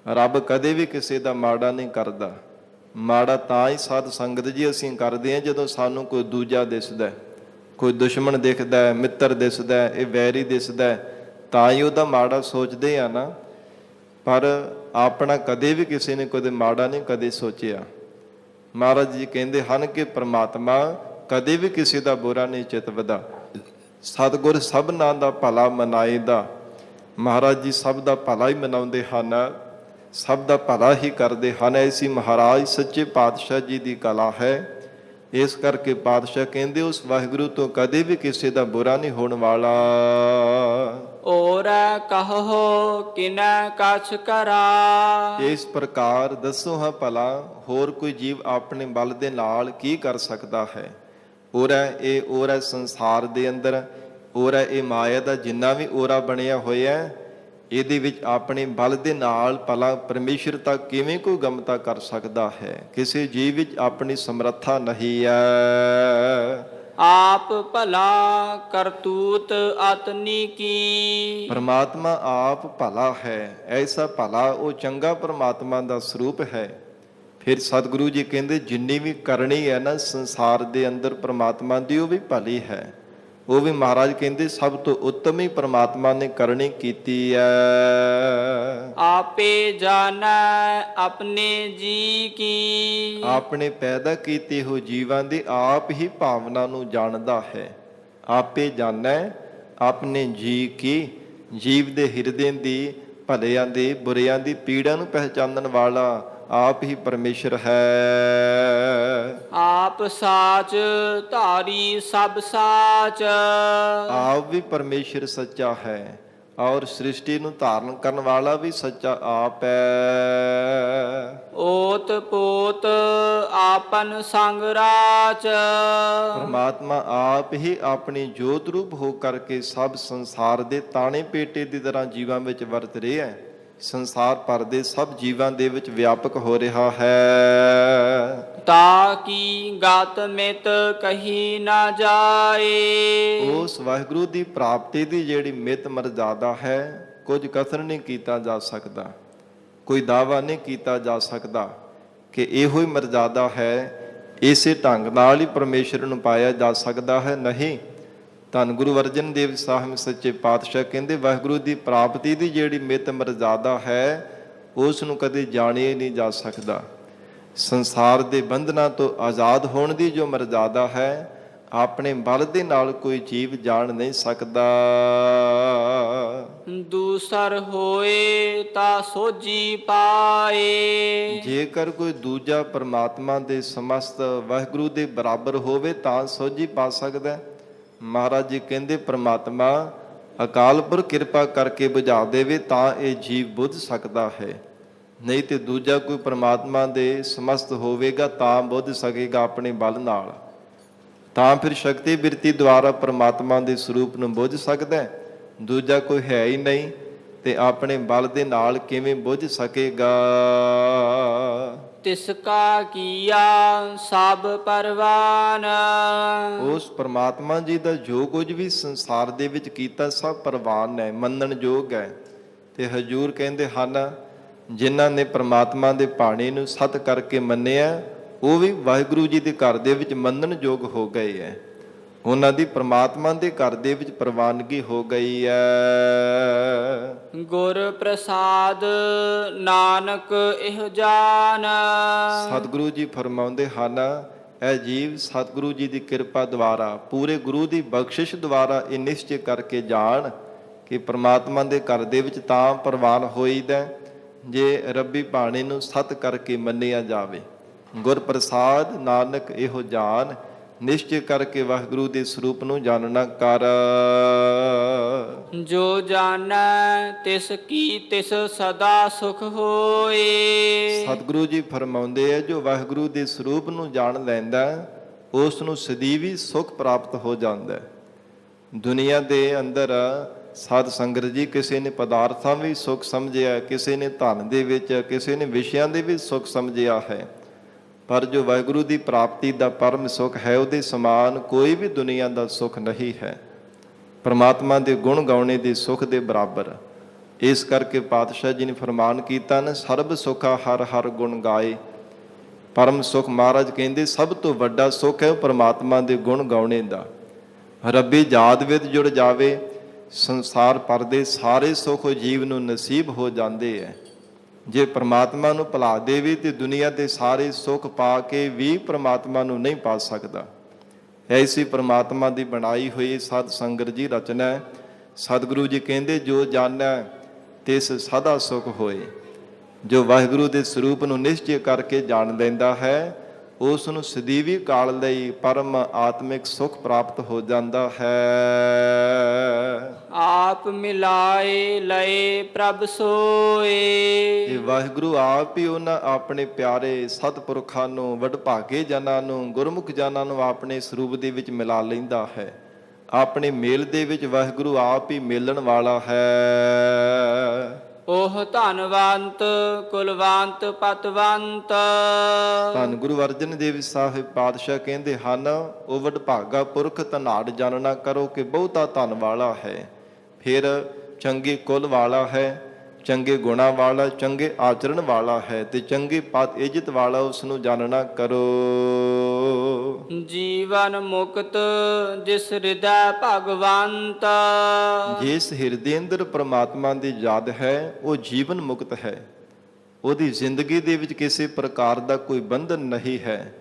ਰੱਬ ਕਦੇ ਵੀ ਕਿਸੇ ਦਾ ਮਾੜਾ ਨਹੀਂ ਕਰਦਾ। ਮਾੜਾ ਤਾਂ ਹੀ ਸਾਧ ਸੰਗਤ ਜੀ ਅਸੀਂ ਕਰਦੇ ਹਾਂ ਜਦੋਂ ਸਾਨੂੰ ਕੋਈ ਦੂਜਾ ਦਿਸਦਾ, ਕੋਈ ਦੁਸ਼ਮਣ ਦਿਖਦਾ ਹੈ, ਮਿੱਤਰ ਦਿਸਦਾ, ਇਹ ਵੈਰੀ ਦਿਸਦਾ, ਤਾਂ ਹੀ ਉਹਦਾ ਮਾੜਾ ਸੋਚਦੇ ਆ ਨਾ। ਪਰ ਆਪਣਾ ਕਦੇ ਵੀ ਕਿਸੇ ਨੇ ਕਦੇ ਮਾੜਾ ਨਹੀਂ ਕਦੇ ਸੋਚਿਆ। ਮਹਾਰਾਜ ਜੀ ਕਹਿੰਦੇ ਹਨ ਕਿ ਪ੍ਰਮਾਤਮਾ ਕਦੇ ਵੀ ਕਿਸੇ ਦਾ ਬੁਰਾ ਨਹੀਂ ਚਿਤਵਦਾ। ਸਤਿਗੁਰ ਸਭਨਾਂ ਦਾ ਭਲਾ ਮਨਾਏਦਾ। ਮਹਾਰਾਜ ਜੀ ਸਭ ਦਾ ਭਲਾ ਹੀ ਮਨਾਉਂਦੇ ਹਨ, ਸਭ ਦਾ ਭਲਾ ਹੀ ਕਰਦੇ ਹਨ। ਐਸੀ ਮਹਾਰਾਜ ਸੱਚੇ ਪਾਤਸ਼ਾਹ ਜੀ ਦੀ ਕਲਾ ਹੈ। ਇਸ ਕਰਕੇ ਪਾਤਸ਼ਾਹ ਕਹਿੰਦੇ ਉਸ ਵਾਹਿਗੁਰੂ ਤੋਂ ਕਦੇ ਵੀ ਕਿਸੇ ਦਾ ਬੁਰਾ ਨਹੀਂ ਹੋਣ ਵਾਲਾ। ਔਰੈ ਕਹੋ ਕਿਨੈ ਕਛ ਕਰਾ। ਇਸ ਪ੍ਰਕਾਰ ਦੱਸੋ ਹਾਂ ਭਲਾ ਹੋਰ ਕੋਈ ਜੀਵ ਆਪਣੇ ਬਲ ਦੇ ਨਾਲ ਕੀ ਕਰ ਸਕਦਾ ਹੈ। ਔਰੈ ਸੰਸਾਰ ਦੇ ਅੰਦਰ, ਔਰੈ ਇਹ ਮਾਇਆ ਦਾ ਜਿੰਨਾ ਵੀ ਔਰਾ ਬਣਿਆ ਹੋਇਆ, ਇਹਦੇ ਵਿੱਚ ਆਪਣੇ ਬਲ ਦੇ ਨਾਲ ਭਲਾ ਪਰਮੇਸ਼ਰ ਤੱਕ ਕਿਵੇਂ ਕੋਈ ਗਮਤਾ ਕਰ ਸਕਦਾ ਹੈ। ਕਿਸੇ ਜੀਵ ਵਿੱਚ ਆਪਣੀ ਸਮਰੱਥਾ ਨਹੀਂ ਹੈ। ਆਪ ਭਲਾ ਕਰਤੂਤ ਅਤਨੀ ਕੀ। ਪਰਮਾਤਮਾ ਆਪ ਭਲਾ ਹੈ। ਐਸਾ ਭਲਾ ਉਹ ਚੰਗਾ ਪਰਮਾਤਮਾ ਦਾ ਸਰੂਪ ਹੈ। ਫਿਰ ਸਤਿਗੁਰੂ ਜੀ ਕਹਿੰਦੇ ਜਿੰਨੀ ਵੀ ਕਰਨੀ ਹੈ ਨਾ ਸੰਸਾਰ ਦੇ ਅੰਦਰ ਪਰਮਾਤਮਾ ਦੀ, ਉਹ ਵੀ ਭਲੀ ਹੈ। ਉਹ ਵੀ ਮਹਾਰਾਜ ਕਹਿੰਦੇ ਸਭ ਤੋਂ ਉੱਤਮ ਹੀ ਪਰਮਾਤਮਾ ਨੇ ਕਰਨੀ ਕੀਤੀ ਹੈ। ਆਪੇ ਜਾਣੈ ਆਪਣੇ ਜੀ ਕੀ। ਆਪਣੇ ਪੈਦਾ ਕੀਤੇ ਹੋ ਜੀਵਾਂ ਦੀ ਆਪ ਹੀ ਭਾਵਨਾ ਨੂੰ ਜਾਣਦਾ ਹੈ। ਆਪੇ ਜਾਣੈ ਆਪਣੇ ਜੀ ਕੀ। ਜੀਵ ਦੇ ਹਿਰਦੇ ਦੀ, ਭਲਿਆਂ ਦੀ, ਬੁਰਿਆਂ ਦੀ ਪੀੜਾ ਨੂੰ ਪਹਿਚਾਨਣ ਵਾਲਾ ਆਪ ਹੀ ਪਰਮੇਸ਼ਰ ਹੈ। ਆਪ ਸਾਚ ਧਾਰੀ ਸਭ ਸਾਚ। ਆਪ ਵੀ ਪਰਮੇਸ਼ਰ ਸੱਚਾ ਹੈ ਔਰ ਸ੍ਰਿਸ਼ਟੀ ਨੂੰ ਧਾਰਨ ਕਰਨ ਵਾਲਾ ਵੀ ਸੱਚਾ ਆਪ ਹੈ। ਓਤ ਪੋਤ ਆਪਨ ਸੰਗ ਰਾਚ। ਪਰਮਾਤਮਾ ਆਪ ਹੀ ਆਪਣੀ ਜੋਤ ਰੂਪ ਹੋ ਕਰਕੇ ਸਭ ਸੰਸਾਰ ਦੇ ਤਾਣੇ ਪੇਟੇ ਦੀ ਤਰ੍ਹਾਂ ਜੀਵਾਂ ਵਿੱਚ ਵਰਤ ਰਿਹਾ ਹੈ। ਸੰਸਾਰ ਭਰ ਦੇ ਸਭ ਜੀਵਾਂ ਦੇ ਵਿੱਚ ਵਿਆਪਕ ਹੋ ਰਿਹਾ ਹੈ। ਤਾ ਕੀ ਗਤ ਮਿਤ ਕਹੀ ਨਾ ਜਾਏ। ਉਸ ਵਾਹਿਗੁਰੂ ਦੀ ਪ੍ਰਾਪਤੀ ਦੀ ਜਿਹੜੀ ਮਿਤ ਮਰਜ਼ਾਦਾ ਹੈ, ਕੁਝ ਕਥਨ ਨਹੀਂ ਕੀਤਾ ਜਾ ਸਕਦਾ, ਕੋਈ ਦਾਅਵਾ ਨਹੀਂ ਕੀਤਾ ਜਾ ਸਕਦਾ ਕਿ ਇਹੋ ਹੀ ਮਰਜ਼ਾਦਾ ਹੈ। ਇਸੇ ਢੰਗ ਨਾਲ ਹੀ ਪਰਮੇਸ਼ਰ ਨੂੰ ਪਾਇਆ ਜਾ ਸਕਦਾ ਹੈ, ਨਹੀਂ। ਧੰਨ ਗੁਰੂ ਅਰਜਨ ਦੇਵ ਸਾਹਿਬ ਸੱਚੇ ਪਾਤਸ਼ਾਹ ਕਹਿੰਦੇ ਵਾਹਿਗੁਰੂ ਦੀ ਪ੍ਰਾਪਤੀ ਦੀ ਜਿਹੜੀ ਮਿਤ ਮਰਜ਼ਾਦਾ ਹੈ, ਉਸ ਨੂੰ ਕਦੇ ਜਾਣਿਆ ਨਹੀਂ ਜਾ ਸਕਦਾ। ਸੰਸਾਰ ਦੇ ਬੰਧਨਾਂ ਤੋਂ ਆਜ਼ਾਦ ਹੋਣ ਦੀ ਜੋ ਮਰਜ਼ਾਦਾ ਹੈ, ਆਪਣੇ ਬਲ ਦੇ ਨਾਲ ਕੋਈ ਜੀਵ ਜਾਣ ਨਹੀਂ ਸਕਦਾ। ਦੂਸਰ ਹੋਏ ਤਾਂ ਸੋਝੀ ਪਾਏ। ਜੇਕਰ ਕੋਈ ਦੂਜਾ ਪਰਮਾਤਮਾ ਦੇ ਸਮਸਤ ਵਾਹਿਗੁਰੂ ਦੇ ਬਰਾਬਰ ਹੋਵੇ ਤਾਂ ਸੋਝੀ ਪਾ ਸਕਦਾ ਹੈ। ਮਹਾਰਾਜ ਜੀ ਕਹਿੰਦੇ ਪ੍ਰਮਾਤਮਾ ਅਕਾਲ ਪੁਰਖ ਕਿਰਪਾ ਕਰਕੇ ਬੁਝਾ ਦੇਵੇ ਤਾਂ ਇਹ ਜੀਵ ਬੁੱਝ ਸਕਦਾ ਹੈ, ਨਹੀਂ ਤੇ ਦੂਜਾ ਕੋਈ ਪ੍ਰਮਾਤਮਾ ਦੇ ਸਮਸਤ ਹੋਵੇਗਾ ਤਾਂ ਬੁੱਝ ਸਕੇਗਾ ਆਪਣੇ ਬਲ ਨਾਲ। ਤਾਂ ਫਿਰ ਸ਼ਕਤੀ ਬਿਰਤੀ ਦੁਆਰਾ ਪ੍ਰਮਾਤਮਾ ਦੇ ਸਰੂਪ ਨੂੰ ਬੁੱਝ ਸਕਦਾ। ਦੂਜਾ ਕੋਈ ਹੈ ਹੀ ਨਹੀਂ ਤੇ ਆਪਣੇ ਬਲ ਦੇ ਨਾਲ ਕਿਵੇਂ ਬੁੱਝ ਸਕੇਗਾ। ਤਿਸ ਕਾ ਕੀਆ ਸਭ ਪਰਵਾਨ। ਉਸ ਪਰਮਾਤਮਾ ਜੀ ਦਾ ਜੋ ਕੁਝ ਵੀ ਸੰਸਾਰ ਦੇ ਵਿੱਚ ਕੀਤਾ ਸਭ ਪ੍ਰਵਾਨ ਹੈ, ਮੰਨਣ ਯੋਗ ਹੈ। ਤੇ ਹਜ਼ੂਰ ਕਹਿੰਦੇ ਹਨ ਜਿਨ੍ਹਾਂ ਨੇ ਪਰਮਾਤਮਾ ਦੇ ਬਾਣੀ ਨੂੰ ਸਤ ਕਰਕੇ ਮੰਨਿਆ, ਉਹ ਵੀ ਵਾਹਿਗੁਰੂ ਜੀ ਦੇ ਘਰ ਦੇ ਵਿੱਚ ਮੰਨਣ ਯੋਗ ਹੋ ਗਏ ਹੈ। ਉਹਨਾਂ ਦੀ ਪ੍ਰਮਾਤਮਾ ਦੇ ਘਰ ਦੇ ਵਿੱਚ ਪ੍ਰਵਾਨਗੀ ਹੋ ਗਈ ਹੈ। ਗੁਰ ਪ੍ਰਸਾਦ ਨਾਨਕ ਇਹ ਜਾਨ। ਸਤਿਗੁਰੂ ਜੀ ਫਰਮਾਉਂਦੇ ਹਨ ਇਹ ਜੀਵ ਸਤਿਗੁਰੂ ਜੀ ਦੀ ਕਿਰਪਾ ਦੁਆਰਾ, ਪੂਰੇ ਗੁਰੂ ਦੀ ਬਖਸ਼ਿਸ਼ ਦੁਆਰਾ ਇਹ ਨਿਸ਼ਚੈ ਕਰਕੇ ਜਾਣ ਕਿ ਪ੍ਰਮਾਤਮਾ ਦੇ ਘਰ ਦੇ ਵਿੱਚ ਤਾਂ ਪ੍ਰਵਾਨ ਹੋਈਦਾ ਜੇ ਰੱਬੀ ਬਾਣੀ ਨੂੰ ਸਤ ਕਰਕੇ ਮੰਨਿਆ ਜਾਵੇ। ਗੁਰ ਪ੍ਰਸਾਦ ਨਾਨਕ ਇਹੋ ਜਾਣ, ਨਿਸ਼ਚੈ ਕਰਕੇ ਵਾਹਿਗੁਰੂ ਦੇ ਸਰੂਪ ਨੂੰ ਜਾਣਨਾ ਕਰ। ਜੋ ਜਾਣੈ ਤਿਸ ਕੀ ਤਿਸ ਸਦਾ ਸੁਖ ਹੋਏ। ਸਤਿਗੁਰੂ ਜੀ ਫਰਮਾਉਂਦੇ ਆ, ਜੋ ਵਾਹਿਗੁਰੂ ਦੇ ਸਰੂਪ ਨੂੰ ਜਾਣ ਲੈਂਦਾ ਉਸ ਨੂੰ ਸਦੀਵੀ ਸੁਖ ਪ੍ਰਾਪਤ ਹੋ ਜਾਂਦਾ। ਦੁਨੀਆ ਦੇ ਅੰਦਰ ਸਾਧ ਸੰਗਤ ਜੀ ਕਿਸੇ ਨੇ ਪਦਾਰਥਾਂ ਵੀ ਸੁਖ ਸਮਝਿਆ, ਕਿਸੇ ਨੇ ਧਨ ਦੇ ਵਿੱਚ, ਕਿਸੇ ਨੇ ਵਿਸ਼ਿਆਂ ਦੇ ਵੀ ਸੁਖ ਸਮਝਿਆ ਹੈ, ਪਰ ਜੋ ਵਾਹਿਗੁਰੂ ਦੀ ਪ੍ਰਾਪਤੀ ਦਾ ਪਰਮ ਸੁਖ ਹੈ ਉਹਦੇ ਸਮਾਨ ਕੋਈ ਵੀ ਦੁਨੀਆ ਦਾ ਸੁਖ ਨਹੀਂ ਹੈ। ਪਰਮਾਤਮਾ ਦੇ ਗੁਣ ਗਾਉਣੇ ਦੇ ਸੁਖ ਦੇ ਬਰਾਬਰ। ਇਸ ਕਰਕੇ ਪਾਤਸ਼ਾਹ ਜੀ ਨੇ ਫਰਮਾਨ ਕੀਤਾ ਨਾ, ਸਰਬ ਸੁਖਾ ਹਰ ਹਰ ਗੁਣ ਗਾਏ। ਪਰਮ ਸੁਖ ਮਹਾਰਾਜ ਕਹਿੰਦੇ ਸਭ ਤੋਂ ਵੱਡਾ ਸੁਖ ਹੈ ਉਹ ਪਰਮਾਤਮਾ ਦੇ ਗੁਣ ਗਾਉਣੇ ਦਾ। ਰੱਬੀ ਯਾਦ ਵਿੱਚ ਜੁੜ ਜਾਵੇ, ਸੰਸਾਰ ਭਰ ਦੇ ਸਾਰੇ ਸੁਖ ਜੀਵ ਨੂੰ ਨਸੀਬ ਹੋ ਜਾਂਦੇ ਹੈ। ਜੇ ਪ੍ਰਮਾਤਮਾ ਨੂੰ ਭੁਲਾ ਦੇਵੇ ਤੇ ਦੁਨੀਆ ਦੇ ਸਾਰੇ ਸੁੱਖ ਪਾ ਕੇ ਵੀ ਪ੍ਰਮਾਤਮਾ ਨੂੰ ਨਹੀਂ ਪਾ ਸਕਦਾ। ਐਸੀ ਪ੍ਰਮਾਤਮਾ ਦੀ ਬਣਾਈ ਹੋਈ ਸਤ ਸੰਗਤ ਜੀ ਰਚਨਾ ਹੈ। ਸਤਿਗੁਰੂ ਜੀ ਕਹਿੰਦੇ ਜੋ ਜਾਣੈ ਤਿਸ ਸਦਾ ਸੁਖ ਹੋਏ। ਜੋ ਵਾਹਿਗੁਰੂ ਦੇ ਸਰੂਪ ਨੂੰ ਨਿਸ਼ਚੈ ਕਰਕੇ ਜਾਣ ਲੈਂਦਾ ਹੈ ਉਸ ਨੂੰ ਸਦੀਵੀ ਕਾਲ ਲਈ ਪਰਮ ਆਤਮਿਕ ਸੁਖ ਪ੍ਰਾਪਤ ਹੋ ਜਾਂਦਾ ਹੈ। ਆਪ ਮਿਲਾਏ ਲਏ ਪ੍ਰਭ ਸੋਏ। ਇਹ ਵਾਹਿਗੁਰੂ ਆਪ ਹੀ ਉਹਨਾਂ ਆਪਣੇ ਪਿਆਰੇ ਸਤਿਪੁਰਖਾਂ ਨੂੰ, ਵਡਭਾਗੇ ਜਨਾਂ ਨੂੰ, ਗੁਰਮੁਖ ਜਨਾਂ ਨੂੰ ਆਪਣੇ ਸਰੂਪ ਦੇ ਵਿੱਚ ਮਿਲਾ ਲੈਂਦਾ ਹੈ। ਆਪਣੇ ਮੇਲ ਦੇ ਵਿੱਚ ਵਾਹਿਗੁਰੂ ਆਪ ਹੀ ਮੇਲਣ ਵਾਲਾ ਹੈ। ਉਹ ਧਨਵੰਤ ਕੁਲਵੰਤ ਪਤਵੰਤ। ਧੰਨ ਗੁਰੂ ਅਰਜਨ ਦੇਵ ਸਾਹਿਬ ਪਾਤਸ਼ਾਹ ਕਹਿੰਦੇ ਹਨ, ਉਹ ਵਡਭਾਗਾ ਪੁਰਖ ਧਨਾੜ ਜਾਣਨਾ ਕਰੋ ਕਿ ਬਹੁਤਾ ਧਨ ਵਾਲਾ ਹੈ, ਫਿਰ ਚੰਗੇ ਕੁਲ ਵਾਲਾ ਹੈ, ਚੰਗੇ ਗੁਣਾ ਵਾਲਾ, ਚੰਗੇ ਆਚਰਣ ਵਾਲਾ ਹੈ ਤੇ ਚੰਗੀ ਪਤ ਇੱਜ਼ਤ ਵਾਲਾ, ਉਸ ਨੂੰ ਜਾਣਨਾ ਕਰੋ। ਜੀਵਨ ਮੁਕਤ ਜਿਸ ਹਿਰਦੈ ਭਗਵੰਤ। ਜਿਸ ਹਿਰਦੇ ਅੰਦਰ ਪ੍ਰਮਾਤਮਾ ਦੀ ਯਾਦ ਹੈ ਉਹ ਜੀਵਨ ਮੁਕਤ ਹੈ। ਉਹਦੀ ਜ਼ਿੰਦਗੀ ਦੇ ਵਿੱਚ ਕਿਸੇ ਪ੍ਰਕਾਰ ਦਾ ਕੋਈ ਬੰਧਨ ਨਹੀਂ ਹੈ,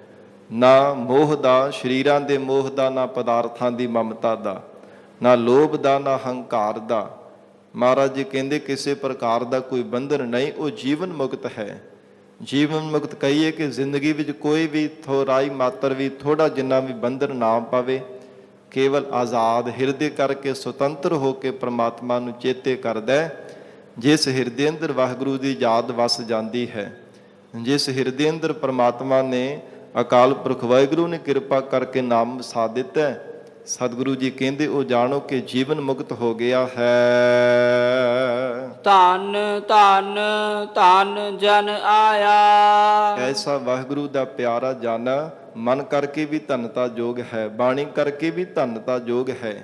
ਨਾ ਮੋਹ ਦਾ, ਸਰੀਰਾਂ ਦੇ ਮੋਹ ਦਾ, ਨਾ ਪਦਾਰਥਾਂ ਦੀ ਮਮਤਾ ਦਾ, ਨਾ ਲੋਭ ਦਾ, ਨਾ ਹੰਕਾਰ ਦਾ। ਮਹਾਰਾਜ ਜੀ ਕਹਿੰਦੇ ਕਿਸੇ ਪ੍ਰਕਾਰ ਦਾ ਕੋਈ ਬੰਧਨ ਨਹੀਂ, ਉਹ ਜੀਵਨ ਮੁਕਤ ਹੈ। ਜੀਵਨ ਮੁਕਤ ਕਹੀਏ ਕਿ ਜ਼ਿੰਦਗੀ ਵਿੱਚ ਕੋਈ ਵੀ ਥੋੜ੍ਹਾਈ ਮਾਤਰ ਵੀ, ਥੋੜ੍ਹਾ ਜਿੰਨਾ ਵੀ ਬੰਧਨ ਨਾ ਪਵੇ, ਕੇਵਲ ਆਜ਼ਾਦ ਹਿਰਦੇ ਕਰਕੇ ਸੁਤੰਤਰ ਹੋ ਕੇ ਪ੍ਰਮਾਤਮਾ ਨੂੰ ਚੇਤੇ ਕਰਦਾ। ਜਿਸ ਹਿਰਦੇ ਅੰਦਰ ਵਾਹਿਗੁਰੂ ਦੀ ਯਾਦ ਵਸ ਜਾਂਦੀ ਹੈ, ਜਿਸ ਹਿਰਦੇ ਅੰਦਰ ਪ੍ਰਮਾਤਮਾ ਨੇ, ਅਕਾਲ ਪੁਰਖ ਵਾਹਿਗੁਰੂ ਨੇ ਕਿਰਪਾ ਕਰਕੇ ਨਾਮ ਵਸਾ ਦਿੱਤਾ, ਸਤਿਗੁਰੂ ਜੀ ਕਹਿੰਦੇ ਉਹ ਜਾਣੋ ਕਿ ਜੀਵਨ ਮੁਕਤ ਹੋ ਗਿਆ ਹੈ। ਧੰਨ ਧੰਨ ਧੰਨ ਜਨ ਆਇਆ। ਐਸਾ ਵਾਹਿਗੁਰੂ ਦਾ ਪਿਆਰਾ ਜਨ ਮਨ ਕਰਕੇ ਵੀ ਧੰਨਤਾ ਯੋਗ ਹੈ, ਬਾਣੀ ਕਰਕੇ ਵੀ ਧੰਨਤਾ ਯੋਗ ਹੈ,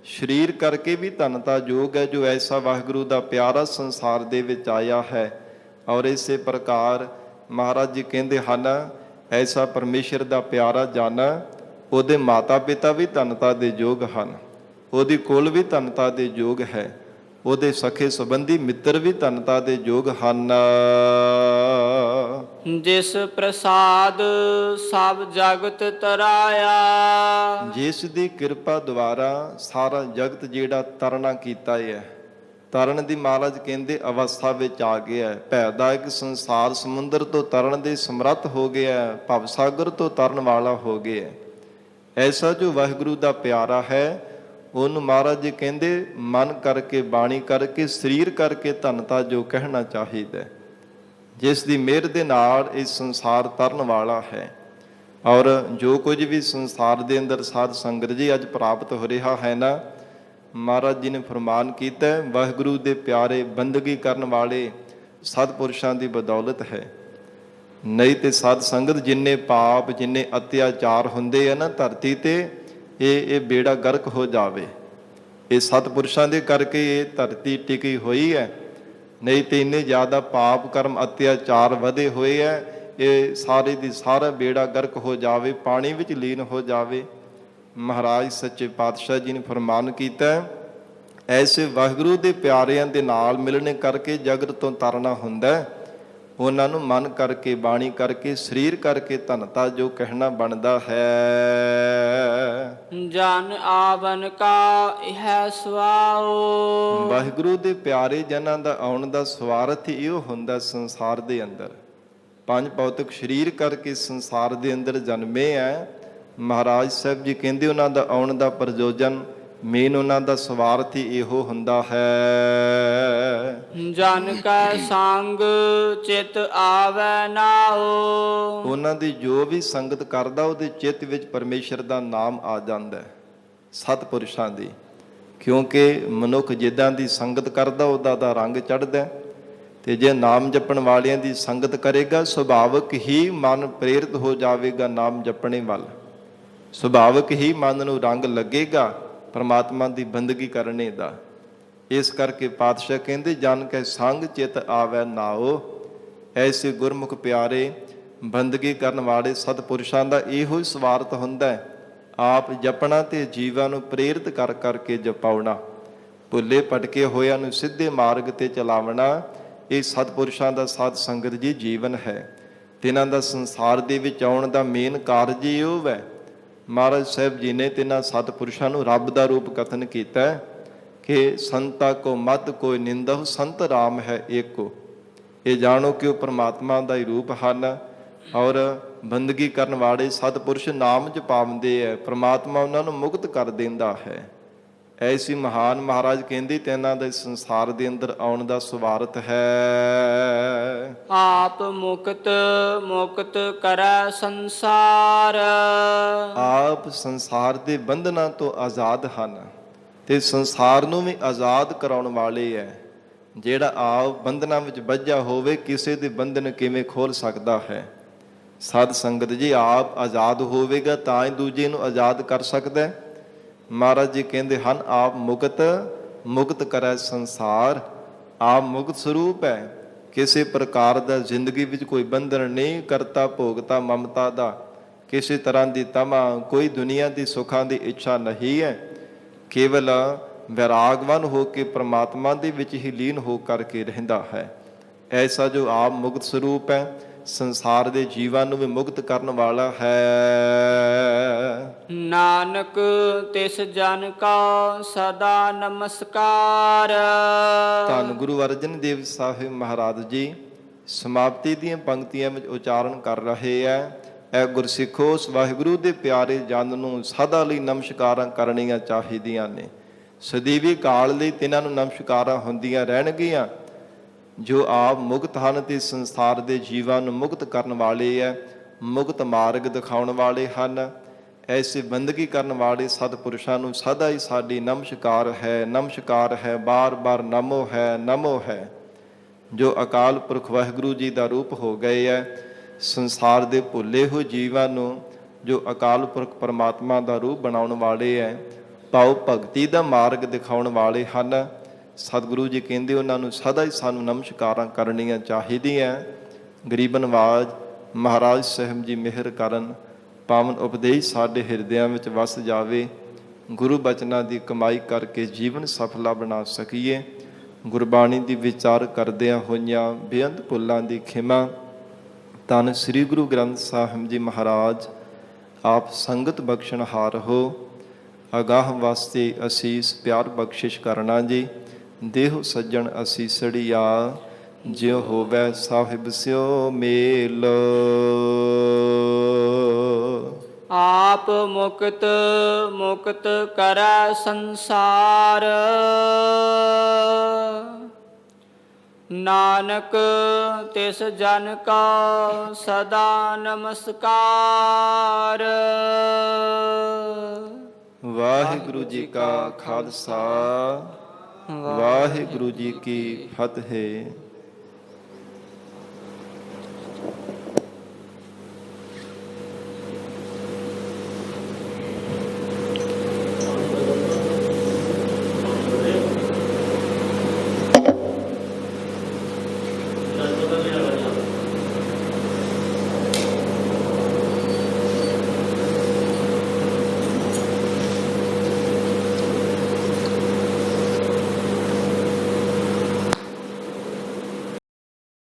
ਸਰੀਰ ਕਰਕੇ ਵੀ ਧੰਨਤਾ ਯੋਗ ਹੈ, ਜੋ ਐਸਾ ਵਾਹਿਗੁਰੂ ਦਾ ਪਿਆਰਾ ਸੰਸਾਰ ਦੇ ਵਿੱਚ ਆਇਆ ਹੈ। ਔਰ ਇਸੇ ਪ੍ਰਕਾਰ ਮਹਾਰਾਜ ਜੀ ਕਹਿੰਦੇ ਹਨ, ਐਸਾ ਪਰਮੇਸ਼ਰ ਦਾ ਪਿਆਰਾ ਜਨ, ਉਹਦੇ ਮਾਤਾ ਪਿਤਾ ਵੀ ਧੰਨਤਾ ਦੇ ਯੋਗ ਹਨ, ਉਹਦੀ ਕੁਲ ਵੀ ਧੰਨਤਾ ਦੇ ਯੋਗ ਹੈ, ਉਹਦੇ ਸਖੇ ਸੰਬੰਧੀ ਮਿੱਤਰ ਵੀ ਧੰਨਤਾ ਦੇ ਯੋਗ ਹਨ। ਜਿਸ ਪ੍ਰਸਾਦ ਸਭ ਜਗਤ ਤਰਾਇਆ। ਜਿਸ ਦੀ ਕਿਰਪਾ ਦੁਆਰਾ ਸਾਰਾ ਜਗਤ ਜਿਹੜਾ ਤਰਨਾ ਕੀਤਾ ਹੈ, ਤਰਨ ਦੀ ਮਹਾਰਾਜ ਕਹਿੰਦੇ ਅਵਸਥਾ ਵਿੱਚ ਆ ਗਿਆ। ਭੈਦਾਇਕ ਸੰਸਾਰ ਸਮੁੰਦਰ ਤੋਂ ਤਰਨ ਦੇ ਸਮਰੱਥ ਹੋ ਗਿਆ, ਭਵ ਸਾਗਰ ਤੋਂ ਤਰਨ ਵਾਲਾ ਹੋ ਗਿਆ। ਐਸਾ ਜੋ ਵਾਹਿਗੁਰੂ ਦਾ ਪਿਆਰਾ ਹੈ, ਉਹਨੂੰ ਮਹਾਰਾਜ ਜੀ ਕਹਿੰਦੇ ਮਨ ਕਰਕੇ, ਬਾਣੀ ਕਰਕੇ, ਸਰੀਰ ਕਰਕੇ ਧੰਨਤਾ ਜੋ ਕਹਿਣਾ ਚਾਹੀਦਾ, ਜਿਸ ਦੀ ਮਿਹਰ ਦੇ ਨਾਲ ਇਹ ਸੰਸਾਰ ਤਰਨ ਵਾਲਾ ਹੈ। ਔਰ ਜੋ ਕੁਝ ਵੀ ਸੰਸਾਰ ਦੇ ਅੰਦਰ ਸਾਧ ਸੰਗਤ ਜੀ ਅੱਜ ਪ੍ਰਾਪਤ ਹੋ ਰਿਹਾ ਹੈ ਨਾ, ਮਹਾਰਾਜ ਜੀ ਨੇ ਫਰਮਾਨ ਕੀਤਾ, ਵਾਹਿਗੁਰੂ ਦੇ ਪਿਆਰੇ ਬੰਦਗੀ ਕਰਨ ਵਾਲੇ ਸਤਿਪੁਰਸ਼ਾਂ ਦੀ ਬਦੌਲਤ ਹੈ। ਨਹੀਂ ਤੇ ਸਾਧ ਸੰਗਤ ਜਿੰਨੇ ਪਾਪ, ਜਿੰਨੇ ਅਤਿਆਚਾਰ ਹੁੰਦੇ ਆ ਨਾ ਧਰਤੀ ਤੇ, ਇਹ ਬੇੜਾ ਗਰਕ ਹੋ ਜਾਵੇ। ਇਹ ਸਤਿਪੁਰਸ਼ਾਂ ਦੇ ਕਰਕੇ ਇਹ ਧਰਤੀ ਟਿਕੀ ਹੋਈ ਹੈ, ਨਹੀਂ ਤੇ ਇੰਨੇ ਜ਼ਿਆਦਾ ਪਾਪ ਕਰਮ ਅਤਿਆਚਾਰ ਵਧੇ ਹੋਏ ਹੈ, ਇਹ ਸਾਰੇ ਦੀ ਸਾਰਾ ਬੇੜਾ ਗਰਕ ਹੋ ਜਾਵੇ, ਪਾਣੀ ਵਿੱਚ ਲੀਨ ਹੋ ਜਾਵੇ। ਮਹਾਰਾਜ ਸੱਚੇ ਪਾਤਸ਼ਾਹ ਜੀ ਨੇ ਫਰਮਾਨ ਕੀਤਾ, ਐਸੇ ਵਾਹਿਗੁਰੂ ਦੇ ਪਿਆਰਿਆਂ ਦੇ ਨਾਲ ਮਿਲਣੇ ਕਰਕੇ ਜਗਤ ਤੋਂ ਤਰਨਾ ਹੁੰਦਾ। ਉਹਨਾਂ ਨੂੰ ਮਨ ਕਰਕੇ, ਬਾਣੀ ਕਰਕੇ, ਸਰੀਰ ਕਰਕੇ ਧਨਤਾ ਜੋ ਕਹਿਣਾ ਬਣਦਾ ਹੈ। ਜਨ ਆਵਨ ਕਾ ਇਹ ਸੁਆਓ। ਵਾਹਿਗੁਰੂ ਦੇ ਪਿਆਰੇ ਜਨਾਂ ਦਾ ਆਉਣ ਦਾ ਸਵਾਰਥ ਹੀ ਇਹੋ ਹੁੰਦਾ ਸੰਸਾਰ ਦੇ ਅੰਦਰ। ਪੰਜ ਭੌਤਿਕ ਸਰੀਰ ਕਰਕੇ ਸੰਸਾਰ ਦੇ ਅੰਦਰ ਜਨਮੇ ਹੈ। ਮਹਾਰਾਜ ਸਾਹਿਬ ਜੀ ਕਹਿੰਦੇ ਉਹਨਾਂ ਦਾ ਆਉਣ ਦਾ ਪ੍ਰਯੋਜਨ, ਮੇਨ ਉਹਨਾਂ ਦਾ ਸਵਾਰਥ ਹੀ ਇਹੋ ਹੁੰਦਾ ਹੈ। ਜਨ ਕੈ ਸੰਗ ਚਿਤ ਆਵੈ ਨਾਉ। ਉਹਨਾਂ ਦੀ ਜੋ ਵੀ ਸੰਗਤ ਕਰਦਾ ਉਹਦੇ ਚਿੱਤ ਵਿੱਚ ਪਰਮੇਸ਼ਰ ਦਾ ਨਾਮ ਆ ਜਾਂਦਾ ਹੈ, ਸਤਿਪੁਰਸ਼ਾਂ ਦੀ। ਕਿਉਂਕਿ ਮਨੁੱਖ ਜਿੱਦਾਂ ਦੀ ਸੰਗਤ ਕਰਦਾ ਉਹਦਾ ਦਾ ਰੰਗ ਚੜ੍ਹਦਾ। ਤੇ ਜੇ ਨਾਮ ਜਪਣ ਵਾਲਿਆਂ ਦੀ ਸੰਗਤ ਕਰੇਗਾ, ਸੁਭਾਵਿਕ ਹੀ ਮਨ ਪ੍ਰੇਰਿਤ ਹੋ ਜਾਵੇਗਾ ਨਾਮ ਜਪਣੇ ਵੱਲ। ਸੁਭਾਵਿਕ ਹੀ ਮਨ ਨੂੰ ਰੰਗ ਲੱਗੇਗਾ ਪਰਮਾਤਮਾ ਦੀ ਬੰਦਗੀ ਕਰਨੇ ਦਾ। ਇਸ ਕਰਕੇ ਪਾਤਸ਼ਾਹ ਕਹਿੰਦੇ ਜਨ ਕੈ ਸੰਗ ਚਿਤ ਆਵੈ ਨਾਉ। ਐਸੇ ਗੁਰਮੁਖ ਪਿਆਰੇ ਬੰਦਗੀ ਕਰਨ ਵਾਲੇ ਸਤਿਪੁਰਸ਼ਾਂ ਦਾ ਇਹੋ ਹੀ ਸਵਾਰਥ ਹੁੰਦਾ ਹੈ, ਆਪ ਜਪਣਾ ਤੇ ਜੀਵਾਂ ਨੂੰ ਪ੍ਰੇਰਿਤ ਕਰ ਕਰਕੇ ਜਪਾਉਣਾ, ਭੁੱਲੇ ਭਟਕੇ ਹੋਇਆਂ ਨੂੰ ਸਿੱਧੇ ਮਾਰਗ ਤੇ ਚਲਾਵਣਾ। ਇਹ ਸਤਿਪੁਰਸ਼ਾਂ ਦਾ ਸਾਧ ਸੰਗਤ ਜੀ ਜੀਵਨ ਹੈ। ਤਿਨਾਂ ਦਾ ਸੰਸਾਰ ਦੇ ਵਿੱਚ ਆਉਣ ਦਾ ਮੇਨ ਕਾਰਜ ਹੀ ਉਹ ਹੈ। ਮਹਾਰਾਜ ਸਾਹਿਬ ਜੀ ਨੇ ਤਿਨਾਂ ਸਤਿਪੁਰਸ਼ਾਂ ਨੂੰ ਰੱਬ ਦਾ ਰੂਪ ਕਥਨ ਕੀਤਾ ਕਿ ਸੰਤਾ ਕੋ ਮਤ ਕੋਈ ਨਿੰਦਹੁ, ਸੰਤ ਰਾਮ ਹੈ ਏਕੋ। ਇਹ ਜਾਣੋ ਕਿ ਉਹ ਪਰਮਾਤਮਾ ਦਾ ਹੀ ਰੂਪ ਹਨ ਔਰ ਬੰਦਗੀ ਕਰਨ ਵਾਲੇ ਸਤਿਪੁਰਸ਼ ਨਾਮ ਜਪਾਉਂਦੇ ਹੈ, ਪਰਮਾਤਮਾ ਉਹਨਾਂ ਨੂੰ ਮੁਕਤ ਕਰ ਦਿੰਦਾ ਹੈ। ਐਸੀ ਮਹਾਨ ਮਹਾਰਾਜ ਕਹਿੰਦੇ ਤਿਨਾਂ ਦੇ ਸੰਸਾਰ ਦੇ ਅੰਦਰ ਆਉਣ ਦਾ ਸਵਾਰਥ ਹੈ। ਆਪ ਮੁਕਤ ਮੁਕਤ ਕਰੈ ਸੰਸਾਰ। ਆਪ ਸੰਸਾਰ ਦੇ ਬੰਧਨਾਂ ਤੋਂ ਆਜ਼ਾਦ ਹਨ ਤੇ ਸੰਸਾਰ ਨੂੰ ਵੀ ਆਜ਼ਾਦ ਕਰਾਉਣ ਵਾਲੇ ਹੈ। ਜਿਹੜਾ ਆਪ ਬੰਧਨਾਂ ਵਿੱਚ ਬੱਝਾ ਹੋਵੇ, ਕਿਸੇ ਦੇ ਬੰਧਨ ਕਿਵੇਂ ਖੋਲ ਸਕਦਾ ਹੈ? ਸਾਧ ਸੰਗਤ ਜੀ, ਆਪ ਆਜ਼ਾਦ ਹੋਵੇਗਾ ਤਾਂ ਹੀ ਦੂਜੇ ਨੂੰ ਆਜ਼ਾਦ ਕਰ ਸਕਦਾ ਹੈ। ਮਹਾਰਾਜ ਜੀ ਕਹਿੰਦੇ ਹਨ ਆਪ ਮੁਕਤ ਮੁਕਤ ਕਰੈ ਸੰਸਾਰ। ਆਪ ਮੁਕਤ ਸਰੂਪ ਹੈ, ਕਿਸੇ ਪ੍ਰਕਾਰ ਦਾ ਜ਼ਿੰਦਗੀ ਵਿੱਚ ਕੋਈ ਬੰਧਨ ਨਹੀਂ, ਕਰਤਾ ਭੋਗਤਾ ਮਮਤਾ ਦਾ ਕਿਸੇ ਤਰ੍ਹਾਂ ਦੀ ਤਮਾ, ਕੋਈ ਦੁਨੀਆ ਦੀ ਸੁੱਖਾਂ ਦੀ ਇੱਛਾ ਨਹੀਂ ਹੈ। ਕੇਵਲ ਵੈਰਾਗਵਾਨ ਹੋ ਕੇ ਪ੍ਰਮਾਤਮਾ ਦੇ ਵਿੱਚ ਹੀ ਲੀਨ ਹੋ ਕਰਕੇ ਰਹਿੰਦਾ ਹੈ। ਐਸਾ ਜੋ ਆਪ ਮੁਕਤ ਸਰੂਪ ਹੈ, ਸੰਸਾਰ ਦੇ ਜੀਵਾਂ ਨੂੰ ਵੀ ਮੁਕਤ ਕਰਨ ਵਾਲਾ ਹੈ। ਨਾਨਕ ਤਿਸ ਜਨ ਕਾ ਸਦਾ ਨਮਸਕਾਰ। ਧੰਨ ਗੁਰੂ ਅਰਜਨ ਦੇਵ ਸਾਹਿਬ ਮਹਾਰਾਜ ਜੀ ਸਮਾਪਤੀ ਦੀਆਂ ਪੰਕਤੀਆਂ ਵਿੱਚ ਉਚਾਰਨ ਕਰ ਰਹੇ ਹੈ। ਐ ਗੁਰਸਿੱਖੋ, ਉਸ ਵਾਹਿਗੁਰੂ ਦੇ ਪਿਆਰੇ ਜਨ ਨੂੰ ਸਦਾ ਲਈ ਨਮਸਕਾਰਾਂ ਕਰਨੀਆਂ ਚਾਹੀਦੀਆਂ ਨੇ। ਸਦੀਵੀ ਕਾਲ ਲਈ ਤਿਨਾਂ ਨੂੰ ਨਮਸਕਾਰਾਂ ਹੁੰਦੀਆਂ ਰਹਿਣਗੀਆਂ ਜੋ ਆਪ ਮੁਕਤ ਹਨ ਤੇ ਸੰਸਾਰ ਦੇ ਜੀਵਾਂ ਨੂੰ ਮੁਕਤ ਕਰਨ ਵਾਲੇ ਹੈ, ਮੁਕਤ ਮਾਰਗ ਦਿਖਾਉਣ ਵਾਲੇ ਹਨ। ਐਸੇ ਬੰਦਗੀ ਕਰਨ ਵਾਲੇ ਸਤਿਪੁਰਸ਼ਾਂ ਨੂੰ ਸਦਾ ਹੀ ਸਾਡੀ ਨਮਸਕਾਰ ਹੈ, ਨਮਸਕਾਰ ਹੈ, ਬਾਰ-ਬਾਰ ਨਮੋ ਹੈ, ਨਮੋ ਹੈ। ਜੋ ਅਕਾਲ ਪੁਰਖ ਵਾਹਿਗੁਰੂ ਜੀ ਦਾ ਰੂਪ ਹੋ ਗਏ ਹੈ, ਸੰਸਾਰ ਦੇ ਭੁੱਲੇ ਹੋਏ ਜੀਵਾਂ ਨੂੰ ਜੋ ਅਕਾਲ ਪੁਰਖ ਪਰਮਾਤਮਾ ਦਾ ਰੂਪ ਬਣਾਉਣ ਵਾਲੇ ਹੈ, ਭਾਵ ਭਗਤੀ ਦਾ ਮਾਰਗ ਦਿਖਾਉਣ ਵਾਲੇ ਹਨ। ਸਤਿਗੁਰੂ ਜੀ ਕਹਿੰਦੇ ਉਹਨਾਂ ਨੂੰ ਸਦਾ ਹੀ ਸਾਨੂੰ ਨਮਸਕਾਰਾਂ ਕਰਨੀਆਂ ਚਾਹੀਦੀਆਂ। ਗਰੀਬ ਨਵਾਜ ਮਹਾਰਾਜ ਸਾਹਿਬ ਜੀ ਮਿਹਰ ਕਰਨ, ਪਾਵਨ ਉਪਦੇਸ਼ ਸਾਡੇ ਹਿਰਦਿਆਂ ਵਿੱਚ ਵਸ ਜਾਵੇ। ਗੁਰੂ ਬਚਨਾਂ ਦੀ ਕਮਾਈ ਕਰਕੇ ਜੀਵਨ ਸਫਲਾ ਬਣਾ ਸਕੀਏ। ਗੁਰਬਾਣੀ ਦੀ ਵਿਚਾਰ ਕਰਦਿਆਂ ਹੋਈਆਂ ਬੇਅੰਤ ਭੁੱਲਾਂ ਦੀ ਖਿਮਾ। ਧੰਨ ਸ੍ਰੀ ਗੁਰੂ ਗ੍ਰੰਥ ਸਾਹਿਬ ਜੀ ਮਹਾਰਾਜ ਆਪ ਸੰਗਤ ਬਖਸ਼ਣਹਾਰ ਹੋ। ਅਗਾਹ ਵਾਸਤੇ ਅਸੀਸ ਪਿਆਰ ਬਖਸ਼ਿਸ਼ ਕਰਨਾ ਜੀ। ਦੇਹੁ ਸੱਜਣ ਅਸੀਸੜੀਆ, ਜਿਉ ਹੋਵੈ ਸਾਹਿਬ ਸਿਓ ਮੇਲ। ਆਪ ਮੁਕਤ ਮੁਕਤ ਕਰੈ ਸੰਸਾਰ। ਨਾਨਕ ਤਿਸ ਜਨ ਕਾ ਸਦਾ ਨਮਸਕਾਰ। ਵਾਹਿਗੁਰੂ ਜੀ ਕਾ ਖਾਲਸਾ, ਵਾਹਿਗੁਰੂ ਜੀ ਕੀ ਫਤਿਹ।